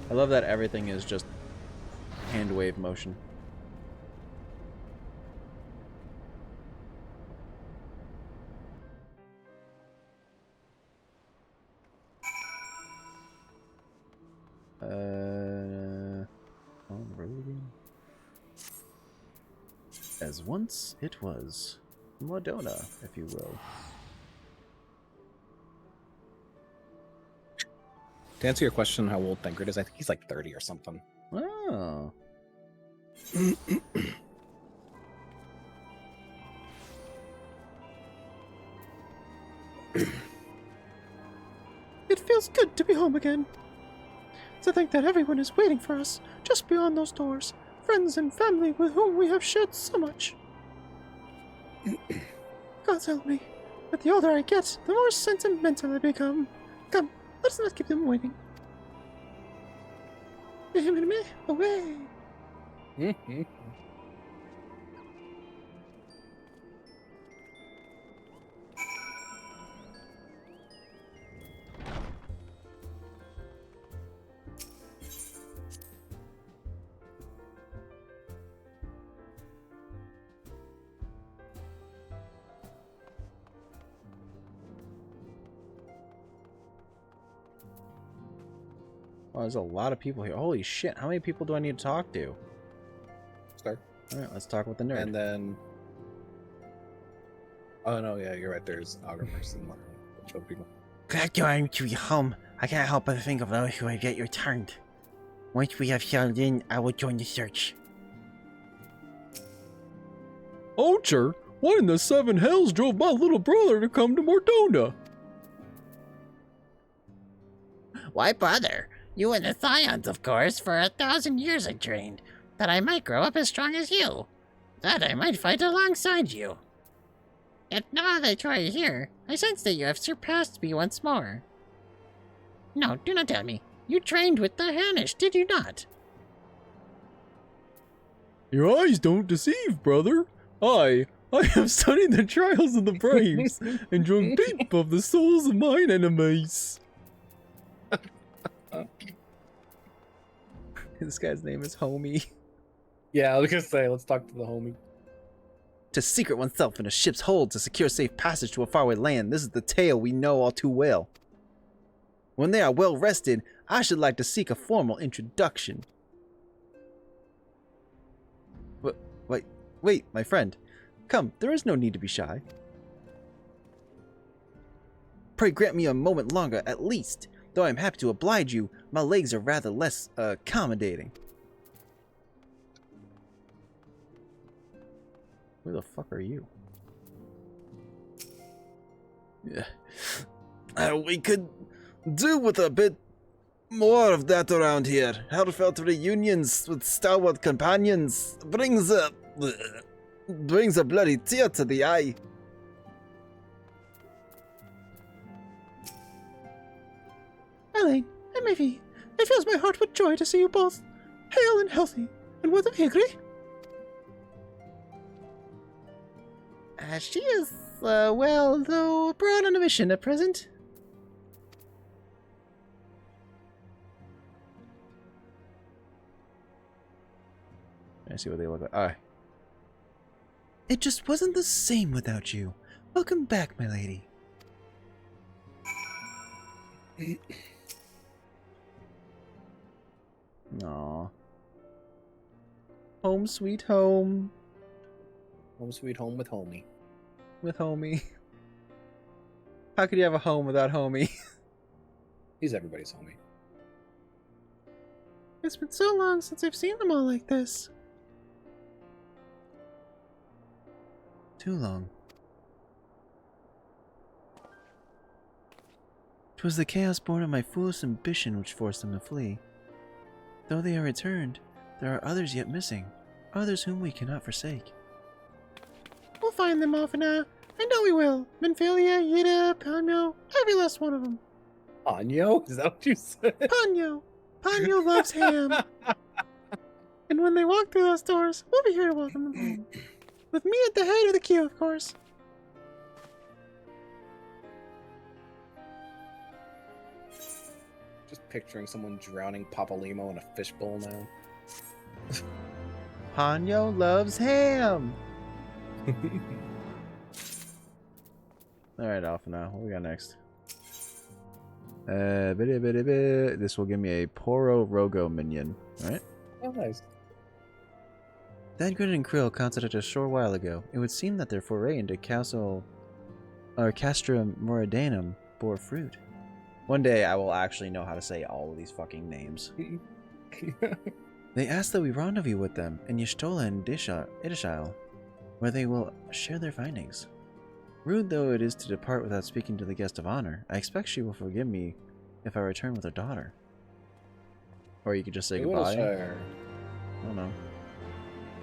I love that everything is just hand wave motion. On the road again. As once it was. Madonna, if you will. To answer your question how old Thancred is, I think he's like 30 or something. Oh. It feels good to be home again. To think that everyone is waiting for us just beyond those doors. Friends and family with whom we have shared so much. God help me. But the older I get, the more sentimental I become. Come, let's not keep them waiting. Away. Oh, there's a lot of people here. Holy shit, how many people do I need to talk to? Start. Alright, let's talk with the nerd. And then... Oh no, yeah, you're right. There's Augurmers and more people. Glad you are to be home. I can't help but think of those who have yet returned. Once we have settled in, I will join the search. Archer, what in the seven hells drove my little brother to come to Mordona? Why bother? You and the Scions, of course. For 1,000 years I trained, that I might grow up as strong as you. That I might fight alongside you. Yet now that you are here, I sense that you have surpassed me once more. No, do not tell me. You trained with the Hanish, did you not? Your eyes don't deceive, brother. I have studied the trials of the braves and drunk deep of the souls of mine enemies. This guy's name is Homie. Yeah, I was gonna say, let's talk to the homie. To secret oneself in a ship's hold to secure safe passage to a faraway land. This is the tale we know all too well. When they are well rested, I should like to seek a formal introduction. Wait, my friend. Come, there is no need to be shy. Pray grant me a moment longer, at least. Though I am happy to oblige you, my legs are rather less accommodating. Who the fuck are you? Yeah. We could do with a bit more of that around here. Heartfelt reunions with stalwart companions brings a bloody tear to the eye. Elaine and Maeve, it fills my heart with joy to see you both hale and healthy and worth of Higri. She is, well, though abroad on a mission at present. I see what they look like. It just wasn't the same without you. Welcome back, my lady. Aw. Home sweet home. Home sweet home with homie. With homie. How could you have a home without homie? He's everybody's homie. It's been so long since I've seen them all like this. Too long. 'Twas the chaos born of my foolish ambition which forced them to flee. Though they are returned, there are others yet missing, others whom we cannot forsake. We'll find them, Alphina. I know we will. Menphilia, Yida, Ponyo, every last one of them. Ponyo? Is that what you said? Ponyo. Ponyo loves ham. And when they walk through those doors, we'll be here to welcome them home. With me at the head of the queue, of course. Just picturing someone drowning Papalimo in a fishbowl now. Hanyo loves ham. Alright, Alpha now. What we got next? This will give me a Poro Rogo minion. Alright. Oh, nice. Thadgrid and Krill contacted us a short while ago. It would seem that their foray into Castle or Castra Moridanum bore fruit. One day I will actually know how to say all of these fucking names. They asked that we rendezvous with them in Y'shtola and Idishile, where they will share their findings. Rude though it is to depart without speaking to the guest of honor, I expect she will forgive me if I return with her daughter. Or you could just say goodbye. I don't know.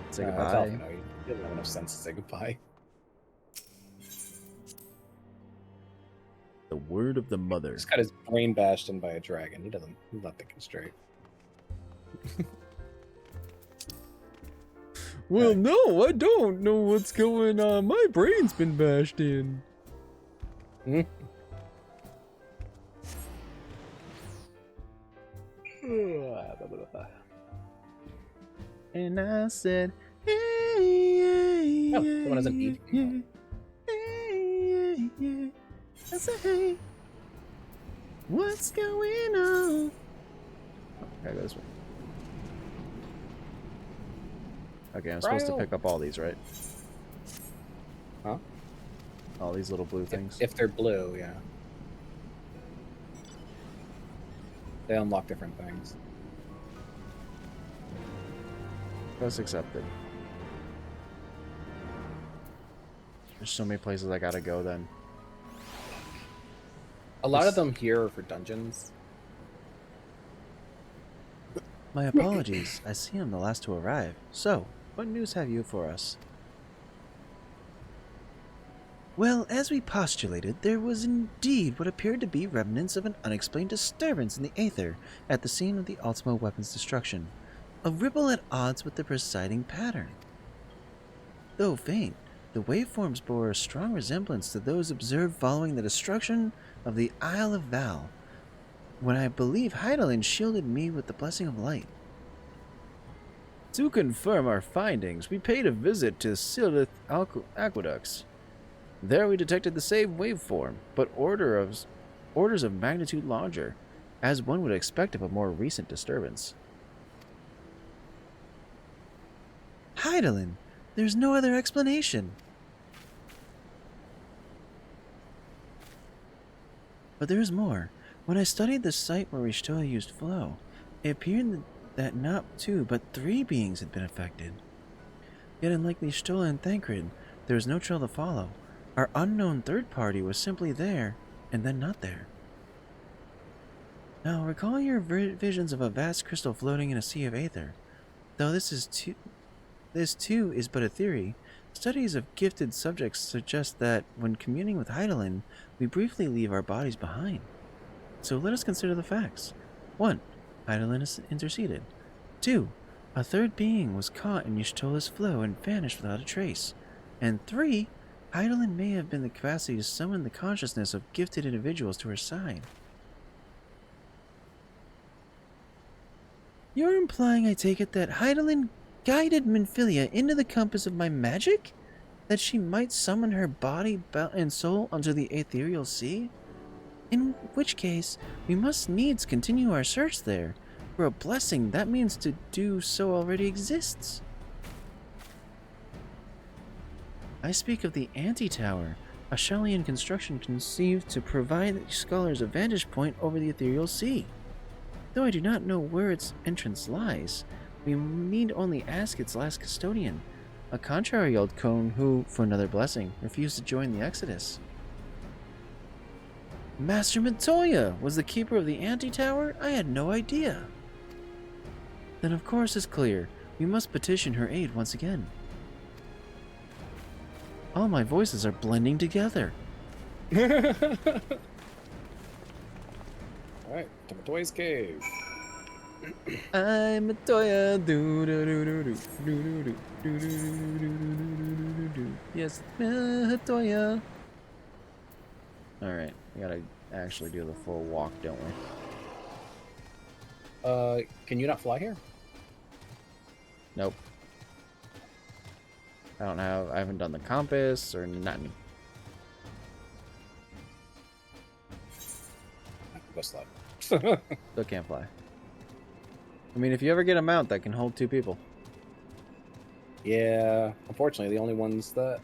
Say goodbye. No, you didn't have enough sense to say goodbye. The word of the mother. He's got his brain bashed in by a dragon. He's not thinking straight. Well, no, I don't know what's going on. My brain's been bashed in. And I said, hey, Oh, someone has an E. hey. I said, hey, what's going on? Oh, gotta go this way. Okay, I'm supposed to pick up all these, right? Huh? All these little blue things? If they're blue, yeah. They unlock different things. Press accepted. There's so many places I gotta go then. A lot of them here are for dungeons. My apologies. I see I'm the last to arrive. So, what news have you for us? Well, as we postulated, there was indeed what appeared to be remnants of an unexplained disturbance in the aether at the scene of the Ultimo weapon's destruction. A ripple at odds with the presiding pattern. Though faint, the waveforms bore a strong resemblance to those observed following the destruction of the Isle of Val, when I believe Heidelin shielded me with the blessing of light. To confirm our findings, we paid a visit to Silith Aqueducts. There we detected the same waveform, but orders of magnitude larger, as one would expect of a more recent disturbance. Heidelin, there's no other explanation. But there is more. When I studied the site where Y'shtola used flow, it appeared that not 2 but 3 beings had been affected. Yet unlike Y'shtola and Thancred, there was no trail to follow. Our unknown third party was simply there, and then not there. Now, recall your visions of a vast crystal floating in a sea of aether. Though this too is but a theory, studies of gifted subjects suggest that, when communing with Heidelin, we briefly leave our bodies behind. So let us consider the facts. 1. Heidelin is interceded. 2. A third being was caught in Y'shtola's flow and vanished without a trace. And 3. Heidelin may have been the capacity to summon the consciousness of gifted individuals to her side. You're implying, I take it, that Heidelin guided Minfilia into the compass of my magic? That she might summon her body and soul onto the ethereal sea? In which case, we must needs continue our search there. For a blessing, that means to do so already exists. I speak of the Anti-Tower, a Shellian construction conceived to provide scholars a vantage point over the ethereal sea. Though I do not know where its entrance lies, we need only ask its last custodian, a contrary old cone who, for another blessing, refused to join the Exodus. Master Montoya was the keeper of the Anti-Tower? I had no idea. Then of course it's clear, we must petition her aid once again. All my voices are blending together. Alright, to Montoya's cave. I'm a Toya. Yes, Toya. All right, we gotta actually do the full walk, don't we? Can you not fly here? Nope. I haven't done the compass or nothing. Go slow. Still can't fly. I mean, if you ever get a mount that can hold 2 people. Yeah, unfortunately, the only ones that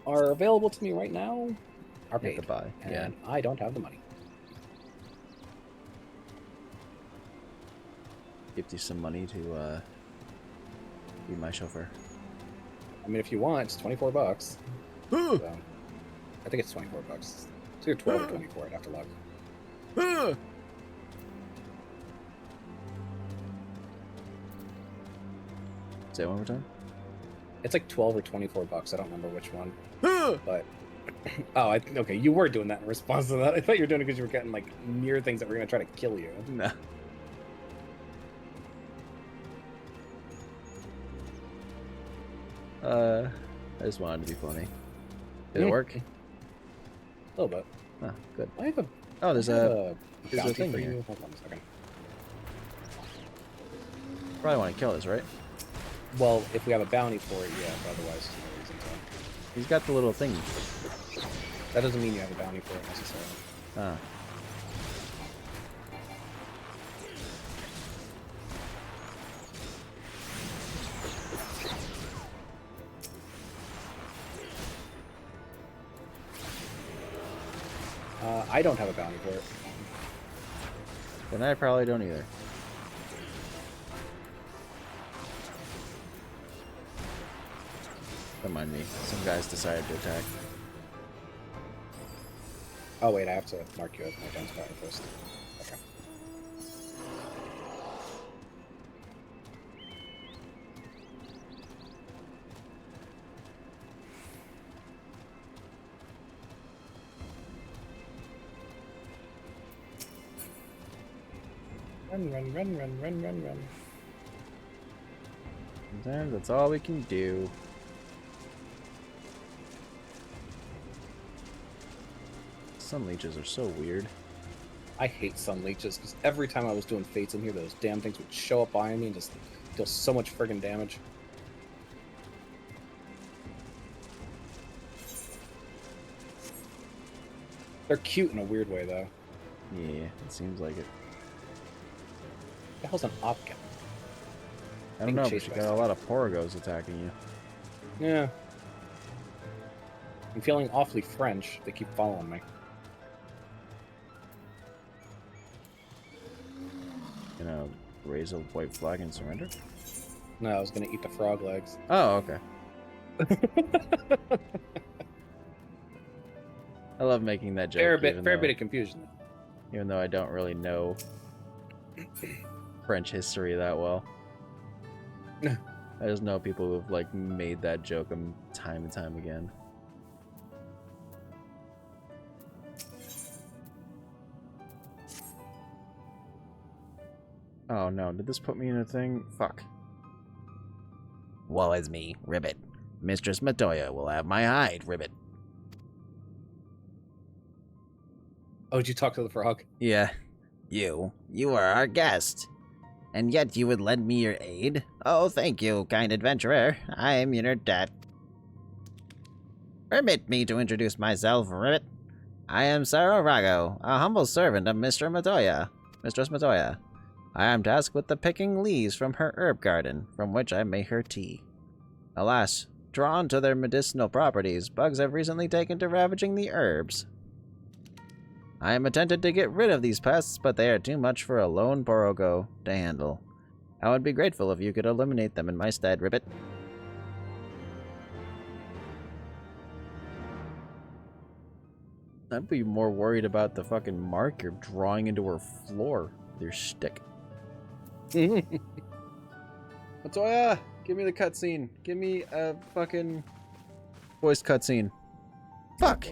are available to me right now are You have paid. to buy. And Yeah. I don't have the money. Give you some money to be my chauffeur. I mean, if you want, it's $24. So, I think it's $24. It's either 12 or 24. I'd have to look. Say it one more time. It's like 12 or $24. I don't remember which one. But oh, okay. You were doing that in response to that. I thought you were doing it because you were getting like near things that were gonna try to kill you. No. I just wanted to be funny. Did it work? A little bit. Oh, good. I have a. Oh, there's I have a bounty thing for here. you. Hold on a second. Probably want to kill this, right? Well, if we have a bounty for it, yeah. But otherwise, there's no reason to. He's got the little thing. That doesn't mean you have a bounty for it necessarily. Ah. I don't have a bounty for it. Then I probably don't either. Don't mind me. Some guys decided to attack. Oh wait, I have to mark you as my gun spotter first. Okay. Run. Sometimes that's all we can do. Sun leeches are so weird. I hate sun leeches because every time I was doing fates in here, those damn things would show up behind me and just deal so much friggin' damage. They're cute in a weird way, though. Yeah, it seems like it. The hell's an opkin? I don't know, but you got a lot of porgos attacking you. Yeah. I'm feeling awfully French. They keep following me. You know, raise a white flag and surrender? No, I was gonna eat the frog legs. Oh, okay. I love making that joke. Fair bit of confusion. Even though I don't really know French history that well. I just know people who've like made that joke time and time again. Oh no, did this put me in a thing? Fuck. Woe is me, Ribbit. Mistress Matoya will have my hide, Ribbit. Oh, did you talk to the frog? Yeah. You are our guest. And yet you would lend me your aid? Oh, thank you, kind adventurer. I am your debt. Permit me to introduce myself, Ribbit. I am Saro Rago, a humble servant of Mistress Matoya. I am tasked with the picking leaves from her herb garden, from which I make her tea. Alas, drawn to their medicinal properties, bugs have recently taken to ravaging the herbs. I am attempted to get rid of these pests, but they are too much for a lone Borogo to handle. I would be grateful if you could eliminate them in my stead, Ribbit. I'd be more worried about the fucking mark you're drawing into her floor with your stick. Matoya, give me the cutscene. Give me a fucking voiced cutscene. Fuck.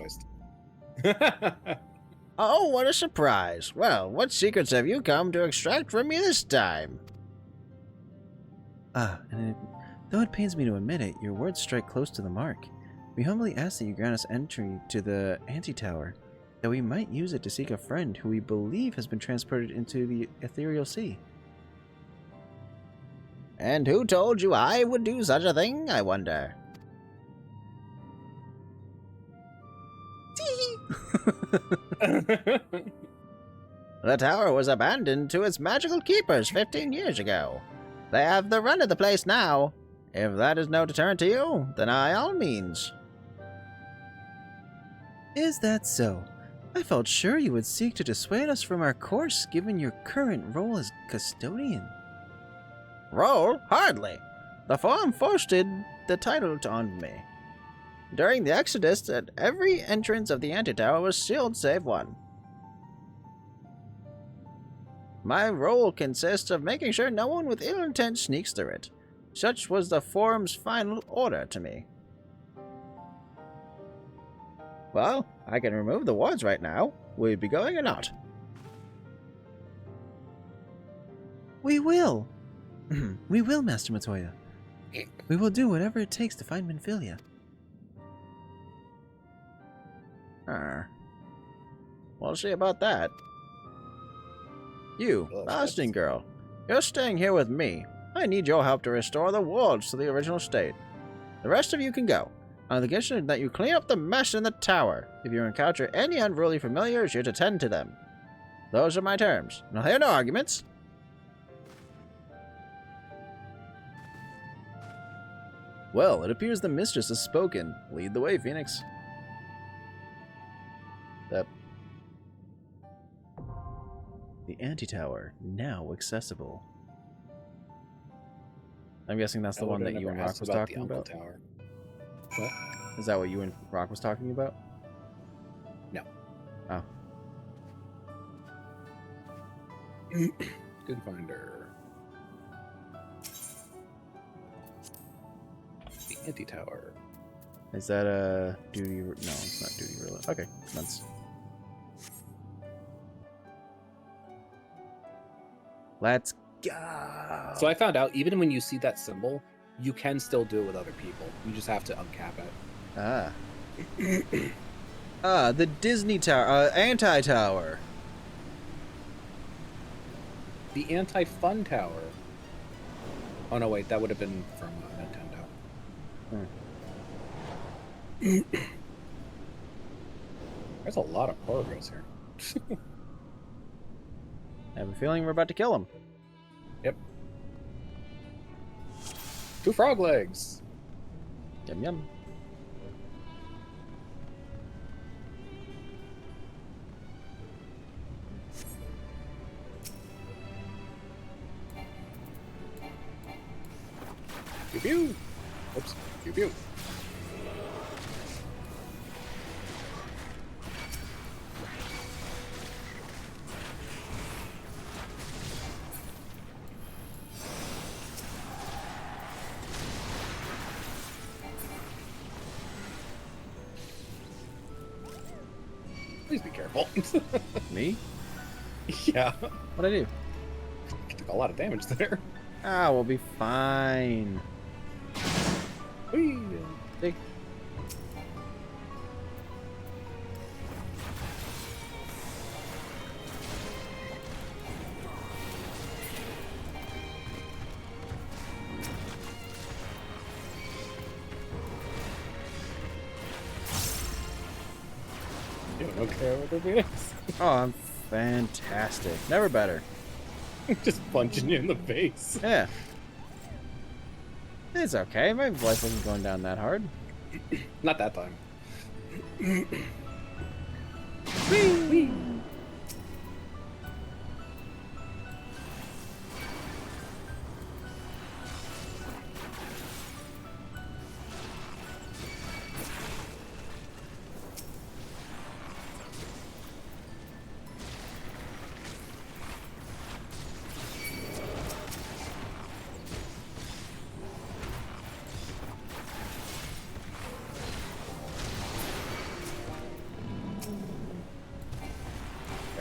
Oh, what a surprise. Well, what secrets have you come to extract from me this time? Though it pains me to admit it, your words strike close to the mark. We humbly ask that you grant us entry to the Anti-Tower, that we might use it to seek a friend who we believe has been transported into the Ethereal Sea. And who told you I would do such a thing, I wonder? The tower was abandoned to its magical keepers 15 years ago. They have the run of the place now. If that is no deterrent to you, then by all means. Is that so? I felt sure you would seek to dissuade us from our course, given your current role as custodian. Role? Hardly. The Forum foisted the title on me. During the Exodus, at every entrance of the Anti-Tower was sealed save one. My role consists of making sure no one with ill intent sneaks through it. Such was the Forum's final order to me. Well, I can remove the wards right now. Will you be going or not? We will. We will, Master Matoya. We will do whatever it takes to find Minfilia. We'll see about that. You, Boston girl, you're staying here with me. I need your help to restore the wards to the original state. The rest of you can go, on the condition that you clean up the mess in the tower. If you encounter any unruly familiars, you're to tend to them. Those are my terms. I'll hear no arguments. Well, it appears the mistress has spoken. Lead the way, Phoenix. The Anti-Tower, now accessible. I'm guessing that's the one that you and Rock was talking about? Tower. What? Is that what you and Rock was talking about? No. Oh. Good finder. The Anti-Tower. Is that a duty? No, it's not duty related. Okay, that's. Let's go. So I found out even when you see that symbol, you can still do it with other people. You just have to uncap it. The Disney Tower, Anti-Tower. The Anti-Fun Tower. Oh no, wait, that would have been from Nintendo. There's a lot of progress here. I have a feeling we're about to kill him. Yep. 2 frog legs. Yum yum. Pew pew. Oops. Pew pew. Please be careful. Me? Yeah. What'd I do? You took a lot of damage there. Ah, we'll be fine. Whee! Dig. Doing okay with the Phoenix? Oh, I'm fantastic. Never better. Just punching you in the face. Yeah. It's okay. My life wasn't going down that hard. Not that time. Whee!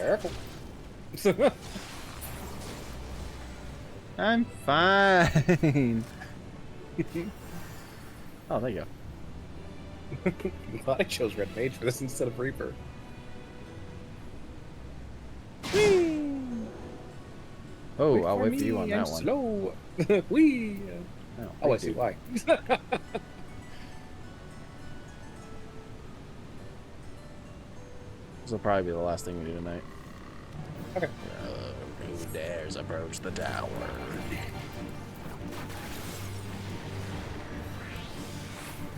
Careful. I'm fine. Oh, there you go. I'm glad I chose Red Mage for this instead of Reaper. Oh, I'll wait for you on I'm that one. slow. Whee! Oh, I see dude. why. This will probably be the last thing we do tonight. Okay. Who dares approach the tower?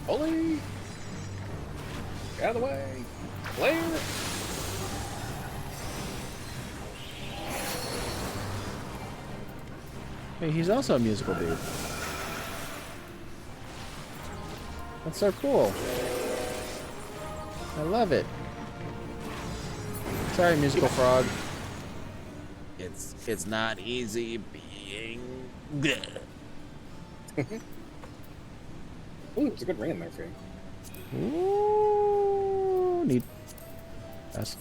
Holy! Get out of the way! Clear! Hey, he's also a musical dude. That's so cool. I love it. Sorry, musical frog. It's not easy being good. Ooh, there's a good ring in there for you. Ooh, neat. Yes.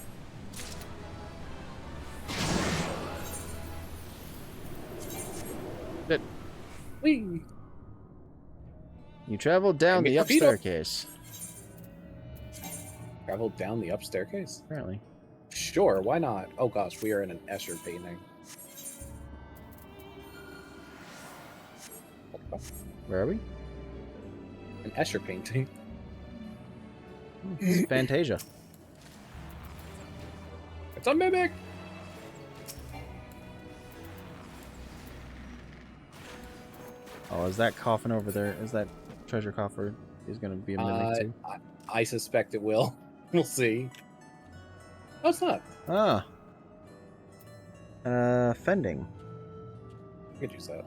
Good. Whee! You traveled down Get the your up feet up. staircase. Travel down the up staircase? Apparently. Sure, why not? Oh gosh, we are in an Escher painting. Where are we? An Escher painting? It's Fantasia. It's a mimic! Oh, is that coffin over there? Is that treasure coffer? He's gonna be a mimic too. I suspect it will. We'll see. Oh, it's not. Ah. Fending. I could use that.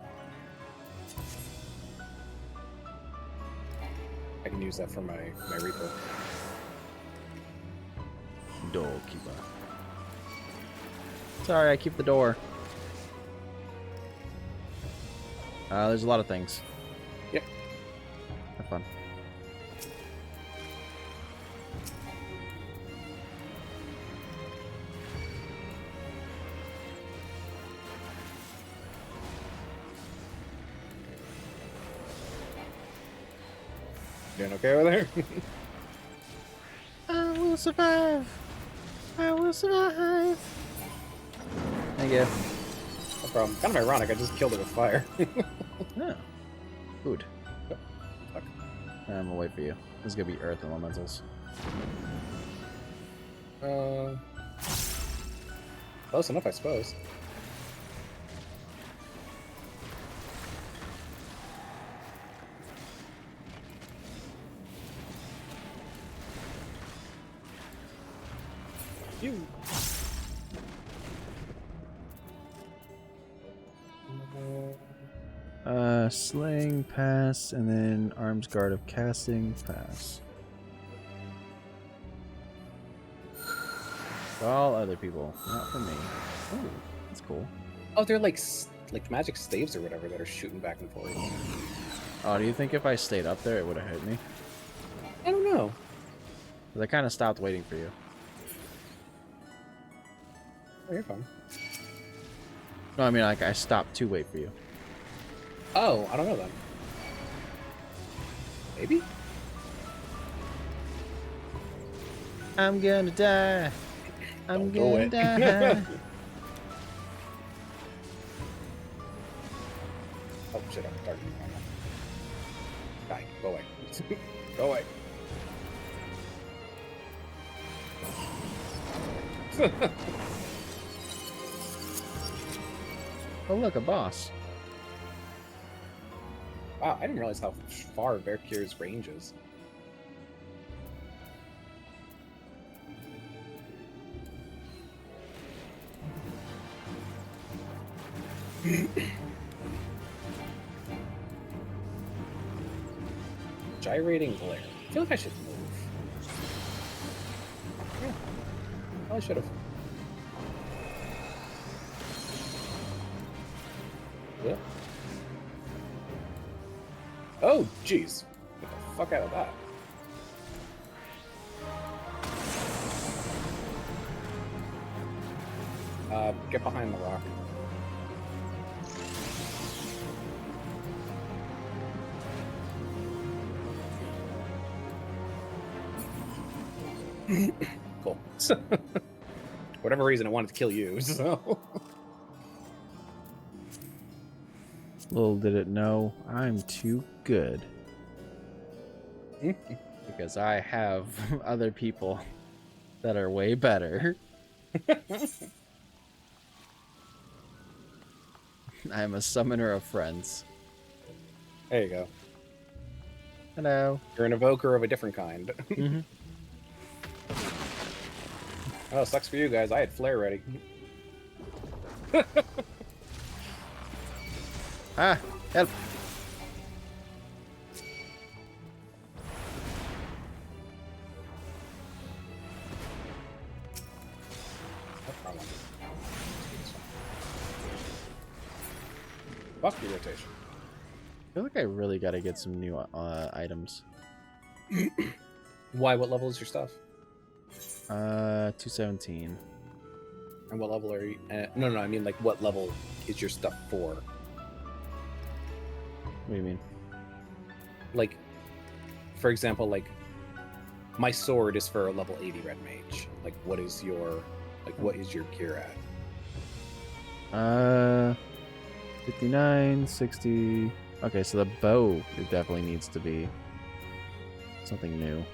I can use that for my Reaper. Doorkeeper. Sorry, I keep the door. There's a lot of things. Yep. Have fun. Doing okay over there? I will survive. I will survive. Thank you. No problem. Kind of ironic, I just killed it with fire. Oh. Good. Fuck. I'm gonna wait for you. This is gonna be Earth Elementals. Close enough, I suppose. You. Slaying pass, and then arms guard of casting pass. For all other people, not for me. Oh, that's cool. Oh, they're like magic staves or whatever that are shooting back and forth. Oh, do you think if I stayed up there, it would have hit me? I don't know. 'Cause I kind of stopped waiting for you. Oh, you're fine. No, I mean, like, I stopped to wait for you. Oh, I don't know then. Maybe? I'm gonna die. I'm Don't do gonna it. die. Oh shit, I'm targeting right now. Die. Go away. Go away. Oh, look, a boss. Wow, I didn't realize how far Verkir's range is. Gyrating glare. I feel like I should move. Yeah, probably should have. Yeah. Oh, jeez. Get the fuck out of that. Get behind the rock. Cool. Whatever reason, I wanted to kill you, so... Little did it know, I'm too good. Because I have other people that are way better. I'm a summoner of friends. There you go. Hello. You're an evoker of a different kind. Mm-hmm. Oh, sucks for you guys. I had flare ready. Ah, help. Fuck your rotation. I feel like I really got to get some new items. Why? What level is your stuff? 217. And what level are you? No, I mean, like, what level is your stuff for? What do you mean? Like, for example, like, my sword is for a level 80 red mage. Like, what is your gear at? 59, 60. Okay, so the bow, it definitely needs to be something new.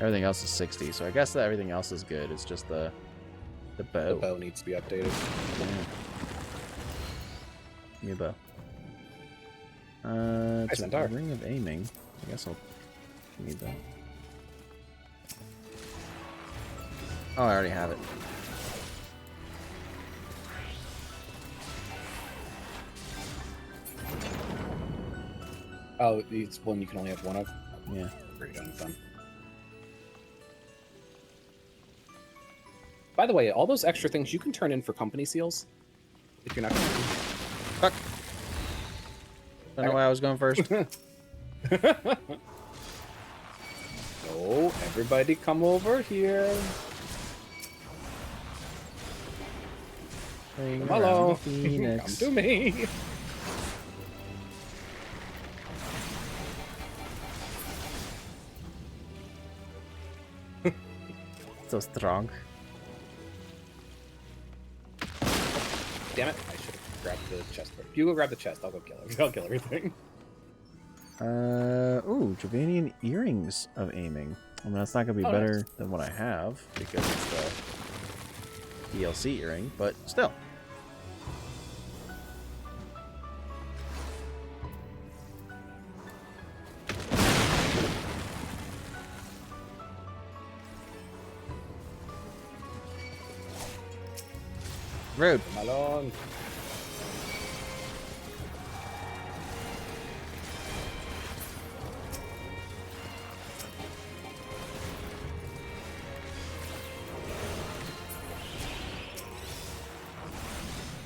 Everything else is 60, so I guess that everything else is good. It's just the bow. The bow needs to be updated. Yeah. Give me a bow. It's a Centaur. ring of aiming. I guess I'll need that. Oh, I already have it. Oh, it's one you can only have one of? Yeah. Pretty done with them. By the way, all those extra things you can turn in for company seals. If you're not going to... Fuck. Don't know why I was going first. Oh, everybody come over here. Hello. Come to me. So strong. Damn it! I should have grabbed the chest. You go grab the chest. I'll go kill it. I'll kill everything. Ooh, Dravanian earrings of aiming. I mean, that's not gonna be better than what I have because it's the DLC earring, but still. Rude. Come along.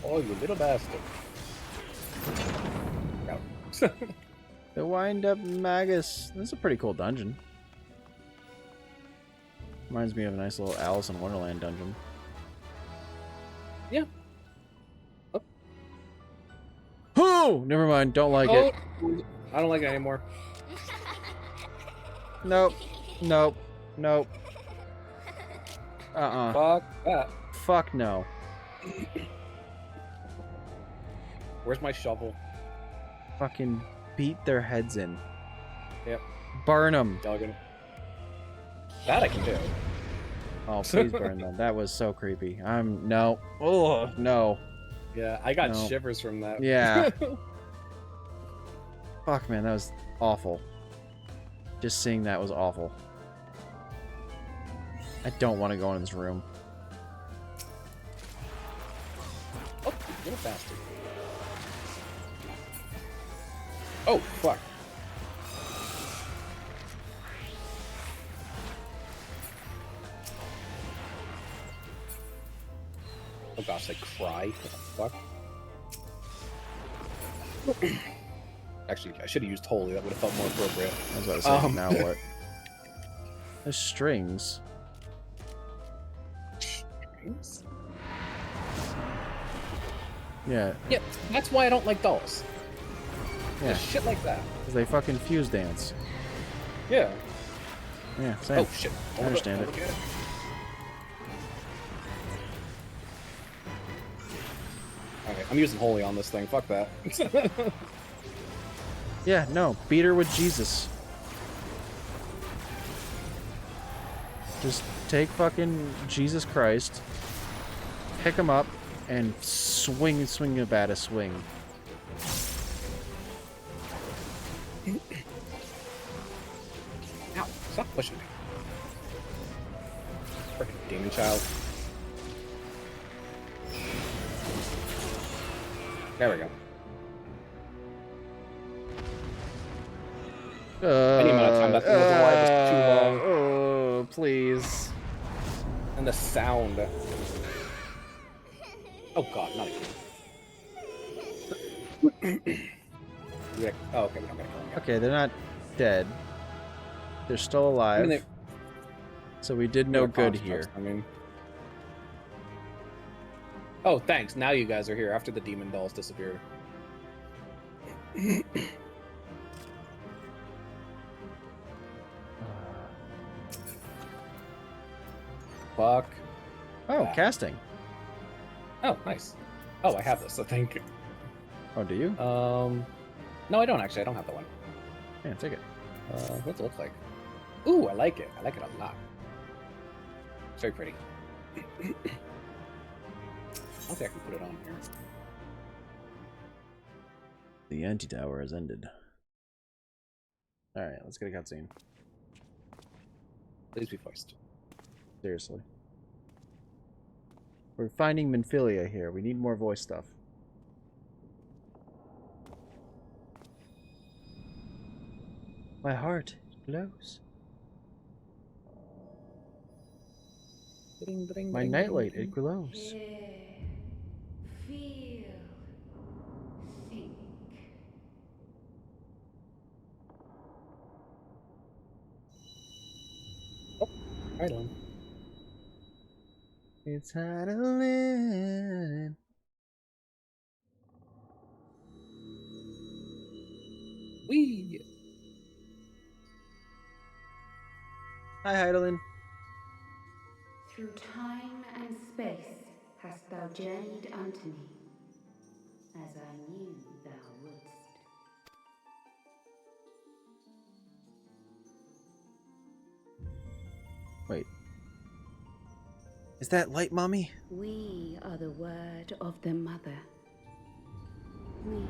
Oh, you little bastard. No. The Wind-Up Magus. This is a pretty cool dungeon. Reminds me of a nice little Alice in Wonderland dungeon. Yeah. Oh, never mind. Don't like it. I don't like it anymore. Nope. Nope. Nope. Fuck that. Fuck no. Where's my shovel? Fucking beat their heads in. Yep. Burn them. Duggan. That I can do. Oh, please burn them. That was so creepy. No. Oh, no. Yeah, I got No. shivers from that. Yeah. Fuck, man, that was awful. Just seeing that was awful. I don't want to go in this room. Oh, you little bastard. Oh, fuck. Oh gosh, they cry. What the fuck? Actually, I should have used holy. That would have felt more appropriate. I was about to say, now what? There's strings. strings? Yeah, Yeah, that's why I don't like dolls. yeah, Just shit like that. because they fucking fuse dance. Yeah. Yeah, same. Oh shit. I understand it. Okay, I'm using holy on this thing. Fuck that. Yeah, no, beat her with Jesus. Just take fucking Jesus Christ, pick him up, and swing a bat a swing. Ow, stop pushing me. Freaking demon child. There we go. Any amount of time that thing was alive was too long. Oh, please. And the sound. Oh god, not again. Oh, okay, we don't gotta kill him yet. Okay, they're not dead. They're still alive. they- So we did no they're good here. constructs, I mean. Oh, thanks. Now you guys are here after the demon dolls disappeared. Fuck. Oh, that. casting. Oh, nice. Oh, I have this, so thank you. Oh, do you? No, I don't actually. I don't have the one. Yeah, take it. What's it look like? Ooh, I like it. I like it a lot. It's very pretty. I don't think I can put it on here. The anti-tower has ended. Alright, let's get a cutscene. Please be voiced. Seriously. We're finding Minfilia here. We need more voice stuff. My heart glows. Ding, ding, My ding, nightlight, ding, it glows. Feel. Think. Right on. It's hard to live. Whee! Hi, Heidelin. Through time and space hast thou journeyed unto me, as I knew thou wouldst. Wait. Is that light, Mommy? We are the word of the mother. We,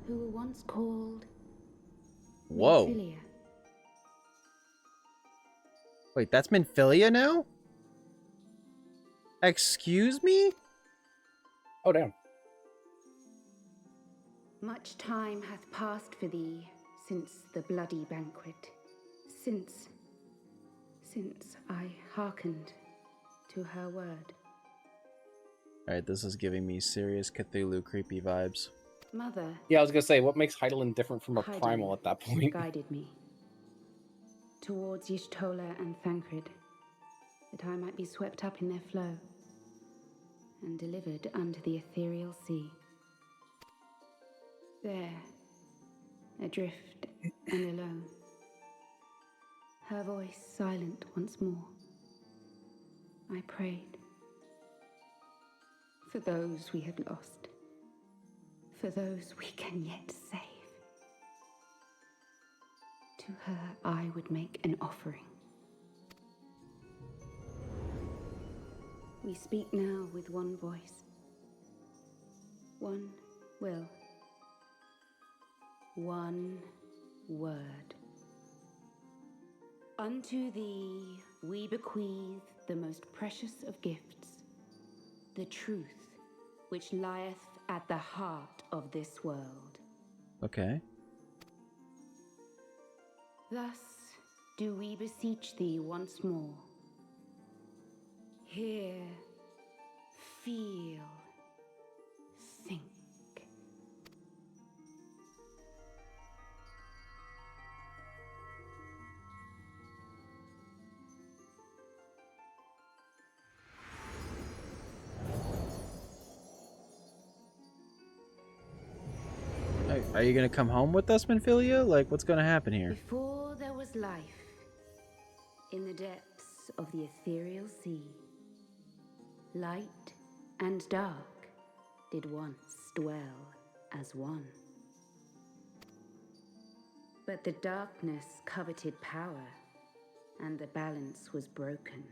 who were once called Whoa. Minfilia. Wait, that's Minfilia now? Excuse me? Oh, damn. Much time hath passed for thee since the bloody banquet, since I hearkened to her word. Alright, this is giving me serious Cthulhu creepy vibes. Mother, Yeah, I was gonna say, what makes Heidelin different from a Hydaelyn primal at that point? guided me towards Y'shtola and Thancred, that I might be swept up in their flow and delivered unto the ethereal sea. There, adrift and alone, her voice silent once more, I prayed for those we had lost, for those we can yet save. To her I would make an offering. We speak now with one voice, one will, one word. Unto thee we bequeath the most precious of gifts, the truth which lieth at the heart of this world. Okay. Thus do we beseech thee once more. Hear, feel, think. Are you gonna come home with us, Minfilia? Like, what's gonna happen here? Before there was life, in the depths of the ethereal sea, light and dark did once dwell as one. But the darkness coveted power, and the balance was broken.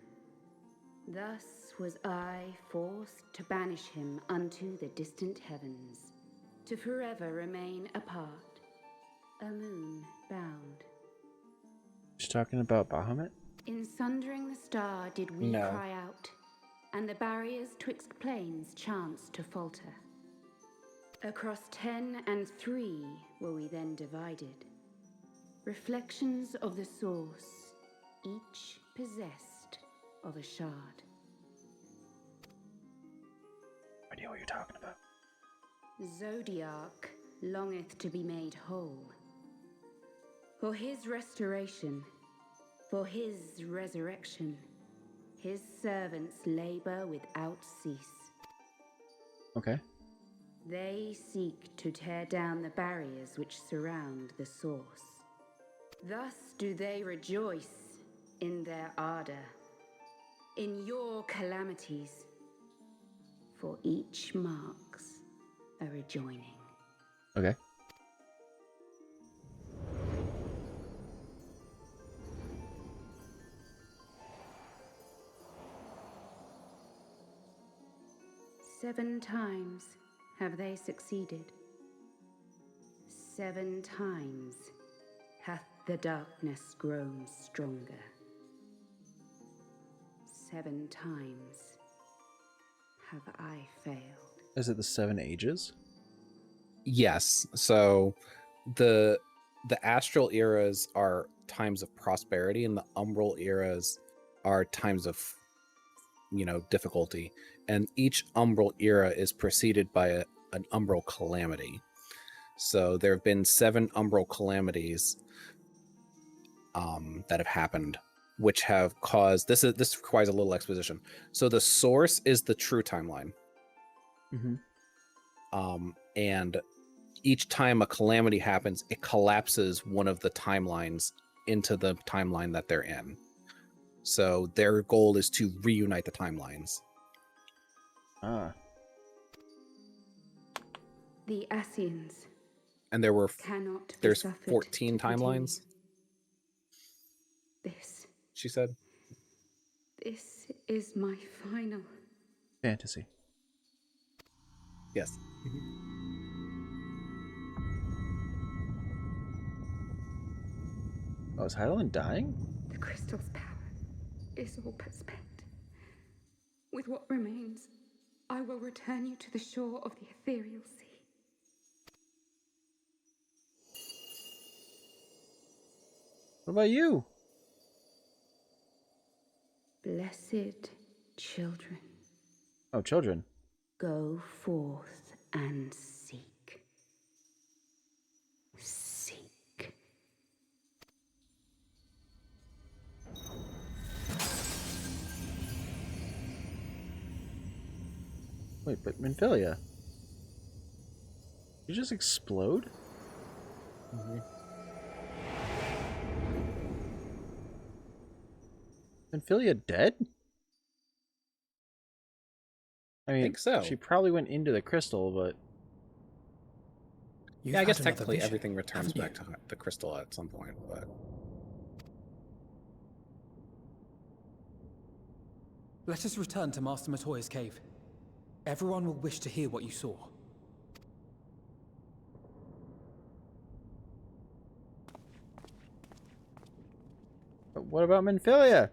Thus was I forced to banish him unto the distant heavens, to forever remain apart, a moon bound. She's talking about Bahamut? In sundering the star did we No. cry out, and the barriers twixt planes chanced to falter. Across 10 and 3 were we then divided, reflections of the source, each possessed of a shard. I know what you're talking about. Zodiac longeth to be made whole. For his restoration, for his resurrection, his servants labor without cease. Okay. They seek to tear down the barriers which surround the source. Thus do they rejoice in their ardor, in your calamities, for each marks a rejoining. Okay. Seven times have they succeeded. 7 times hath the darkness grown stronger. 7 times have I failed. Is it the 7 ages? Yes. So the astral eras are times of prosperity, and the umbral eras are times of, difficulty. And each umbral era is preceded by an umbral calamity. So there have been 7 umbral calamities that have happened, which have caused this requires a little exposition. So the source is the true timeline. Mm-hmm. And each time a calamity happens, it collapses one of the timelines into the timeline that they're in. So their goal is to reunite the timelines. Ah. The Asians And there's be 14 timelines. This She said. This is my final Fantasy. Yes. Oh, is Hydaelyn dying? The crystal's power is all but spent. With what remains, I will return you to the shore of the ethereal sea. What about you? Blessed children, Oh, children. go forth and seek. Seek. Wait, but Minfilia. You just explode? Mm-hmm. Minfilia dead? I mean, think so. She probably went into the crystal, but I guess technically everything returns back to the crystal at some point, but let us return to Master Matoya's cave. Everyone will wish to hear what you saw. what about Minfilia?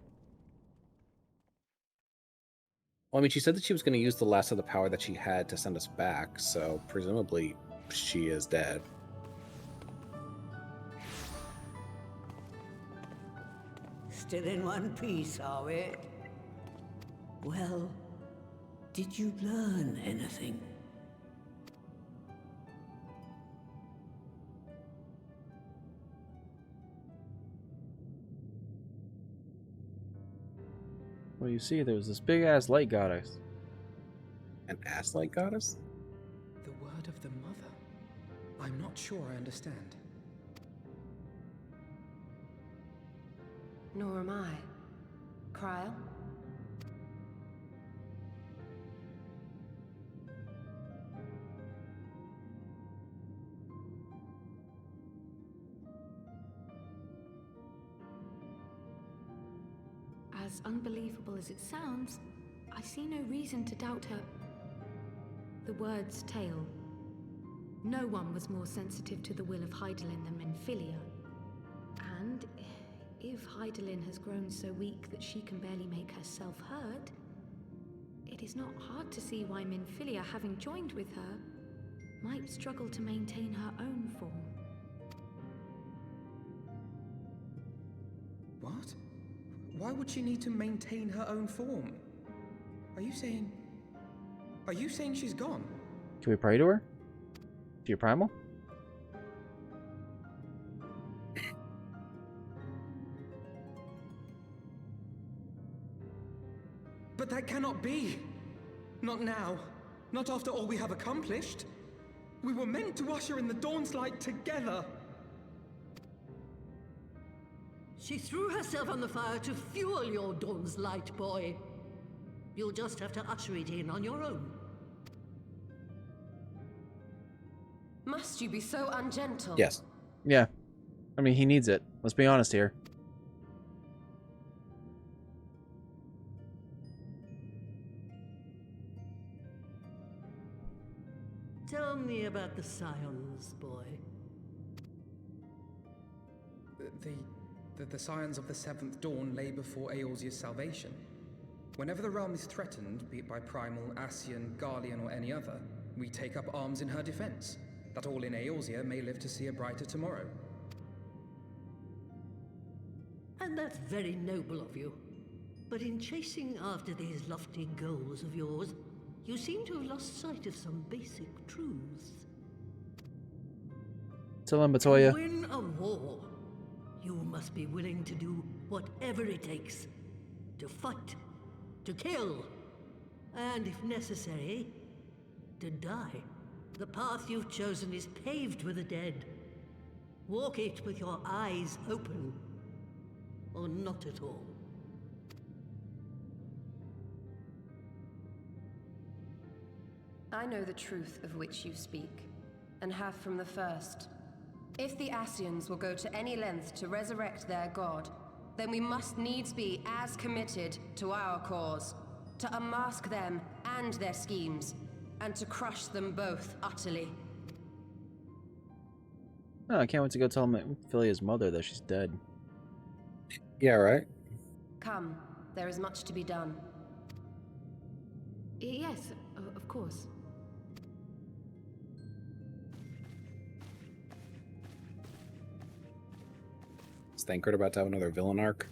well, I mean, she said that she was going to use the last of the power that she had to send us back, so presumably she is dead. Still in one piece, are we? Well, did you learn anything? Well, you see, there was this big-ass light goddess. An ass-like goddess? The word of the mother. I'm not not sure I understand. Nor am I. Cryle? As unbelievable as it sounds, I see no reason to doubt her. The word's tale. No one was more sensitive to the will of Hydaelyn than Menphilia. And if Hydaelyn has grown so weak that she can barely make herself heard, it is not hard to see why Menphilia, having joined with her, might struggle to maintain her own form. What? Why would she need to maintain her own form? Are you saying she's gone? Can we pray to her? To your primal? But that cannot be! Not now. Not after all we have accomplished. We were meant to usher in the dawn's light together. She threw herself on the fire to fuel your dawn's light, boy. You'll just have to usher it in on your own. Must you be so ungentle? Yes. Yeah. I mean, he needs it. Let's be honest here. Tell me about the Scions, boy. The scions of the Seventh Dawn lay before Eorzea's salvation. Whenever the realm is threatened, be it by Primal, Ascian, Garlean, or any other, we take up arms in her defense, that all in Eorzea may live to see a brighter tomorrow. And that's very noble of you. But in chasing after these lofty goals of yours, you seem to have lost sight of some basic truths. Tell him, To Batoya. win a war, you must be willing to do whatever it takes. To fight, to kill, and if necessary, to die. The path you've chosen is paved with the dead. Walk it with your eyes open, or not at all. I know the truth of which you speak, and have from the first. If the Ascians will go to any length to resurrect their god, then we must needs be as committed to our cause, to unmask them and their schemes, and to crush them both utterly. Oh, I can't wait to go tell Menphilia's mother that she's dead. Yeah, right? Come, there is much to be done. Yes, of course. Is Thancred about to have another villain arc?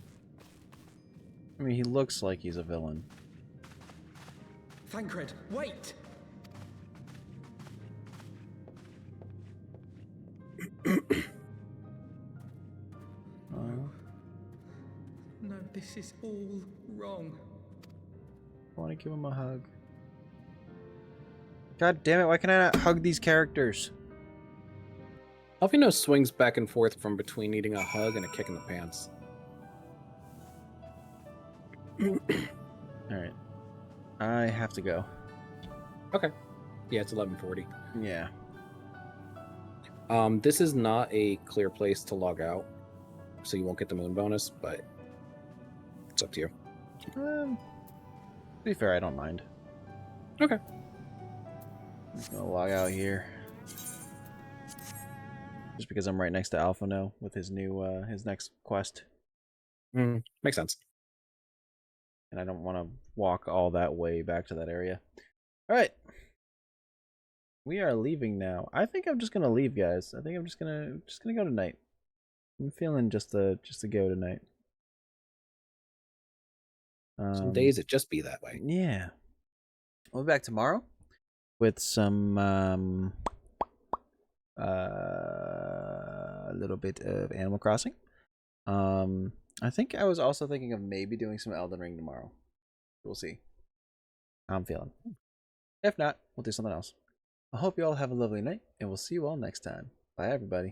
I mean, he looks like he's a villain. Thancred, wait! No, this is all wrong. I want to give him a hug. God damn it, why can I not hug these characters? Alfino swings back and forth from between needing a hug and a kick in the pants. Alright. I have to go. Okay. Yeah, it's 11:40. Yeah. This is not a clear place to log out, so you won't get the moon bonus, but it's up to you. To be fair, I don't mind. Okay. I'm just gonna log out here. Just because I'm right next to Alphino with his new, his next quest. Makes sense. And I don't want to walk all that way back to that area. Alright. We are leaving now. I think I'm just gonna leave, guys. I think I'm just gonna go tonight. I'm feeling just to go tonight. Some days it just be that way. Yeah. We'll be back tomorrow with some a little bit of Animal Crossing. I think I was also thinking of maybe doing some Elden Ring tomorrow. We'll see how I'm feeling. If not, we'll do something else. I hope you all have a lovely night, and we'll see you all next time. Bye, everybody.